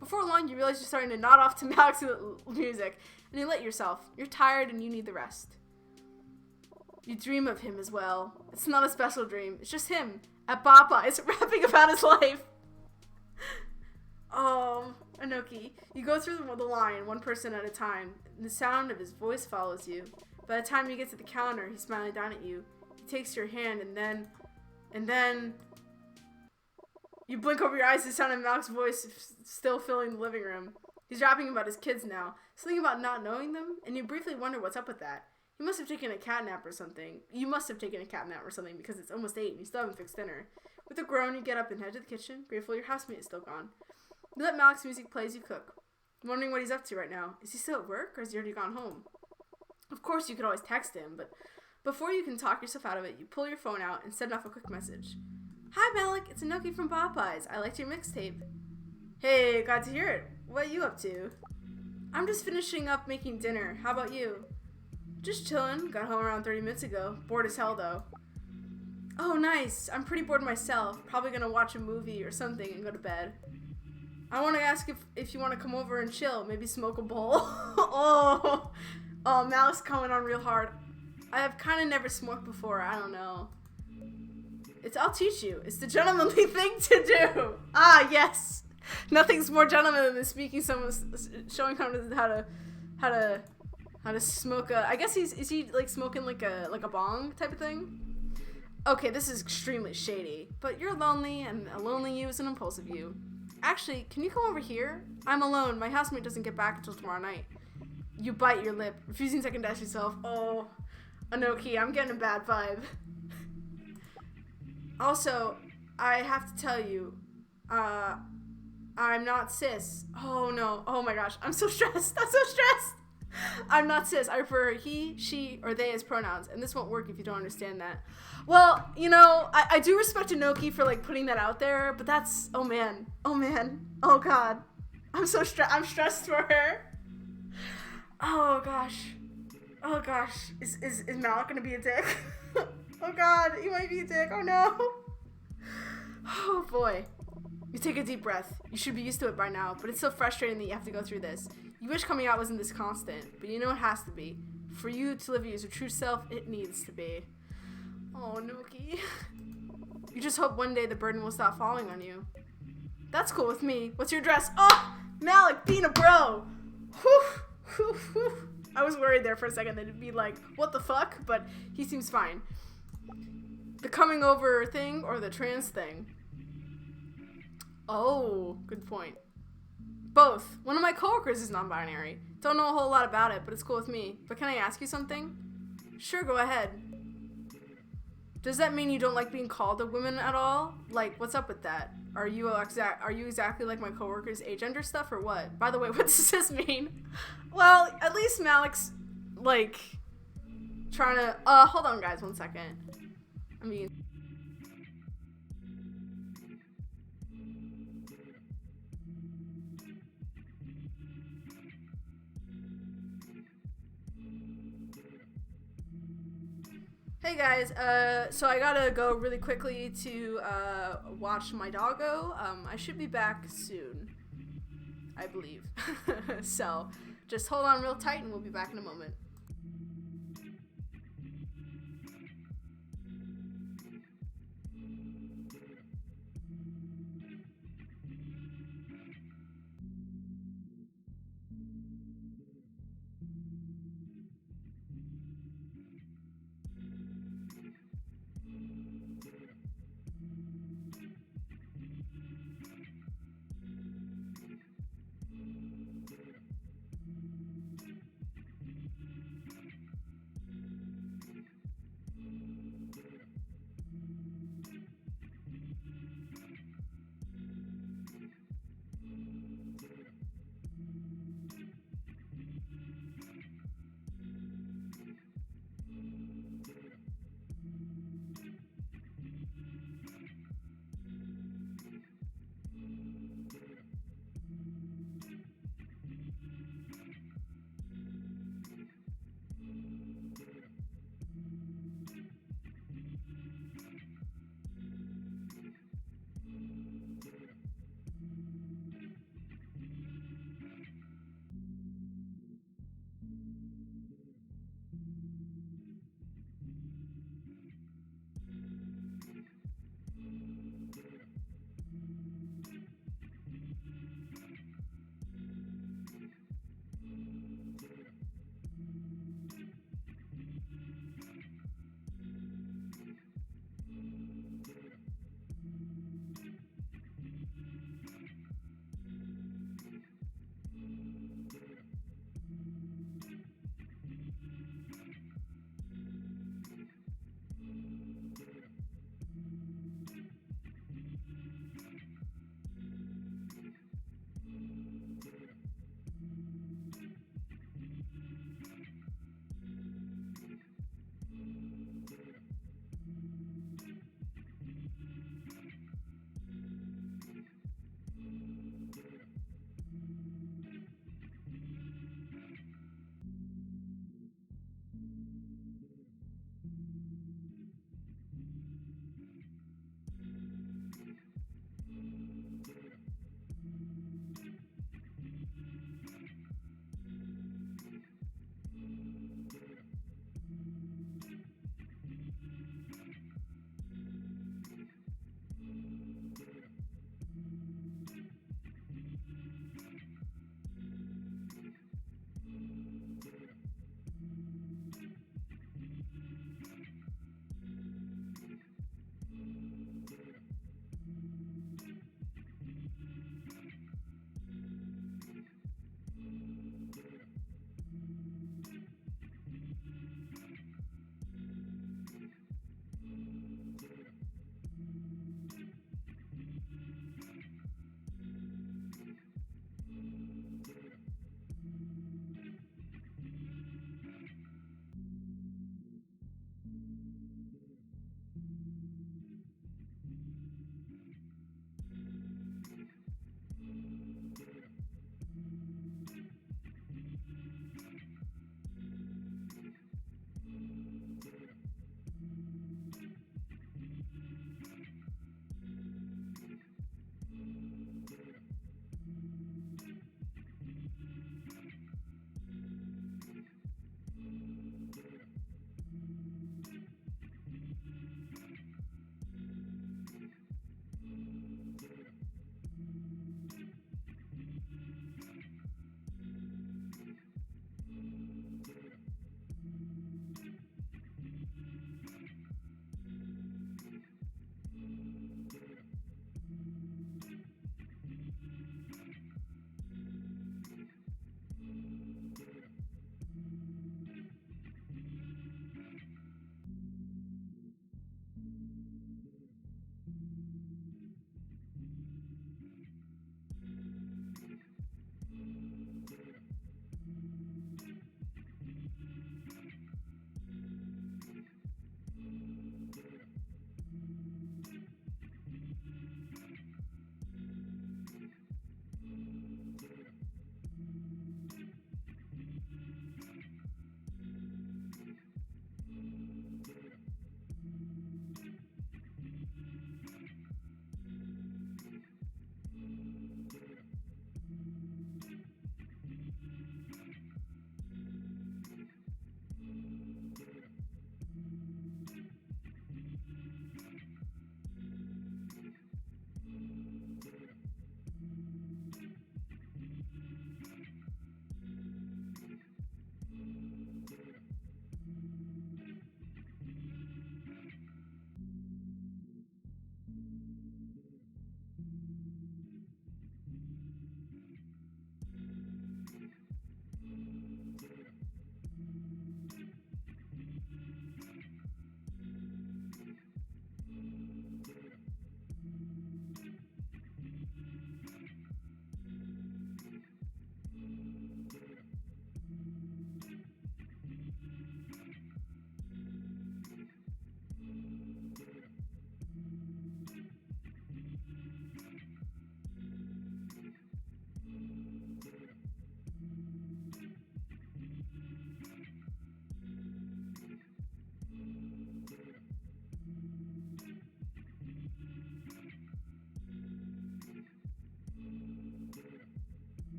Before long, you realize you're starting to nod off to Malik's music, and you let yourself. You're tired and you need the rest. You dream of him as well. It's not a special dream. It's just him at Popeyes rapping about his life. Oh, Anoki. You go through the line, one person at a time, and the sound of his voice follows you. By the time you get to the counter, he's smiling down at you. He takes your hand, and then you blink over your eyes to the sound of Malik's voice still filling the living room. He's rapping about his kids now, something about not knowing them, and you briefly wonder what's up with that. You must have taken a cat nap or something. Because it's almost 8 and you still haven't fixed dinner. With a groan, you get up and head to the kitchen, grateful your housemate is still gone. You let Malik's music play as you cook, wondering what he's up to right now. Is he still at work, or has he already gone home? Of course, you could always text him, but before you can talk yourself out of it, you pull your phone out and send off a quick message. Hi, Malik. It's Anoki from Popeyes. I liked your mixtape. Hey, glad to hear it. What are you up to? I'm just finishing up making dinner. How about you? Just chillin'. Got home around 30 minutes ago. Bored as hell, though. Oh, nice. I'm pretty bored myself. Probably gonna watch a movie or something and go to bed. I want to ask if you want to come over and chill. Maybe smoke a bowl. Oh, Malik's coming on real hard. I have kind of never smoked before. I don't know. I'll teach you. It's the gentlemanly thing to do. Ah, yes. Nothing's more gentlemanly than showing someone how to smoke a. I guess is he like smoking like a bong type of thing? Okay, this is extremely shady. But you're lonely, and a lonely you is an impulsive you. Actually, can you come over here? I'm alone. My housemate doesn't get back until tomorrow night. You bite your lip, refusing to second guess yourself. Oh, Anoki, I'm getting a bad vibe. Also, I have to tell you, I'm not cis. Oh no. Oh my gosh. I'm so stressed. I'm not cis. I prefer he, she, or they as pronouns, and this won't work if you don't understand that. Well, you know, I do respect Anoki for like putting that out there, but that's, oh man, oh god. I'm stressed for her. Oh gosh. Is Malik gonna be a dick? Oh god, he might be a dick. Oh no. Oh boy. You take a deep breath. You should be used to it by now, but it's so frustrating that you have to go through this. You wish coming out wasn't this constant, but you know it has to be. For you to live as your true self, it needs to be. Oh, Nookie. You just hope one day the burden will stop falling on you. That's cool with me. What's your address? Oh, Malik, being a bro. Whew. I was worried there for a second that it'd be like, what the fuck? But he seems fine. The coming over thing or the trans thing? Oh, good point. Both. One of my coworkers is non-binary. Don't know a whole lot about it, but it's cool with me. But can I ask you something? Sure, go ahead. Does that mean you don't like being called a woman at all? Like, what's up with that? Are you exactly like my coworker's agender stuff or what? By the way, what does this mean? Well, at least Malik's, like, trying to, hold on guys, 1 second. Hey guys, so I gotta go really quickly to watch my doggo. I should be back soon, I believe. So Just hold on real tight and we'll be back in a moment.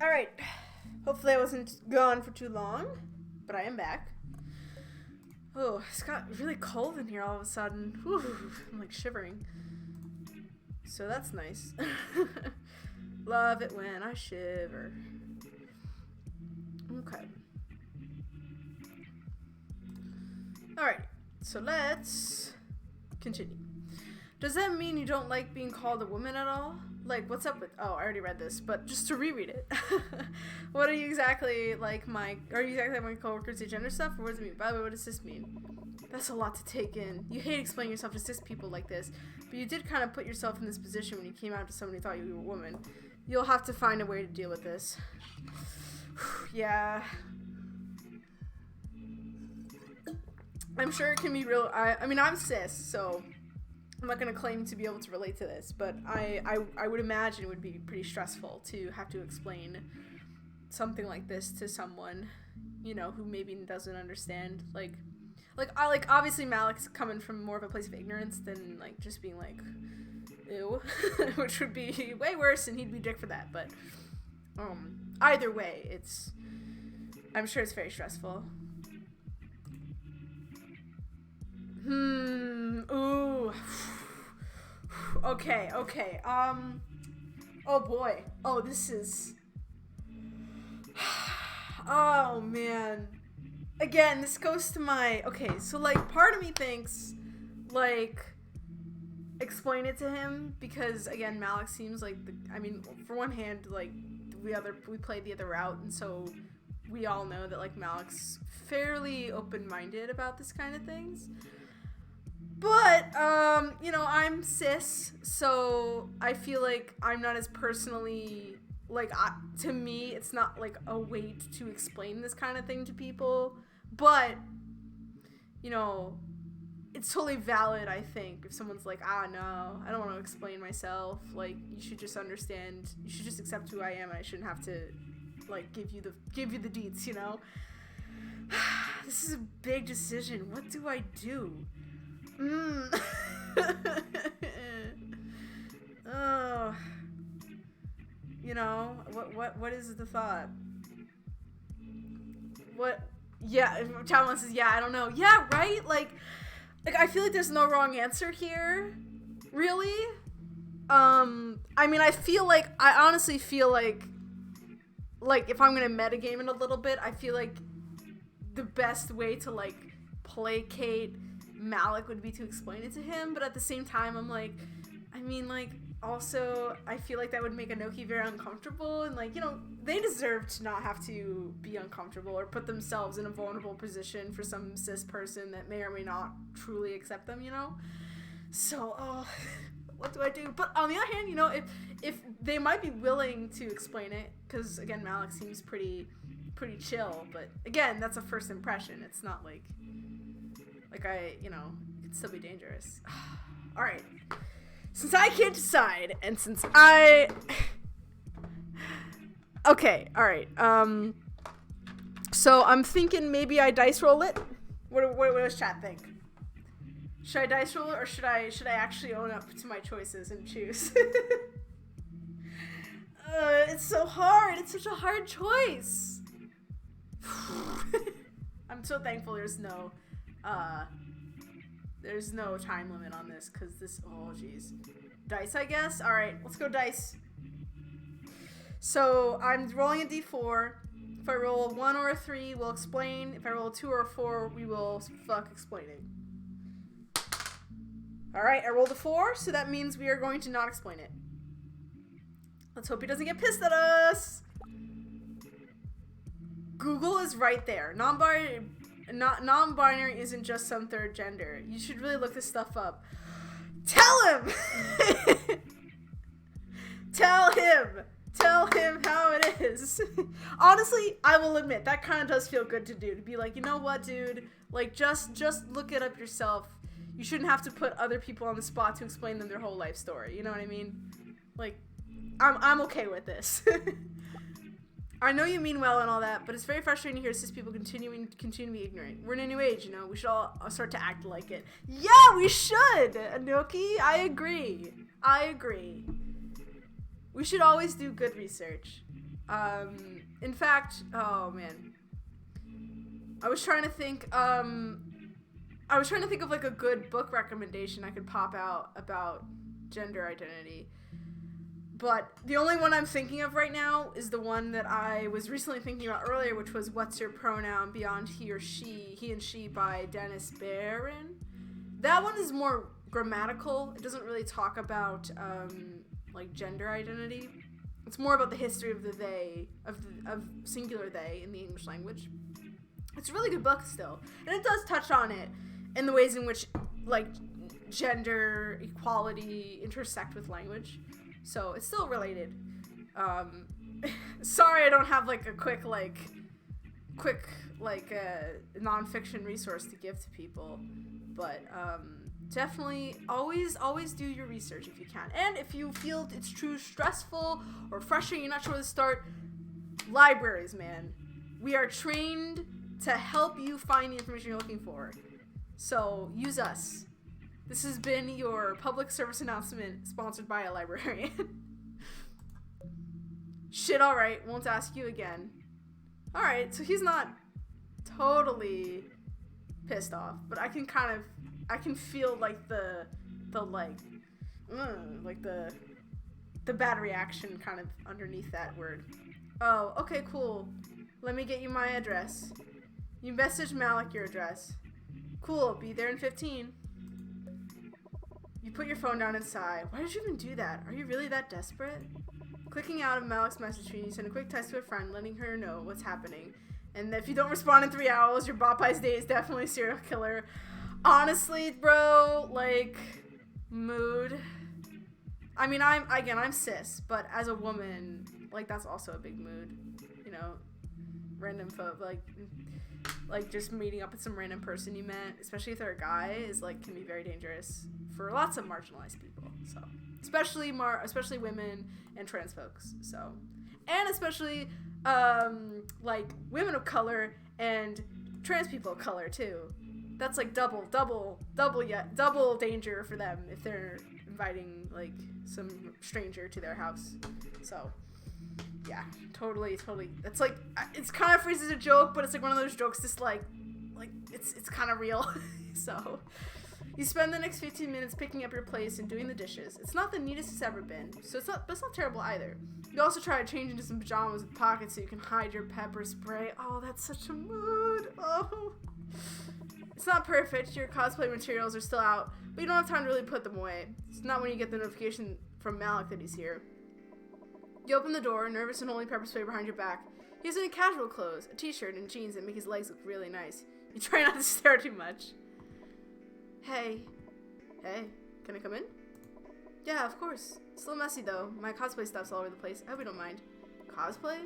Alright. Hopefully I wasn't gone for too long, but I am back. Oh, it's got really cold in here all of a sudden. Whew, I'm like shivering. So that's nice. Love it when I shiver. Okay. Alright, so let's continue. Does that mean you don't like being called a woman at all? Like, what's up with... Oh, I already read this, but just to reread it. What are you exactly like my... Are you exactly like my coworkers say gender stuff? Or what does it mean? By the way, what does cis mean? That's a lot to take in. You hate explaining yourself to cis people like this, but you did kind of put yourself in this position when you came out to someone who thought you were a woman. You'll have to find a way to deal with this. Yeah. I'm sure it can be real... I mean, I'm cis, so... I'm not going to claim to be able to relate to this, but I would imagine it would be pretty stressful to have to explain something like this to someone, you know, who maybe doesn't understand. Like obviously Malik's coming from more of a place of ignorance than, like, just being like, ew, which would be way worse, and he'd be dick for that, but, either way, I'm sure it's very stressful. Ooh. Okay. Oh boy. Oh, this is... Oh, man. Again, this goes to my... Okay, so, like, part of me thinks, like, explain it to him, because, again, Malik seems like I mean, for one hand, like, we played the other route, and so we all know that, like, Malik's fairly open-minded about this kind of things. But, you know, I'm cis, so I feel like I'm not as personally, like, to me, it's not, like, a weight to explain this kind of thing to people. But, you know, it's totally valid, I think, if someone's like, no, I don't want to explain myself. Like, you should just understand, you should just accept who I am, and I shouldn't have to, like, give you the deets, you know? This is a big decision. What do I do? Oh, you know, what is the thought? What? Yeah, Talon says, yeah, I don't know. Yeah, right? Like I feel like there's no wrong answer here, really. I mean, I honestly feel like if I'm gonna metagame it a little bit, I feel like the best way to, like, placate Malik would be to explain it to him, but at the same time, I'm like, I mean, like, also, I feel like that would make Anoki very uncomfortable, and, like, you know, they deserve to not have to be uncomfortable or put themselves in a vulnerable position for some cis person that may or may not truly accept them, you know? So, what do I do? But on the other hand, you know, if they might be willing to explain it, because, again, Malik seems pretty chill, but, again, that's a first impression. It's not like you know, it could still be dangerous. Alright. Since I can't decide, and since okay, alright, so I'm thinking maybe I dice roll it? What does chat think? Should I dice roll it, or should I actually own up to my choices and choose? It's so hard. It's such a hard choice. I'm so thankful there's no time limit on this, because this, oh jeez. Dice, I guess? Alright, let's go dice. So, I'm rolling a d4. If I roll a 1 or a 3, we'll explain. If I roll a 2 or a 4, we will fuck explaining. Alright, I rolled a 4, so that means we are going to not explain it. Let's hope he doesn't get pissed at us! Google is right there. Non-binary isn't just some third gender. You should really look this stuff up. Tell him! Tell him how it is. Honestly, I will admit, that kind of does feel good to do. To be like, you know what, dude? Like, just look it up yourself. You shouldn't have to put other people on the spot to explain them their whole life story. You know what I mean? Like, I'm okay with this. I know you mean well and all that, but it's very frustrating to hear cis people continue to be ignorant. We're in a new age, you know. We should all start to act like it. Yeah, we should, Anoki. I agree. We should always do good research. In fact, oh man, I was trying to think of like a good book recommendation I could pop out about gender identity. But the only one I'm thinking of right now is the one that I was recently thinking about earlier, which was What's Your Pronoun Beyond He and She by Dennis Barron. That one is more grammatical. It doesn't really talk about like gender identity. It's more about the history of the they, of singular they in the English language. It's a really good book still. And it does touch on it in the ways in which like gender equality intersect with language. So it's still related. Sorry I don't have like a quick nonfiction resource to give to people. But definitely always do your research if you can. And if you feel it's too stressful or frustrating, you're not sure where to start, libraries, man. We are trained to help you find the information you're looking for. So use us. This has been your public service announcement sponsored by a librarian. Shit, alright, won't ask you again. Alright, so he's not totally pissed off, but I can feel like the bad reaction kind of underneath that word. Oh, okay, cool. Let me get you my address. You message Malik your address. Cool, be there in 15. You put your phone down and sigh. Why did you even do that? Are you really that desperate? Clicking out of Malik's message screen, you send a quick text to a friend letting her know what's happening. And if you don't respond in 3 hours, your bot-pie's date is definitely a serial killer. Honestly, bro, like, mood. I mean, I'm cis, but as a woman, like, that's also a big mood. You know, random like just meeting up with some random person you met, especially if they're a guy, can be very dangerous for lots of marginalized people. So, especially women and trans folks. So, and especially women of color and trans people of color too. That's like double danger for them if they're inviting like some stranger to their house. So, yeah, totally. It's like, it's kind of phrased as a joke, but it's like one of those jokes that's like it's kind of real. So, you spend the next 15 minutes picking up your place and doing the dishes. It's not the neatest it's ever been, but it's not terrible either. You also try to change into some pajamas with pockets so you can hide your pepper spray. Oh, that's such a mood. Oh. It's not perfect. Your cosplay materials are still out, but you don't have time to really put them away. It's not when you get the notification from Malik that he's here. You open the door, nervous and holding pepper spray behind your back. He's in casual clothes, a t-shirt and jeans that make his legs look really nice. You try not to stare too much. Hey, can I come in? Yeah, of course. It's a little messy though. My cosplay stuff's all over the place. I hope you don't mind. Cosplay?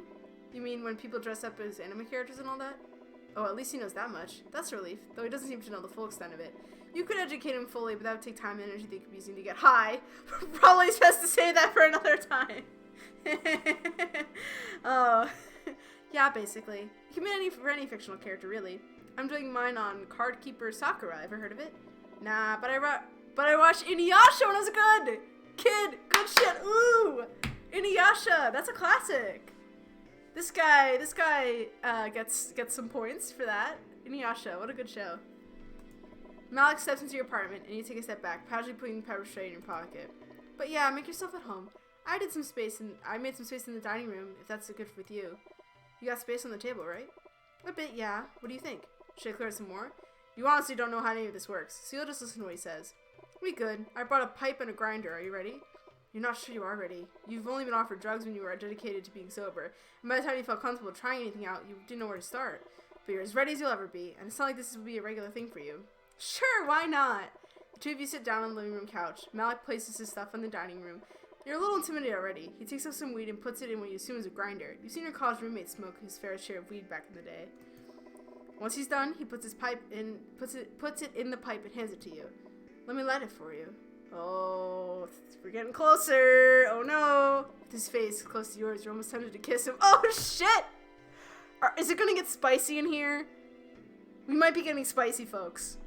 You mean when people dress up as anime characters and all that? Oh, at least he knows that much. That's a relief, though he doesn't seem to know the full extent of it. You could educate him fully, but that would take time and energy that could be used to get high. Probably best to save that for another time. Oh, yeah, basically. You can be for any fictional character, really. I'm doing mine on Cardkeeper Sakura. Ever heard of it? Nah, but I watched Inuyasha when I was a kid. Good shit. Ooh, Inuyasha. That's a classic. This guy gets some points for that. Inuyasha, what a good show. Malik steps into your apartment and you take a step back, casually putting the pepper spray in your pocket. But yeah, make yourself at home. I made some space in the dining room, if that's good with you. You got space on the table, right? A bit, yeah. What do you think? Should I clear some more? You honestly don't know how any of this works, so you'll just listen to what he says. We good. I brought a pipe and a grinder. Are you ready? You're not sure you are ready. You've only been offered drugs when you were dedicated to being sober, and by the time you felt comfortable trying anything out, you didn't know where to start. But you're as ready as you'll ever be, and it's not like this would be a regular thing for you. Sure, why not? The two of you sit down on the living room couch. Malik places his stuff in the dining room. You're a little intimidated already. He takes up some weed and puts it in what you assume is a grinder. You've seen your college roommate smoke his fair share of weed back in the day. Once he's done, he puts it in the pipe and hands it to you. Let me light it for you. Oh, we're getting closer. Oh no. With his face close to yours, you're almost tempted to kiss him. Oh shit! Is it gonna get spicy in here? We might be getting spicy, folks.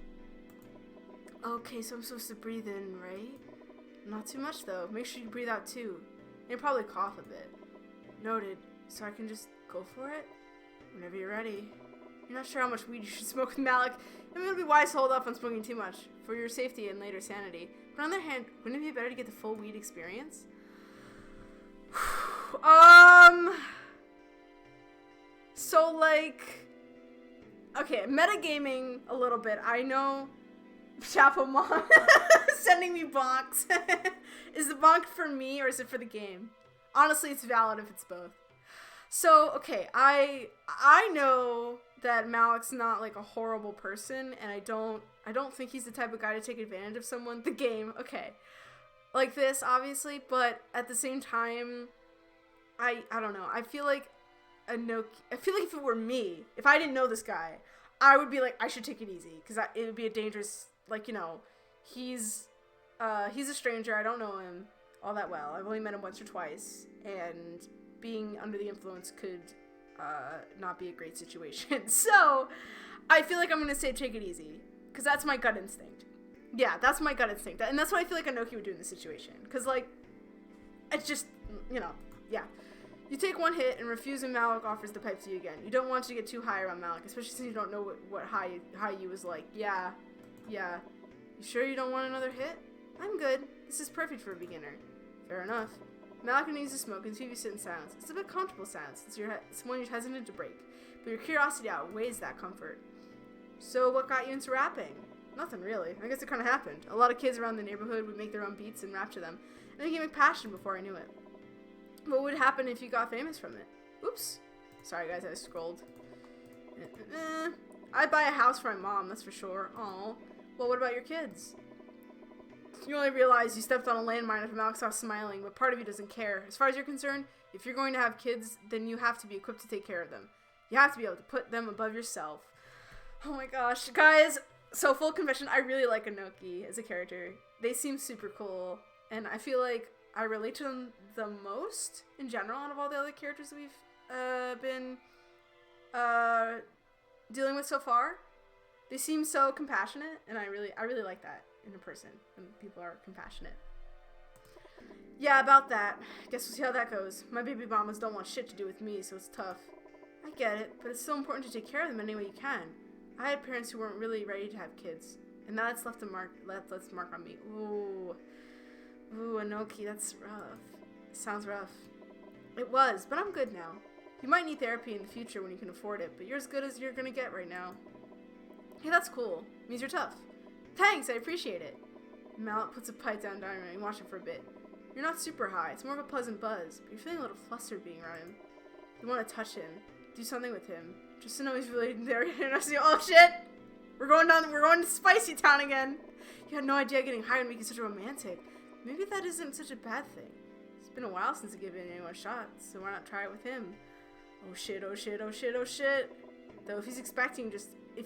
Okay, so I'm supposed to breathe in, right? Not too much though. Make sure you breathe out too. And probably cough a bit. Noted. so I can just go for it whenever you're ready. You're not sure how much weed you should smoke with Malik. It would be wise to hold off on smoking too much for your safety and later sanity. But on the other hand, wouldn't it be better to get the full weed experience? So like, okay, metagaming a little bit. I know Chapo Mom sending me bonks. Is the bonk for me or is it for the game? Honestly, it's valid if it's both. So, okay, I know that Malik's not like a horrible person, and I don't think he's the type of guy to take advantage of someone. The game, okay. Like this, obviously, but at the same time, I don't know. I feel like if it were me, if I didn't know this guy, I would be like, I should take it easy, because it would be a dangerous, like, you know, he's a stranger, I don't know him all that well. I've only met him once or twice, and being under the influence could not be a great situation. So, I feel like I'm going to say take it easy, because that's my gut instinct. Yeah, that's my gut instinct, and that's what I feel like Anoki would do in this situation, because, like, it's just, you know, yeah. You take one hit and refuse when Malik offers the pipe to you again. You don't want to get too high around Malik, especially since you don't know what high you was like. Yeah. You sure you don't want another hit? I'm good. This is perfect for a beginner. Fair enough. Malik needs to smoke and see if you sit in silence. It's a bit comfortable silence, since it's one you're hesitant to break. But your curiosity outweighs that comfort. So what got you into rapping? Nothing really. I guess it kind of happened. A lot of kids around the neighborhood would make their own beats and rap to them. And it became a passion before I knew it. What would happen if you got famous from it? Oops. Sorry guys, I scrolled. I'd buy a house for my mom, that's for sure. Aw. Well, what about your kids? You only realize you stepped on a landmine if Malik stops smiling, but part of you doesn't care. As far as you're concerned, if you're going to have kids, then you have to be equipped to take care of them. You have to be able to put them above yourself. Oh my gosh. Guys, so full confession, I really like Anoki as a character. They seem super cool, and I feel like I relate to them the most in general out of all the other characters that we've been dealing with so far. They seem so compassionate, and I really like that in a person when people are compassionate. Yeah, about that. Guess we'll see how that goes. My baby mamas don't want shit to do with me, so it's tough. I get it, but it's so important to take care of them any way you can. I had parents who weren't really ready to have kids, and that's left a mark on me. Ooh, Anoki, that's rough. Sounds rough. It was, but I'm good now. You might need therapy in the future when you can afford it, but you're as good as you're gonna get right now. Hey, that's cool. Means you're tough. Thanks, I appreciate it. Malik puts a pipe down and watch him for a bit. You're not super high, it's more of a pleasant buzz, but you're feeling a little flustered being around him. You want to touch him, do something with him, just to know he's really there. Oh shit! We're going to Spicy Town again! You had no idea getting high would make you such a romantic. Maybe that isn't such a bad thing. It's been a while since I've given anyone a shot, so why not try it with him? Oh shit, oh shit, oh shit, oh shit. Though if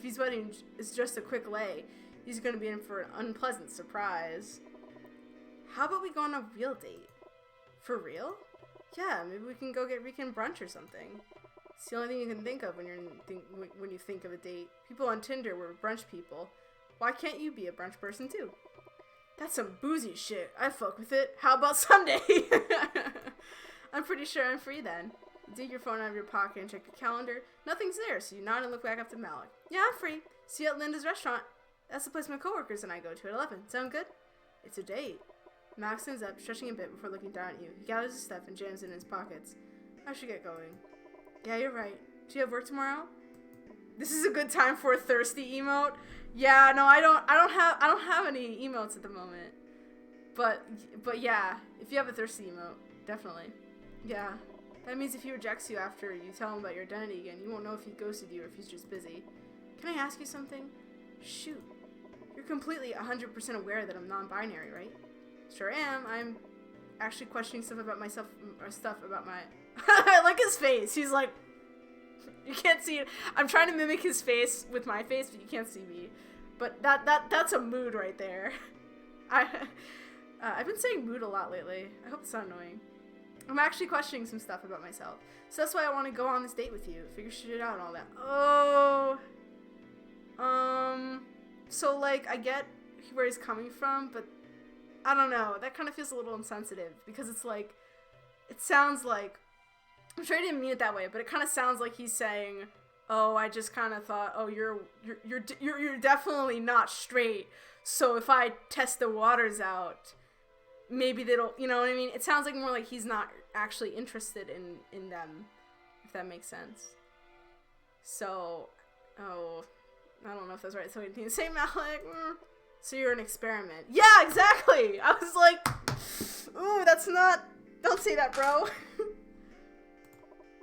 he's wedding is just a quick lay, he's gonna be in for an unpleasant surprise. How about we go on a real date? For real? Yeah, maybe we can go get weekend brunch or something. It's the only thing you can think of when you think of a date. People on Tinder were brunch people. Why can't you be a brunch person too? That's some boozy shit. I fuck with it. How about Sunday? I'm pretty sure I'm free then. You dig your phone out of your pocket and check your calendar. Nothing's there, so you nod and look back up to Malik. Yeah, I'm free. See you at Linda's restaurant. That's the place my coworkers and I go to at 11. Sound good? It's a date. Malik stands up, stretching a bit before looking down at you. He gathers his stuff and jams it in his pockets. I should get going. Yeah, you're right. Do you have work tomorrow? This is a good time for a thirsty emote. Yeah, no, I don't have any emotes at the moment. But yeah, if you have a thirsty emote, definitely. Yeah. That means if he rejects you after you tell him about your identity again, you won't know if he ghosted you or if he's just busy. Can I ask you something? Shoot. You're completely 100% aware that I'm non-binary, right? Sure am. I'm actually questioning stuff about myself, or stuff about my... I like his face. He's like... You can't see it. I'm trying to mimic his face with my face, but you can't see me. But that's a mood right there. I've been saying mood a lot lately. I hope it's not annoying. I'm actually questioning some stuff about myself. So that's why I want to go on this date with you. Figure shit out and all that. Oh. So, like, I get where he's coming from, but I don't know. That kind of feels a little insensitive because it's like, it sounds like I'm sure he didn't mean it that way, but it kind of sounds like he's saying, oh, I just kind of thought, oh, you're definitely not straight. So if I test the waters out, maybe they'll, you know what I mean? It sounds like more like he's not actually interested in them, if that makes sense. So, oh, I don't know if that's right. So you say, Malik, so you're an experiment. Yeah, exactly. I was like, ooh, that's not, don't say that, bro.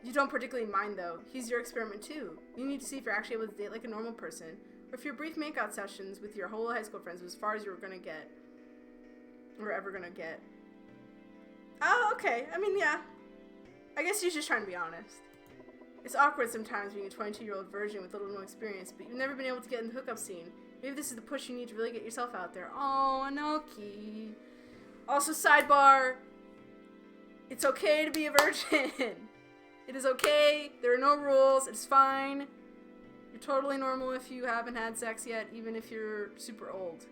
You don't particularly mind, though. He's your experiment, too. You need to see if you're actually able to date like a normal person, or if your brief makeout sessions with your whole high school friends was as far as you were gonna get. Or ever gonna get. Oh, okay. I mean, yeah. I guess he's just trying to be honest. It's awkward sometimes being a 22-year-old virgin with little to no experience, but you've never been able to get in the hookup scene. Maybe this is the push you need to really get yourself out there. Oh, Anoki. Also, sidebar. It's okay to be a virgin. It is okay. There are no rules. It's fine. You're totally normal if you haven't had sex yet, even if you're super old.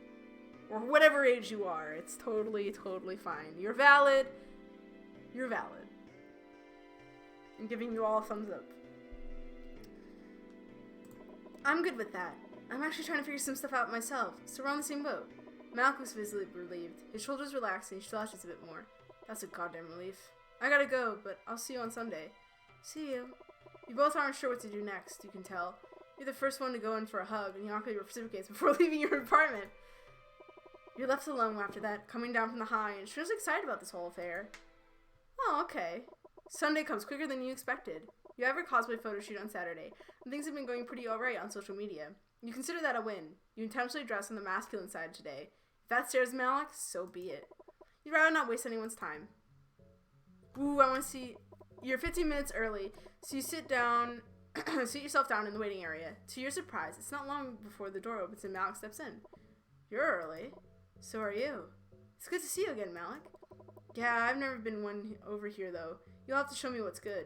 Or whatever age you are. It's totally, totally fine. You're valid. You're valid. I'm giving you all a thumbs up. I'm good with that. I'm actually trying to figure some stuff out myself, so we're on the same boat. Malcolm was visibly relieved. His shoulders relaxed and he slouches a bit more. That's a goddamn relief. I gotta go, but I'll see you on Sunday. See you. You both aren't sure what to do next, you can tell. You're the first one to go in for a hug, and he awkwardly reciprocates before leaving your apartment. You're left alone after that, coming down from the high, and she was excited about this whole affair. Oh, okay. Sunday comes quicker than you expected. You have your cosplay photo shoot on Saturday, and things have been going pretty alright on social media. You consider that a win. You intentionally dress on the masculine side today. If that scares Malik, so be it. You'd rather not waste anyone's time. Ooh, I want to see... You're 15 minutes early, so you sit yourself down in the waiting area. To your surprise, it's not long before the door opens and Malik steps in. You're early. So are you. It's good to see you again, Malik. Yeah, I've never been one over here, though. You'll have to show me what's good.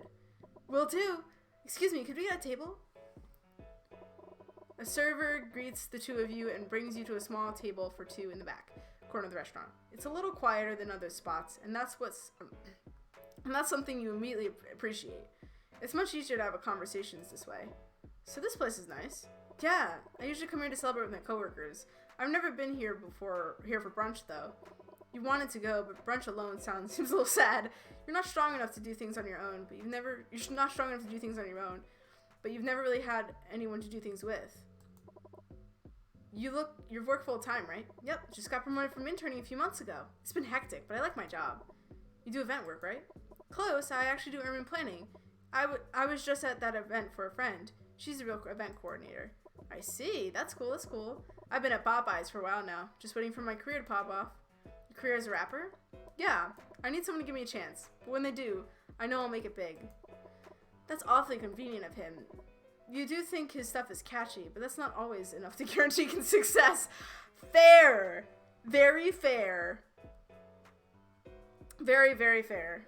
Will do. Excuse me, could we get a table? A server greets the two of you and brings you to a small table for two in the back corner of the restaurant. It's a little quieter than other spots, and that's something you immediately appreciate. It's much easier to have conversations this way. So this place is nice. Yeah, I usually come here to celebrate with my coworkers. I've never been here for brunch, though. You wanted to go, but brunch alone seems a little sad. You're not strong enough to do things on your own, but you're not strong enough to do things on your own, but you've never really had anyone to do things with. You've worked full time, right? Yep, just got promoted from interning a few months ago. It's been hectic, but I like my job. You do event work, right? Close, I actually do urban planning. I was just at that event for a friend. She's a real event coordinator. I see, that's cool. I've been at Popeyes for a while now, just waiting for my career to pop off. Your career as a rapper? Yeah, I need someone to give me a chance, but when they do, I know I'll make it big. That's awfully convenient of him. You do think his stuff is catchy, but that's not always enough to guarantee success. Fair. Very fair. Very, very fair.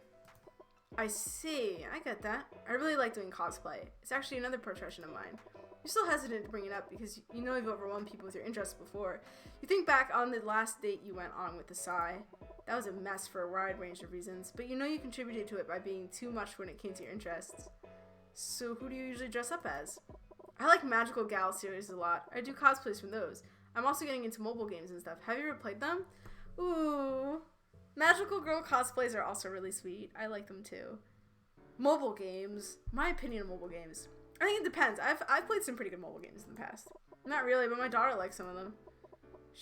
I see. I get that. I really like doing cosplay. It's actually another profession of mine. You're still hesitant to bring it up because you know you've overwhelmed people with your interests before. You think back on the last date you went on with the Psy. That was a mess for a wide range of reasons, but you know you contributed to it by being too much when it came to your interests. So who do you usually dress up as? I like Magical Gal series a lot. I do cosplays from those. I'm also getting into mobile games and stuff. Have you ever played them? Ooh. Magical Girl cosplays are also really sweet. I like them too. Mobile games. My opinion of mobile games. I think it depends. I've played some pretty good mobile games in the past. Not really, but my daughter likes some of them.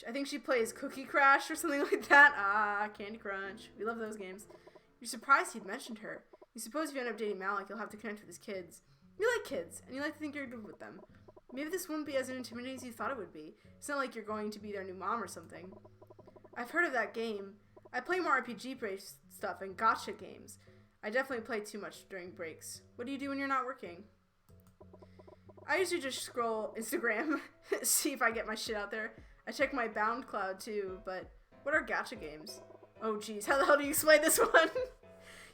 I think she plays Cookie Crash or something like that. Ah, Candy Crunch. We love those games. You're surprised he'd mentioned her. You suppose if you end up dating Malik, you'll have to connect with his kids. You like kids, and you like to think you're good with them. Maybe this wouldn't be as intimidating as you thought it would be. It's not like you're going to be their new mom or something. I've heard of that game. I play more RPG-based stuff and gacha games. I definitely play too much during breaks. What do you do when you're not working? I usually just scroll Instagram, see if I get my shit out there. I check my Bound Cloud too, but what are gacha games? Oh geez, how the hell do you explain this one?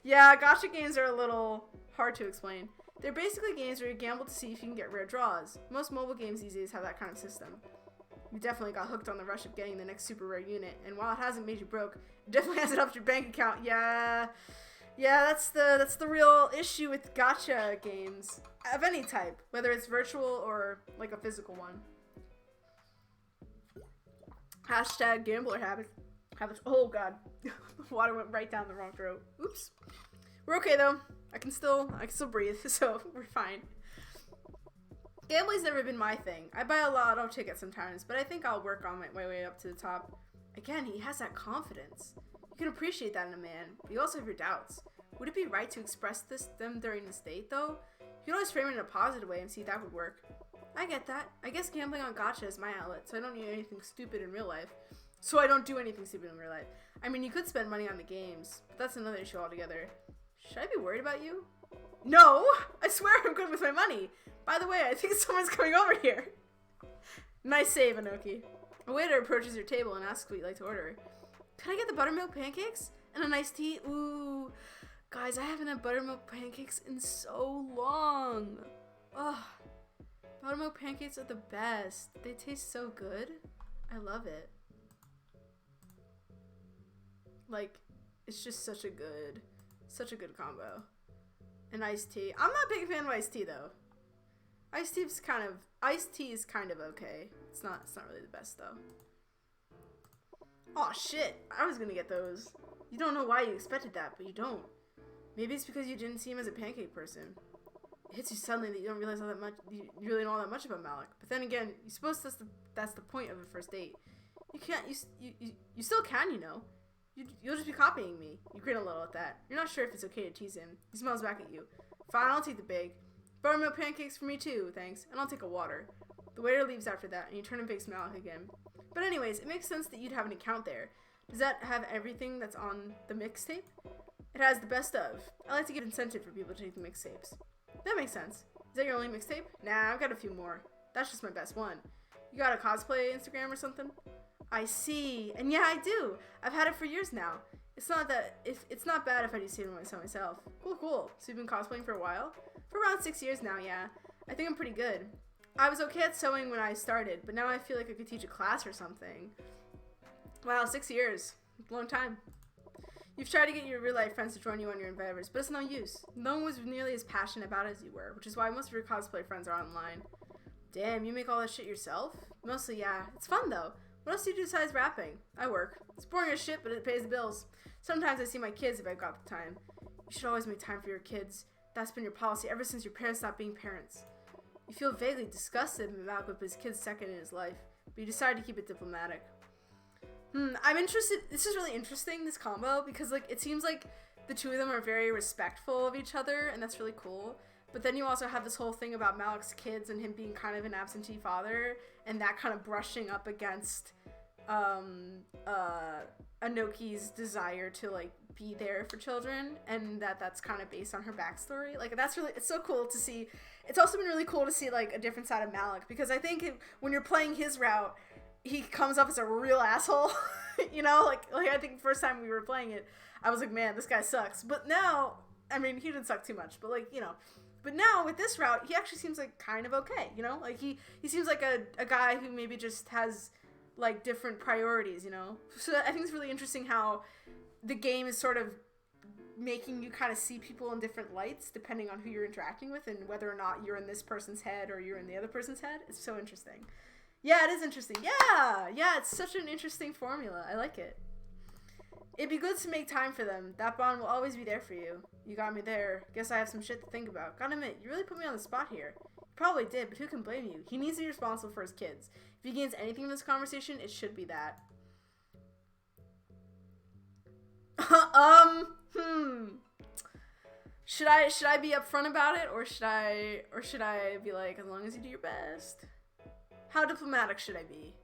Yeah, gacha games are a little hard to explain. They're basically games where you gamble to see if you can get rare draws. Most mobile games these days have that kind of system. You definitely got hooked on the rush of getting the next super rare unit, and while it hasn't made you broke, it definitely hasn't upped your bank account. Yeah, Yeah, that's the real issue with gacha games of any type, whether it's virtual or like a physical one. Hashtag gambler habits. Oh god, water went right down the wrong throat. Oops. We're okay though. I can still breathe, so we're fine. Gambling's never been my thing. I buy a lotto ticket sometimes, but I think I'll work on my way up to the top. Again, he has that confidence. You can appreciate that in a man, but you also have your doubts. Would it be right to express them during this date, though? You can always frame it in a positive way and see if that would work. I get that. I guess gambling on gacha is my outlet, so I don't need anything stupid in real life. So I don't do anything stupid in real life. I mean, you could spend money on the games, but that's another issue altogether. Should I be worried about you? No! I swear I'm good with my money. By the way, I think someone's coming over here. Nice save, Anoki. A waiter approaches your table and asks what you'd like to order. Could I get the buttermilk pancakes? And a nice tea? Ooh. Guys, I haven't had buttermilk pancakes in so long. Ugh. Buttermilk pancakes are the best. They taste so good. I love it. Like, it's just such a good combo. And iced tea. I'm not a big fan of iced tea though. Iced tea is kind of okay. It's not really the best though. Oh shit! I was gonna get those. You don't know why you expected that, but you don't. Maybe it's because you didn't see him as a pancake person. It hits you suddenly that you don't realize you really know all that much about Malik. But then again, you suppose that's the point of a first date. You can't. You still can, you know. You'll just be copying me. You grin a little at that. You're not sure if it's okay to tease him. He smiles back at you. Fine, I'll take the big. Buttermilk pancakes for me too, thanks. And I'll take a water. The waiter leaves after that, and you turn and face Malik again. But anyways, it makes sense that you'd have an account there. Does that have everything that's on the mixtape? It has the best of. I like to give incentive for people to take the mixtapes. That makes sense. Is that your only mixtape? Nah, I've got a few more. That's just my best one. You got a cosplay Instagram or something? I see. And yeah, I do. I've had it for years now. It's not bad if I do see it myself. Cool. So you've been cosplaying for a while? For around 6 years now, yeah. I think I'm pretty good. I was okay at sewing when I started, but now I feel like I could teach a class or something. Wow, 6 years. Long time. You've tried to get your real life friends to join you on your endeavors, but it's no use. No one was nearly as passionate about it as you were, which is why most of your cosplay friends are online. Damn, you make all that shit yourself? Mostly, yeah. It's fun, though. What else do you do besides rapping? I work. It's boring as shit, but it pays the bills. Sometimes I see my kids if I've got the time. You should always make time for your kids. That's been your policy ever since your parents stopped being parents. You feel vaguely disgusted when Malcolm put his kid's second in his life, but you decide to keep it diplomatic. I'm interested. This is really interesting, this combo, because like it seems like the two of them are very respectful of each other, and that's really cool. But then you also have this whole thing about Malik's kids and him being kind of an absentee father, and that kind of brushing up against Anoki's desire to like be there for children, and that's kind of based on her backstory. Like it's so cool to see. It's also been really cool to see like a different side of Malik, because I think when you're playing his route, he comes up as a real asshole. You know, like I think the first time we were playing it, I was like, man, this guy sucks. But now, I mean, he didn't suck too much, but like, you know. But now with this route, he actually seems like kind of okay, you know? Like he seems like a guy who maybe just has like different priorities, you know? So I think it's really interesting how the game is sort of making you kind of see people in different lights depending on who you're interacting with and whether or not you're in this person's head or you're in the other person's head. It's so interesting. Yeah, it is interesting. Yeah, it's such an interesting formula. I like it. It'd be good to make time for them. That bond will always be there for you. You got me there. Guess I have some shit to think about. Gotta admit, you really put me on the spot here. You probably did, but who can blame you? He needs to be responsible for his kids. If he gains anything from this conversation, it should be that. Should I be upfront about it, or should I be like, as long as you do your best? How diplomatic should I be?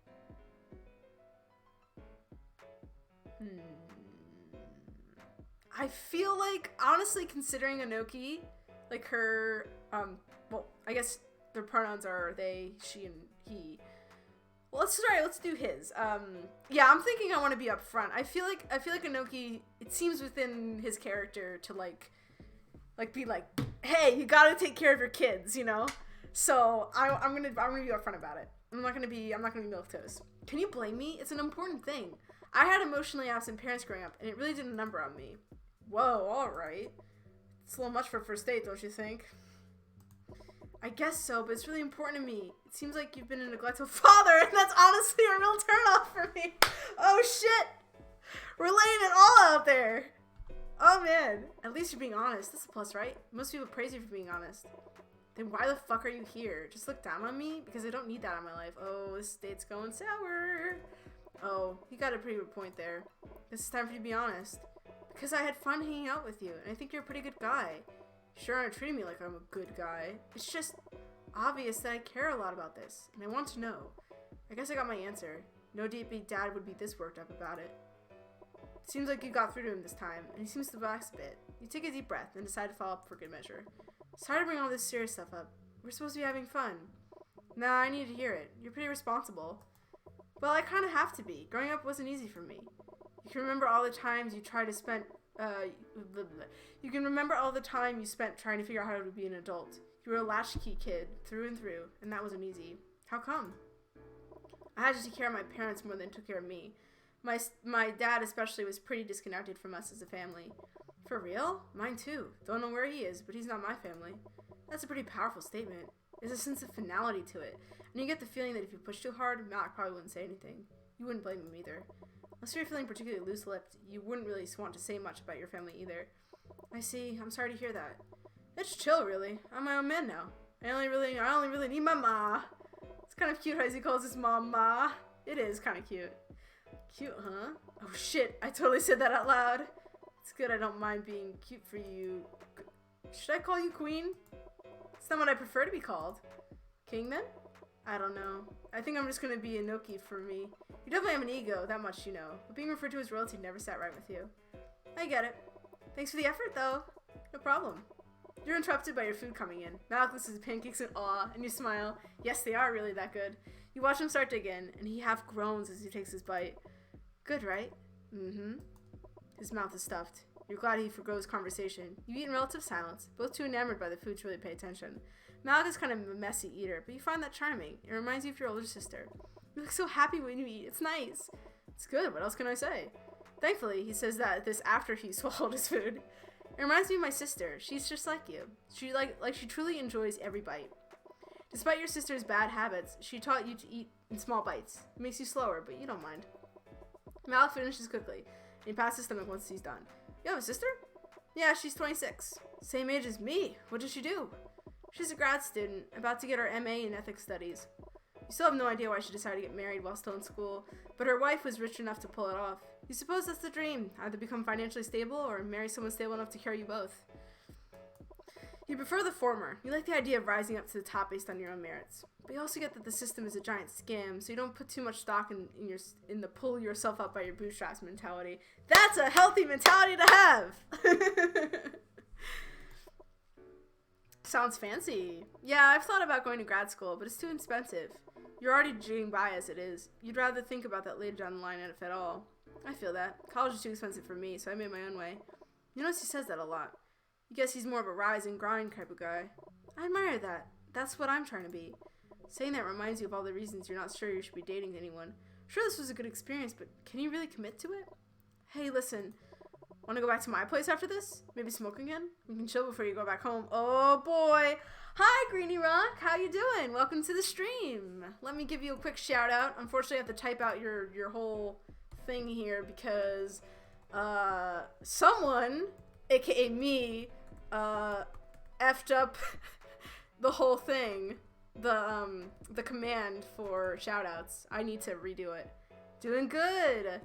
I feel like, honestly, considering Anoki, like her, well, I guess their pronouns are they, she, and he. Well, let's do his. Yeah, I'm thinking I want to be upfront. I feel like Anoki, it seems within his character to like be like, hey, you gotta take care of your kids, you know? So I'm gonna be upfront about it. I'm not gonna be milquetoast. Can you blame me? It's an important thing. I had emotionally absent parents growing up, and it really did a number on me. Whoa, alright. It's a little much for a first date, don't you think? I guess so, but it's really important to me. It seems like you've been a neglectful father, and that's honestly a real turnoff for me. Oh shit! We're laying it all out there! Oh man, at least you're being honest. That's a plus, right? Most people praise you for being honest. Then why the fuck are you here? Just look down on me? Because I don't need that in my life. Oh, this date's going sour. Oh, you got a pretty good point there. Guess it's time for you to be honest. Because I had fun hanging out with you, and I think you're a pretty good guy. You sure aren't treating me like I'm a good guy. It's just obvious that I care a lot about this, and I want to know. I guess I got my answer. No deadbeat dad would be this worked up about it. It seems like you got through to him this time, and he seems to relax a bit. You take a deep breath and decide to follow up for good measure. Sorry to bring all this serious stuff up. We're supposed to be having fun. Nah, I need to hear it. You're pretty responsible. Well, I kind of have to be. Growing up wasn't easy for me. You can remember all the times you tried to spend, you can remember all the time you spent trying to figure out how to be an adult. You were a latchkey kid, through and through, and that wasn't easy. How come? I had to take care of my parents more than took care of me. My dad especially was pretty disconnected from us as a family. For real? Mine too. Don't know where he is, but he's not my family. That's a pretty powerful statement. There's a sense of finality to it, and you get the feeling that if you push too hard, Malak probably wouldn't say anything. You wouldn't blame him either. Unless you're feeling particularly loose-lipped, you wouldn't really want to say much about your family either. I see. I'm sorry to hear that. It's chill, really. I'm my own man now. I only really need my ma. It's kind of cute how he calls his mom ma. It is kind of cute. Cute, huh? Oh shit, I totally said that out loud. It's good I don't mind being cute for you. Should I call you queen? It's not what I prefer to be called. King, then? I don't know. I think I'm just gonna be Inoki for me. You definitely have an ego, that much you know. But being referred to as royalty never sat right with you. I get it. Thanks for the effort, though. No problem. You're interrupted by your food coming in. Malak looks at his pancakes in awe, and you smile. Yes, they are really that good. You watch him start to again, and he half groans as he takes his bite. Good, right? Mm-hmm. His mouth is stuffed. You're glad he forgoes conversation. You eat in relative silence, both too enamored by the food to really pay attention. Malak is kind of a messy eater, but you find that charming. It reminds you of your older sister. You look so happy when you eat. It's nice. It's good. What else can I say? Thankfully, he says that this after he swallowed his food. It reminds me of my sister. She's just like you. She she truly enjoys every bite. Despite your sister's bad habits, she taught you to eat in small bites. It makes you slower, but you don't mind. Malak finishes quickly, and he passes his stomach once he's done. You have a sister? Yeah, she's 26. Same age as me. What does she do? She's a grad student, about to get her MA in ethics studies. You still have no idea why she decided to get married while still in school, but her wife was rich enough to pull it off. You suppose that's the dream, either become financially stable or marry someone stable enough to carry you both. You prefer the former. You like the idea of rising up to the top based on your own merits. But you also get that the system is a giant scam, so you don't put too much stock in the pull yourself up by your bootstraps mentality. That's a healthy mentality to have! Sounds fancy. Yeah, I've thought about going to grad school, but it's too expensive. You're already getting by as it is. You'd rather think about that later down the line, if at all. I feel that. College is too expensive for me, so I made my own way. You notice he says that a lot. You guess he's more of a rise and grind type of guy. I admire that. That's what I'm trying to be. Saying that reminds you of all the reasons you're not sure you should be dating anyone. Sure, this was a good experience, but can you really commit to it? Hey, listen. Want to go back to my place after this? Maybe smoke again? You can chill before you go back home. Oh, boy. Hi, Greeny Rock. How you doing? Welcome to the stream. Let me give you a quick shout out. Unfortunately, I have to type out your whole thing here because someone, aka me, effed up the whole thing. The command for shoutouts. I need to redo it. Doing good.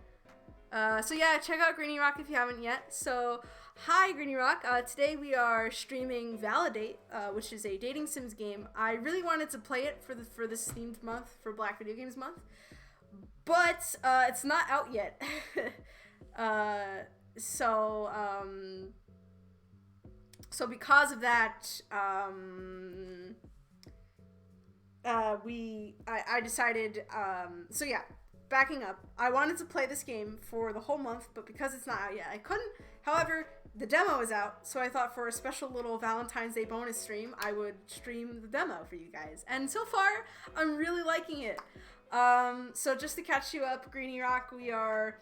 So yeah, check out Greeny Rock if you haven't yet. So, hi Greeny Rock. Today we are streaming ValiDate, which is a dating sims game. I really wanted to play it for this themed month, for Black Video Games Month, but it's not out yet. So because of that, I decided, so yeah, backing up, I wanted to play this game for the whole month, but because it's not out yet, I couldn't. However, the demo is out, so I thought for a special little Valentine's Day bonus stream, I would stream the demo for you guys. And so far, I'm really liking it. So just to catch you up, Greeny Rock, we are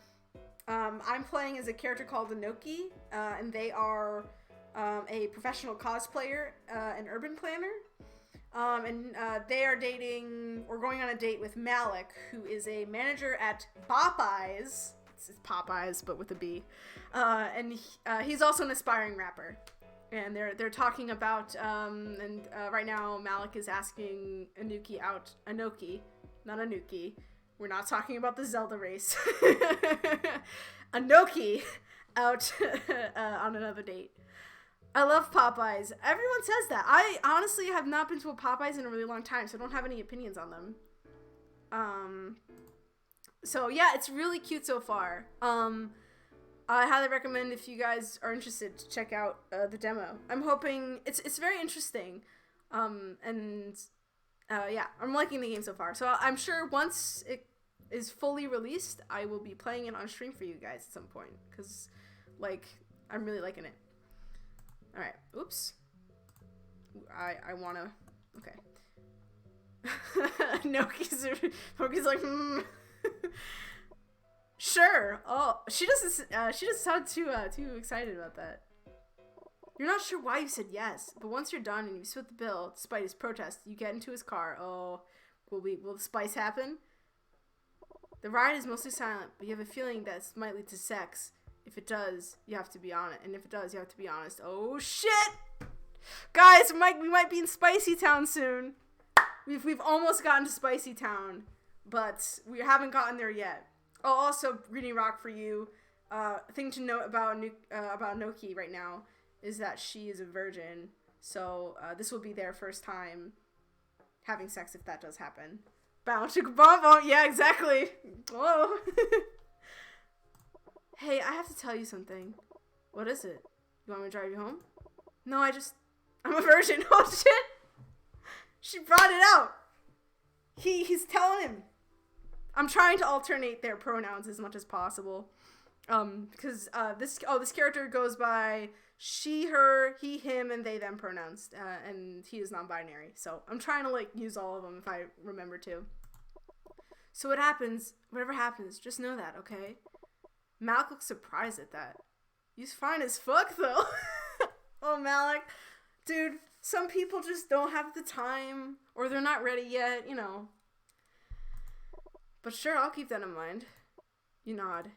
I'm playing as a character called Inoki, and they are a professional cosplayer and urban planner. And they are dating, or going on a date with Malik, who is a manager at Popeyes. It's Popeyes, but with a B. And he's also an aspiring rapper. And they're talking about, right now Malik is asking Inoki out. Inoki, not Anuki. We're not talking about the Zelda race. Inoki out on another date. I love Popeyes. Everyone says that. I honestly have not been to a Popeyes in a really long time, so I don't have any opinions on them. So yeah, it's really cute so far. I highly recommend, if you guys are interested, to check out the demo. I'm hoping it's very interesting. Yeah, I'm liking the game so far. So I'm sure once it is fully released, I will be playing it on stream for you guys at some point, because like I'm really liking it. All right. Oops. I wanna. Okay. Noki's like. Sure. Oh, she doesn't sound too excited about that. You're not sure why you said yes, but once you're done and you split the bill, despite his protest, you get into his car. Oh, will the spice happen? The ride is mostly silent, but you have a feeling that it might lead to sex. If it does, you have to be on it, and if it does, you have to be honest. Oh shit, guys, we might be in Spicy Town soon. We've almost gotten to Spicy Town, but we haven't gotten there yet. Oh, also, Greeny Rock for you. Thing to note about Noki right now is that she is a virgin, so this will be their first time having sex if that does happen. Bound to bomb. Yeah, exactly. Whoa. Hey, I have to tell you something. What is it? You want me to drive you home? No, I'm a virgin. Oh shit! She brought it out. He's telling him. I'm trying to alternate their pronouns as much as possible. Because this character goes by she, her, he, him, and they, them pronouns. And he is non-binary. So I'm trying to like use all of them if I remember to. So whatever happens, just know that, okay? Malik looks surprised at that. He's fine as fuck, though. Oh, Malik. Dude, some people just don't have the time, or they're not ready yet, you know. But sure, I'll keep that in mind. You nod.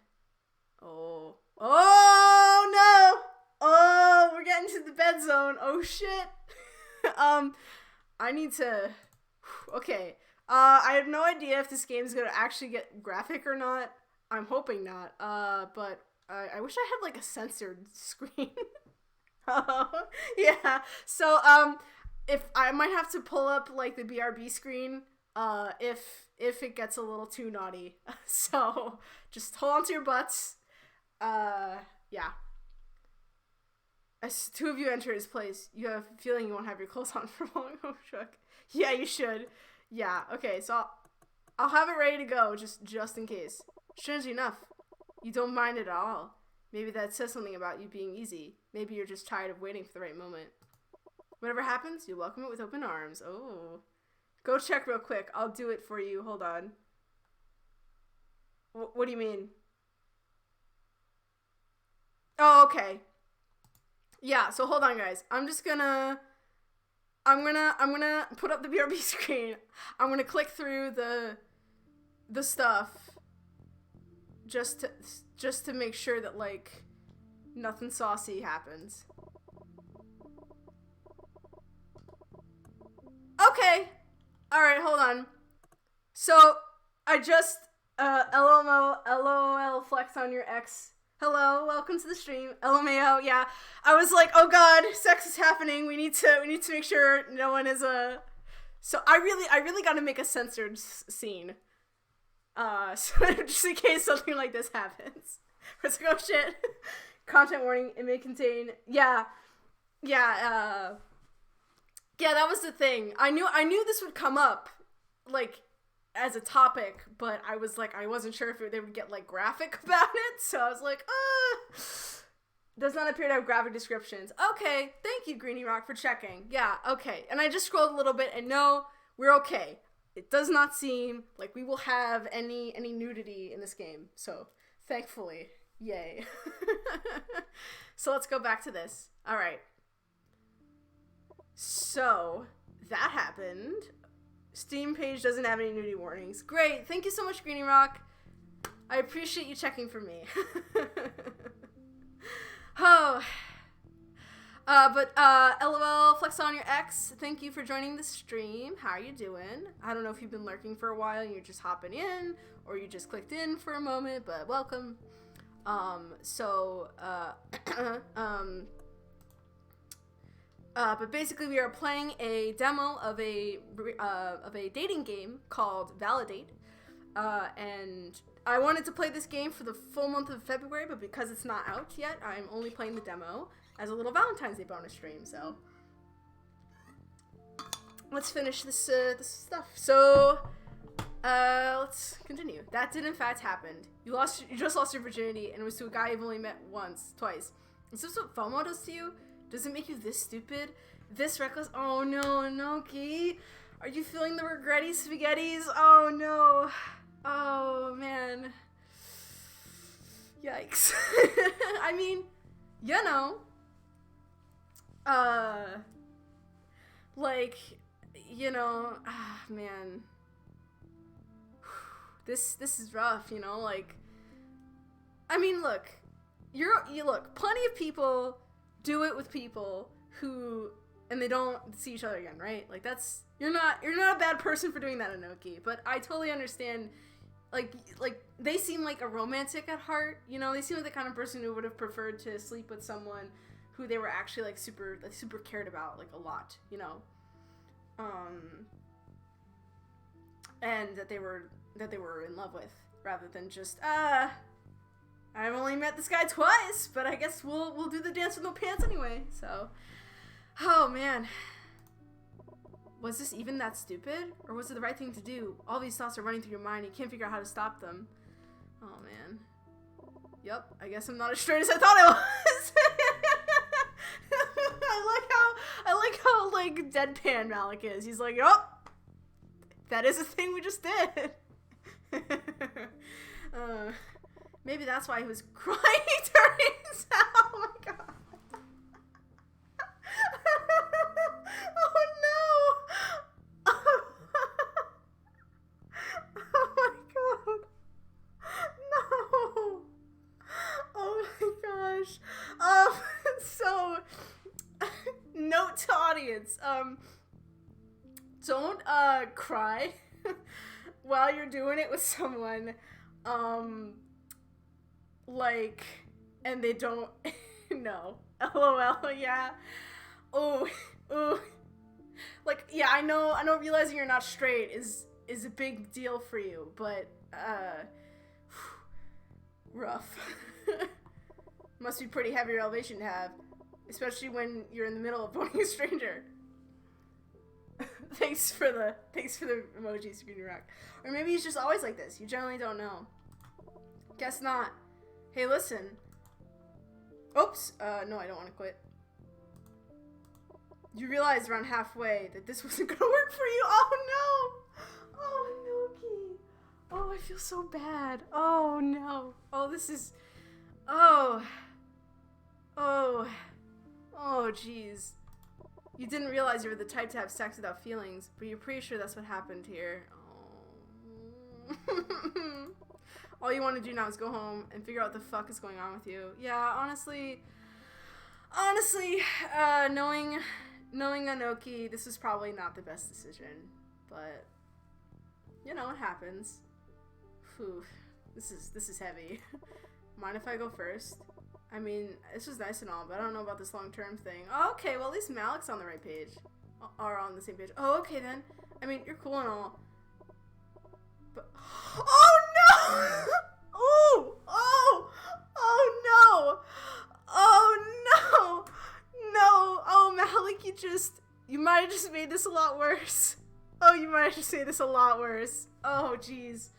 Oh. Oh, no! Oh, we're getting to the bed zone. Oh, shit. I need to... Okay. I have no idea if this game is going to actually get graphic or not. I'm hoping not, but I wish I had, like, a censored screen. Yeah, so, if I might have to pull up, like, the BRB screen, if it gets a little too naughty. So, just hold on to your butts. Yeah. As two of you enter his place, you have a feeling you won't have your clothes on for long. Oh, shuck. Yeah, you should. Yeah, okay, so I'll have it ready to go, just in case. Strangely enough, you don't mind it at all. Maybe that says something about you being easy. Maybe you're just tired of waiting for the right moment. Whatever happens, you welcome it with open arms. Oh. Go check real quick. I'll do it for you. Hold on. What do you mean? Oh, okay. Yeah, so hold on, guys. I'm gonna put up the BRB screen. I'm gonna click through the stuff just to make sure that, like, nothing saucy happens. Okay. Alright, hold on. So, I just, LOL flex on your ex. Hello, welcome to the stream. LMAO, yeah. I was like, oh god, sex is happening. We need to make sure no one is, So, I really gotta make a censored scene. So just in case something like this happens. Let's go, shit. Content warning, it may contain, yeah, that was the thing. I knew this would come up, like, as a topic, but I was like, I wasn't sure if they would get, like, graphic about it, so I was like, does not appear to have graphic descriptions. Okay, thank you, Greeny Rock, for checking. Yeah, okay, and I just scrolled a little bit, and no, we're okay. It does not seem like we will have any nudity in this game, so, thankfully. Yay. So let's go back to this. All right. So that happened. Steam page doesn't have any nudity warnings. Great. Thank you so much, Greeny Rock. I appreciate you checking for me. Oh. LOL, Flex on your X, thank you for joining the stream. How are you doing? I don't know if you've been lurking for a while and you're just hopping in, or you just clicked in for a moment, but welcome. But basically we are playing a demo of a dating game called ValiDate. And I wanted to play this game for the full month of February, but because it's not out yet, I'm only playing the demo as a little Valentine's Day bonus stream, so let's finish this stuff. So, let's continue. That did in fact happen. You just lost your virginity, and it was to a guy you've only met once, twice. Is this what FOMO does to you? Does it make you this stupid? This reckless? Oh no, Noki! Are you feeling the regretty spaghettis? Oh no! Oh man. Yikes. I mean, you know. Man. This is rough, you know, like, I mean, look, look, plenty of people do it with people and they don't see each other again, right? Like, you're not a bad person for doing that, Anoki, but I totally understand, like, they seem like a romantic at heart, you know, they seem like the kind of person who would have preferred to sleep with someone who they were actually, like, super cared about, like, a lot, you know, and that they were in love with, rather than just, I've only met this guy twice, but I guess we'll do the dance with no pants anyway, so, oh, man. Was this even that stupid? Or was it the right thing to do? All these thoughts are running through your mind, you can't figure out how to stop them. Oh, man. Yup, I guess I'm not as straight as I thought I was! I like how, like, deadpan Malik is. He's like, yup! That is a thing we just did! Maybe that's why he was crying during his oh my god. Oh no! Oh my god. No! Oh my gosh. So, note to audience, don't, cry while you're doing it with someone, like, and they don't know. LOL, yeah. Oh, like, yeah, I know realizing you're not straight is a big deal for you, but, rough. Must be pretty heavy elevation to have, especially when you're in the middle of boning a stranger. Thanks for the emoji, Screen Rock. Or maybe he's just always like this. You generally don't know. Guess not. Hey, listen. Oops. No, I don't want to quit. You realized around halfway that this wasn't gonna work for you. Oh no! Oh, Noki. Oh, I feel so bad. Oh no. Oh, this is. Oh. Jeez. You didn't realize you were the type to have sex without feelings, but you're pretty sure that's what happened here. Oh. All you want to do now is go home and figure out what the fuck is going on with you. Yeah, honestly, knowing Anoki, this is probably not the best decision, but you know, it happens. Phew, this is heavy. Mind if I go first? I mean, this was nice and all, but I don't know about this long-term thing. Oh, okay, well, at least Malik's on the right page. Or on the same page. Oh, okay, then. I mean, you're cool and all. But... Oh, no! Oh, no! Oh, no! No! Oh, Malik, you might have just made this a lot worse. Oh, you might have just made this a lot worse. Oh, jeez.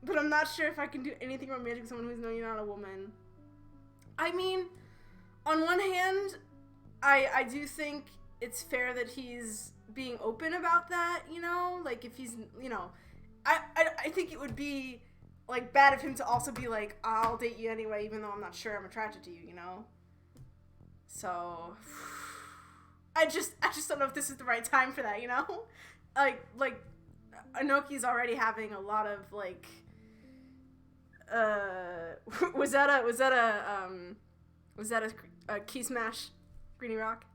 But I'm not sure if I can do anything romantic with someone who's known you're not a woman. I mean, on one hand, I do think it's fair that he's being open about that, you know? Like, if he's, you know, I think it would be like, bad of him to also be like, I'll date you anyway, even though I'm not sure I'm attracted to you, you know? So, I just don't know if this is the right time for that, you know? Like, Anoki's already having a lot of, like, was that a key smash, Greeny Rock?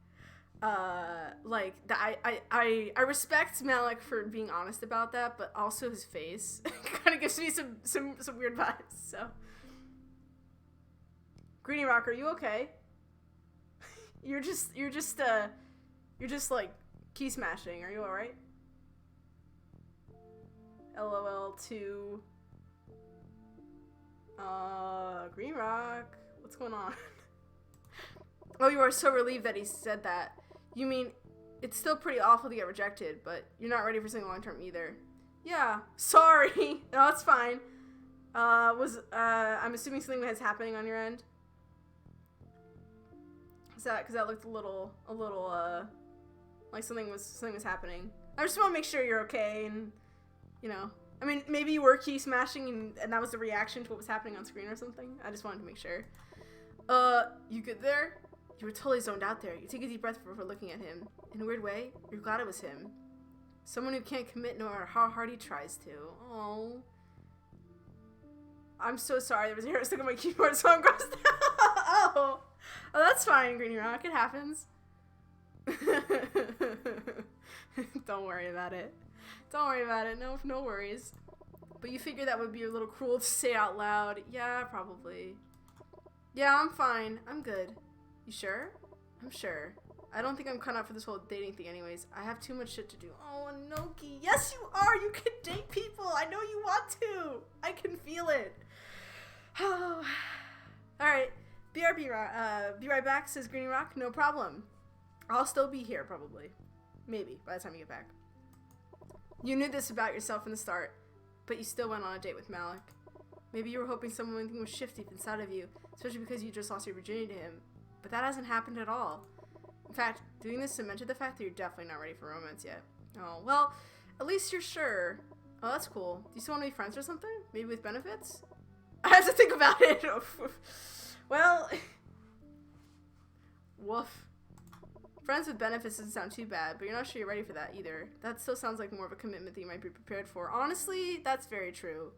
Like, I respect Malik for being honest about that, but also his face kind of gives me some weird vibes, so. Greeny Rock, are you okay? You're just like key smashing. Are you alright? LOL to Green Rock. What's going on? Oh, you are so relieved that he said that. You mean it's still pretty awful to get rejected, but you're not ready for something long term either. Yeah. Sorry. No, it's fine. I'm assuming something was happening on your end. Is that because that looked a little like something was happening. I just want to make sure you're okay, and you know, I mean, maybe you were key smashing and that was the reaction to what was happening on screen or something. I just wanted to make sure. You good there? You were totally zoned out there. You take a deep breath before looking at him. In a weird way, you're glad it was him. Someone who can't commit no matter how hard he tries to. Oh. I'm so sorry. There was a hair stuck on my keyboard, so I'm grossed out. Oh, that's fine, Greeny Rock. It happens. Don't worry about it. Don't worry about it. No worries. But you figure that would be a little cruel to say out loud. Yeah, probably. Yeah, I'm fine. I'm good. You sure? I'm sure. I don't think I'm cut out for this whole dating thing anyways. I have too much shit to do. Oh, Anoki. Yes, you are. You can date people. I know you want to. I can feel it. Oh. Alright. Be right back, says Greeny Rock. No problem. I'll still be here, probably. Maybe, by the time you get back. You knew this about yourself from the start, but you still went on a date with Malik. Maybe you were hoping someone would shift deep inside of you, especially because you just lost your virginity to him. But that hasn't happened at all. In fact, doing this cemented the fact that you're definitely not ready for romance yet. Oh, well, at least you're sure. Oh, that's cool. Do you still want to be friends or something? Maybe with benefits? I have to think about it. Well, woof. Friends with benefits doesn't sound too bad, but you're not sure you're ready for that either. That still sounds like more of a commitment that you might be prepared for. Honestly, that's very true.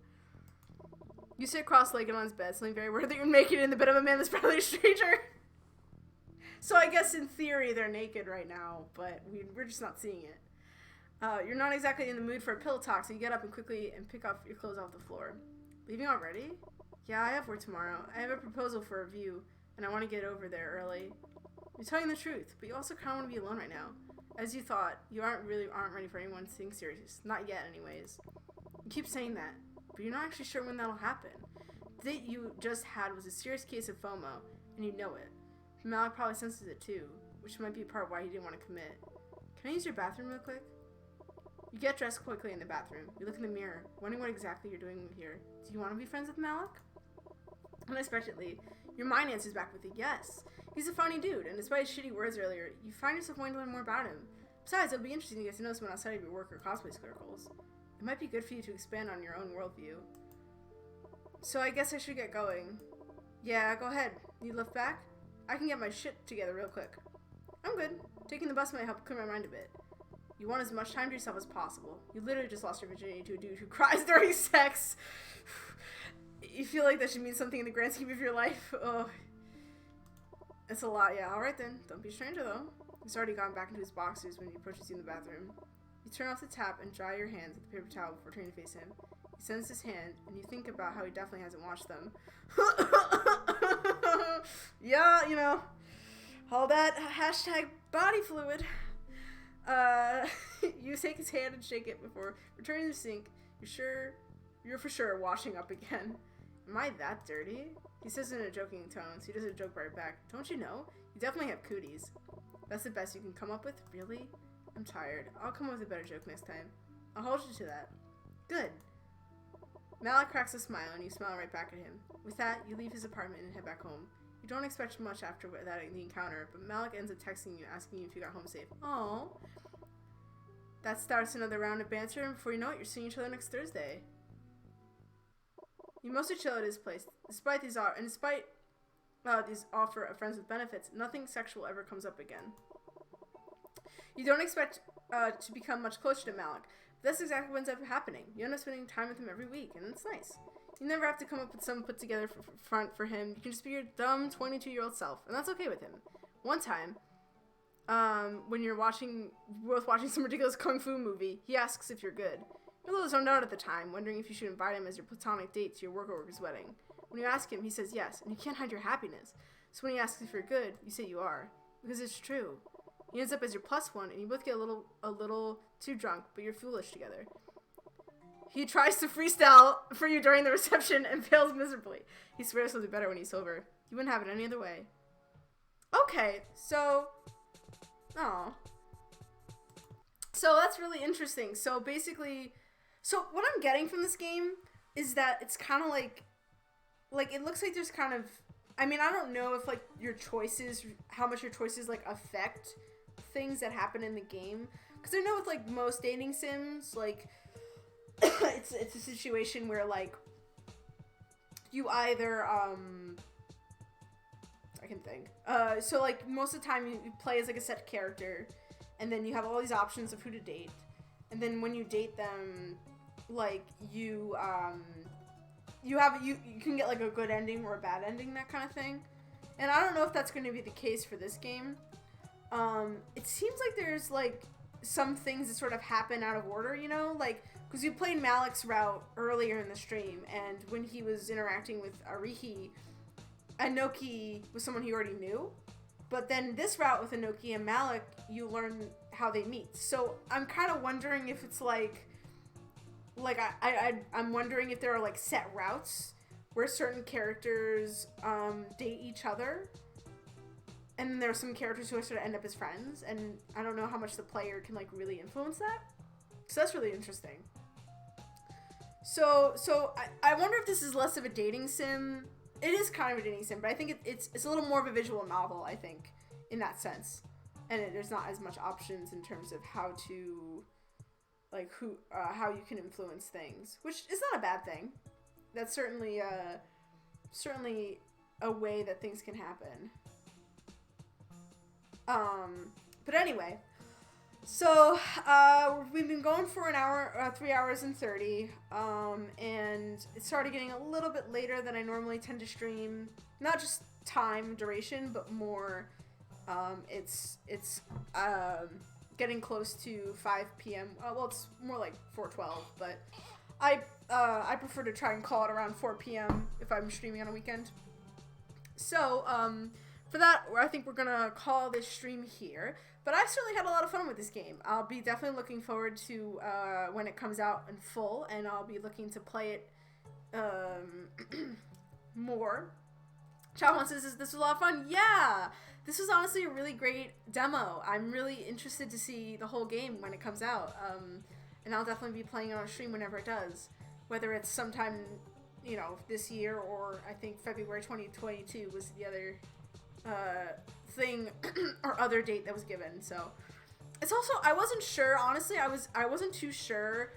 You sit cross-legged on his bed, something very weird that you're naked in the bed of a man that's probably a stranger. So I guess in theory they're naked right now, but we're just not seeing it. You're not exactly in the mood for a pillow talk, so you get up and quickly pick up your clothes off the floor. Leaving already? Yeah, I have work tomorrow. I have a proposal for review, and I want to get over there early. You're telling the truth, but you also kind of want to be alone right now. As you thought, you aren't ready for anyone to think serious. Not yet, anyways. You keep saying that, but you're not actually sure when that'll happen. The date you just had was a serious case of FOMO, and you know it. Malik probably senses it too, which might be part of why he didn't want to commit. Can I use your bathroom real quick? You get dressed quickly in the bathroom. You look in the mirror, wondering what exactly you're doing here. Do you want to be friends with Malik? Unexpectedly, your mind answers back with a yes. He's a funny dude, and despite his shitty words earlier, you find yourself wanting to learn more about him. Besides, it'll be interesting to get to know someone outside of your work or cosplay circles. It might be good for you to expand on your own worldview. So I guess I should get going. Yeah, go ahead. Need a lift back? I can get my shit together real quick. I'm good. Taking the bus might help clear my mind a bit. You want as much time to yourself as possible. You literally just lost your virginity to a dude who cries during sex. You feel like that should mean something in the grand scheme of your life. Oh, it's a lot. Yeah, alright then. Don't be a stranger though. He's already gone back into his boxers when he approaches you in the bathroom. You turn off the tap and dry your hands with the paper towel before turning to face him. He sends his hand, and you think about how he definitely hasn't washed them. Yeah, you know, all that hashtag body fluid. You take his hand and shake it before returning to the sink. You're for sure washing up again. Am I that dirty? He says it in a joking tone, so he doesn't joke right back. Don't you know? You definitely have cooties. That's the best you can come up with? Really? I'm tired. I'll come up with a better joke next time. I'll hold you to that. Good. Malik cracks a smile, and you smile right back at him. With that, you leave his apartment and head back home. You don't expect much after that the encounter, but Malik ends up texting you, asking you if you got home safe. Aww. That starts another round of banter, and before you know it, you're seeing each other next Thursday. You mostly chill at his place. Despite these offer of friends with benefits, nothing sexual ever comes up again. You don't expect to become much closer to Malik, but that's exactly what ends up happening. You end up spending time with him every week, and it's nice. You never have to come up with some put together front for him. You can just be your dumb 22-year-old self, and that's okay with him. One time, when you're both watching some ridiculous kung fu movie, he asks if you're good. You're a little zoned out at the time, wondering if you should invite him as your platonic date to your worker's wedding. When you ask him, he says yes, and you can't hide your happiness. So when he asks if you're good, you say you are, because it's true. He ends up as your +1, and you both get a little too drunk, but you're foolish together. He tries to freestyle for you during the reception and fails miserably. He swears he'll do better when he's sober. You wouldn't have it any other way. Okay, so... Oh. So that's really interesting. So basically... So what I'm getting from this game is that it's kind of like... Like, it looks like there's kind of... I mean, I don't know if, like, your choices... How much your choices, like, affect things that happen in the game. Because I know with, like, most dating sims, like... it's a situation where, like, you either, I can think. So, like, most of the time you play as, like, a set character, and then you have all these options of who to date, and then when you date them, like, you can get, like, a good ending or a bad ending, that kind of thing. And I don't know if that's going to be the case for this game. It seems like there's, like, some things that sort of happen out of order, you know? Like, because you played Malik's route earlier in the stream, and when he was interacting with Arihi, Anoki was someone he already knew. But then this route with Anoki and Malik, you learn how they meet. So I'm kind of wondering if it's like I'm wondering if there are, like, set routes where certain characters date each other. And there are some characters who sort of end up as friends, and I don't know how much the player can, like, really influence that. So that's really interesting. So I wonder if this is less of a dating sim. It is kind of a dating sim, but I think it's a little more of a visual novel, I think, in that sense. And there's not as much options in terms of how to, like, how you can influence things, which is not a bad thing. That's certainly a way that things can happen. But anyway, so, we've been going for an hour, 3 hours and 30, and it started getting a little bit later than I normally tend to stream. Not just time duration, but more, it's getting close to 5 p.m. Well, it's more like 4:12, but I prefer to try and call it around 4 p.m. if I'm streaming on a weekend. So, for that, I think we're going to call this stream here. But I certainly had a lot of fun with this game. I'll be definitely looking forward to when it comes out in full, and I'll be looking to play it more. Chowon says, this was a lot of fun. Yeah! This was honestly a really great demo. I'm really interested to see the whole game when it comes out. And I'll definitely be playing it on stream whenever it does. Whether it's sometime, you know, this year, or I think February 2022 was the other thing or other date that was given. So it's also, I wasn't sure, honestly, I wasn't too sure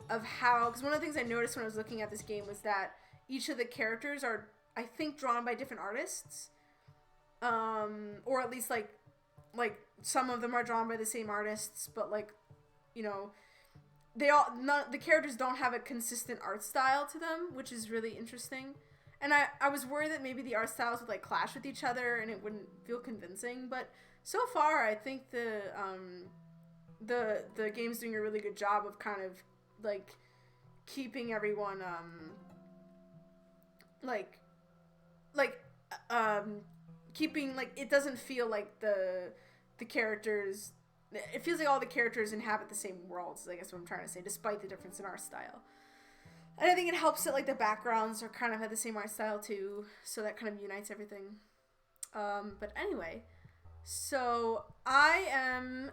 of how, because one of the things I noticed when I was looking at this game was that each of the characters are, I think, drawn by different artists, or at least like some of them are drawn by the same artists, but, like, you know, the characters don't have a consistent art style to them, which is really interesting. And I was worried that maybe the art styles would, like, clash with each other and it wouldn't feel convincing. But so far, I think the game's doing a really good job of kind of, like, keeping everyone, keeping, like, it doesn't feel like the characters, it feels like all the characters inhabit the same worlds, I guess what I'm trying to say, despite the difference in art style. And I think it helps that, like, the backgrounds are kind of have the same art style too, so that kind of unites everything. But anyway, so I am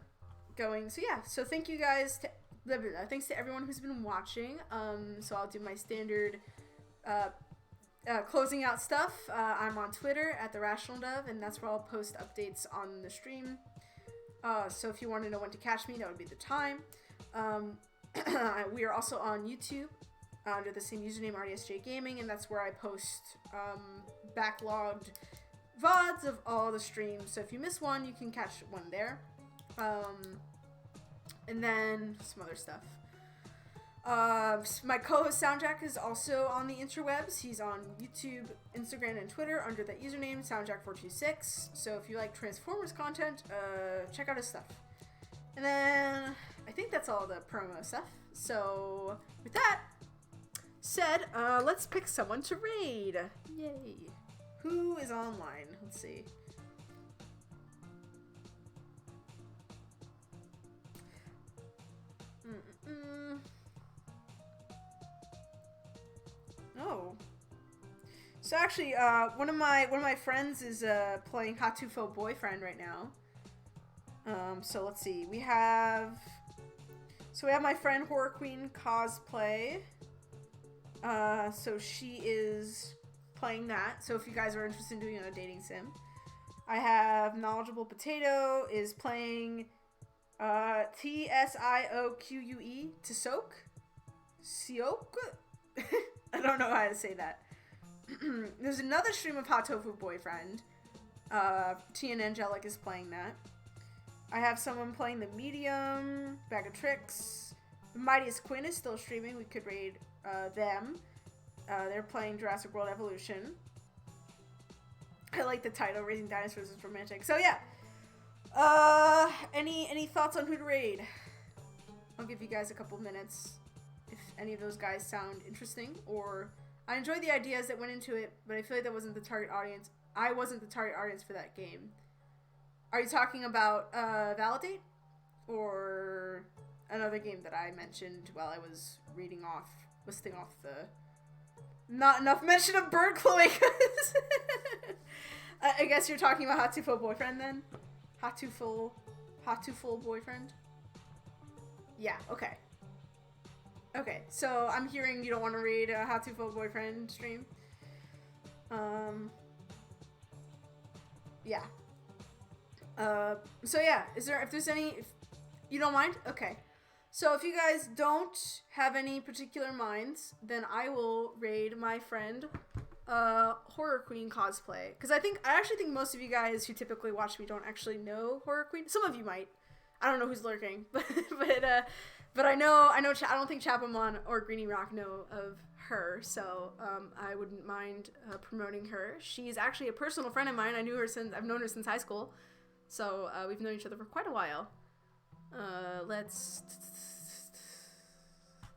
going, so yeah, so thank you guys thanks to everyone who's been watching. So I'll do my standard closing out stuff. I'm on Twitter at TheRationalDove, and that's where I'll post updates on the stream. So if you want to know when to catch me, that would be the time. We are also on YouTube. under the same username, RDSJ Gaming, and that's where I post backlogged VODs of all the streams. So if you miss one, you can catch one there. And then some other stuff. My co-host SoundJack is also on the interwebs. He's on YouTube, Instagram, and Twitter under that username, SoundJack426. So if you like Transformers content, check out his stuff. And then I think that's all the promo stuff. So with that said, let's pick someone to raid. Yay. Who is online? Let's see. Oh. So actually, one of my friends is playing Hatufo Boyfriend right now. So let's see. We have my friend Horror Queen Cosplay. So she is playing that. So if you guys are interested in doing a dating sim, I have Knowledgeable Potato is playing Tsioque to soak. Sioque? I don't know how to say that. There's another stream of Hot Tofu Boyfriend. T and Angelic is playing that. I have someone playing the Medium, Bag of Tricks. The Mightiest Quinn is still streaming. We could raid them. They're playing Jurassic World Evolution. I like the title, Raising Dinosaurs is Romantic. So yeah. Any thoughts on who to raid? I'll give you guys a couple minutes if any of those guys sound interesting, or I enjoyed the ideas that went into it, but I feel like that wasn't the target audience. I wasn't the target audience for that game. Are you talking about ValiDate or another game that I mentioned while I was listing off the not enough mention of bird cloaking? I guess you're talking about Hatufo Boyfriend then? Hatufo Boyfriend? Yeah, okay. Okay, so I'm hearing you don't want to raid a Hatufo Boyfriend stream. Yeah. So yeah, if you don't mind? Okay. So if you guys don't have any particular minds, then I will raid my friend, Horror Queen Cosplay. Because I actually think most of you guys who typically watch me don't actually know Horror Queen. Some of you might. I don't know who's lurking, but I know. I don't think Chapamon or Greenie Rock know of her, so I wouldn't mind promoting her. She's actually a personal friend of mine. I've known her since high school, so we've known each other for quite a while. Let's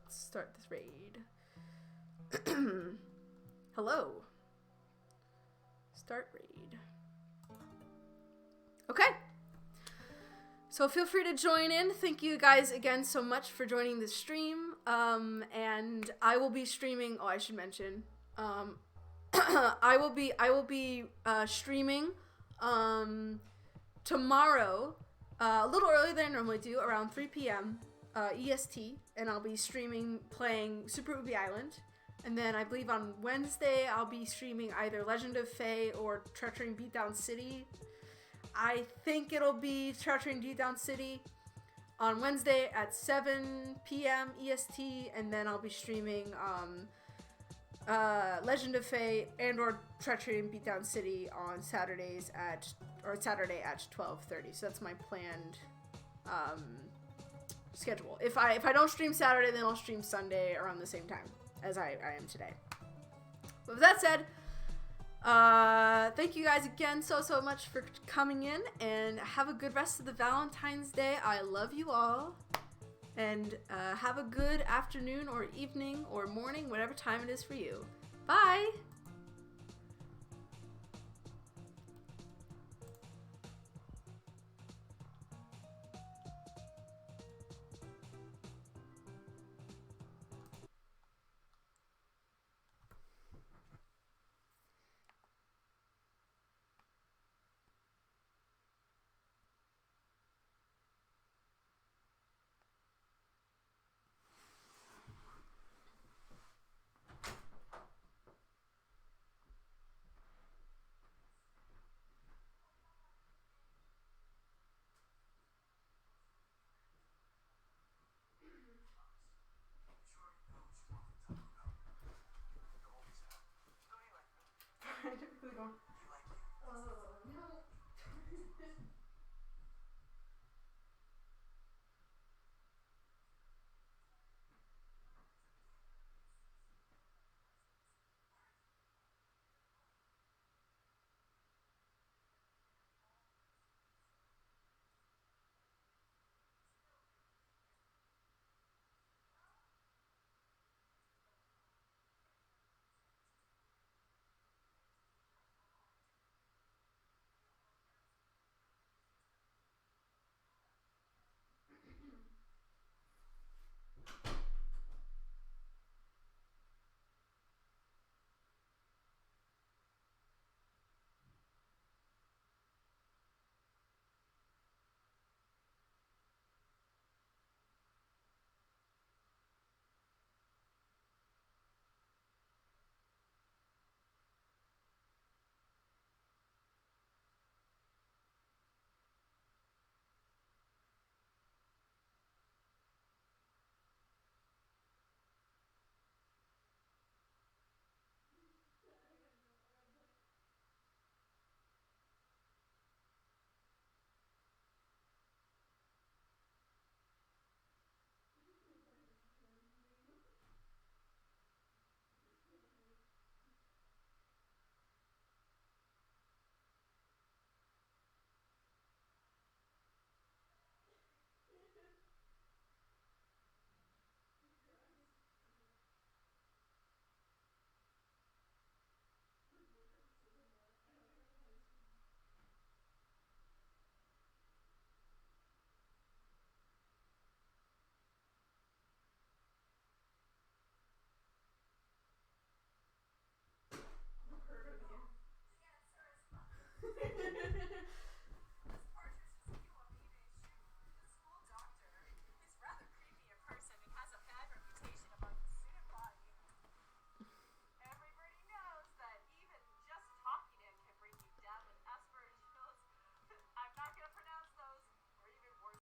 start this raid. Hello. Start raid. Okay. So feel free to join in. Thank you guys again so much for joining the stream. And I will be streaming. Oh, I should mention. I will be streaming tomorrow, a little earlier than I normally do, around 3 p.m. EST, and I'll be playing Super Ubi Island. And then I believe on Wednesday I'll be streaming either Legend of Fae or Treachery in Beatdown City. I think it'll be Treachery in Beatdown City on Wednesday at 7 p.m. EST, and then I'll be streaming Legend of Fae and or Treachery in Beatdown City on Saturday at 12:30. So that's my planned schedule. If I don't stream Saturday, then I'll stream Sunday around the same time as I am today. But with that said, thank you guys again so much for coming in, and have a good rest of the Valentine's Day. I love you all, and have a good afternoon or evening or morning, whatever time it is for you. Bye! Food one. Oh, no.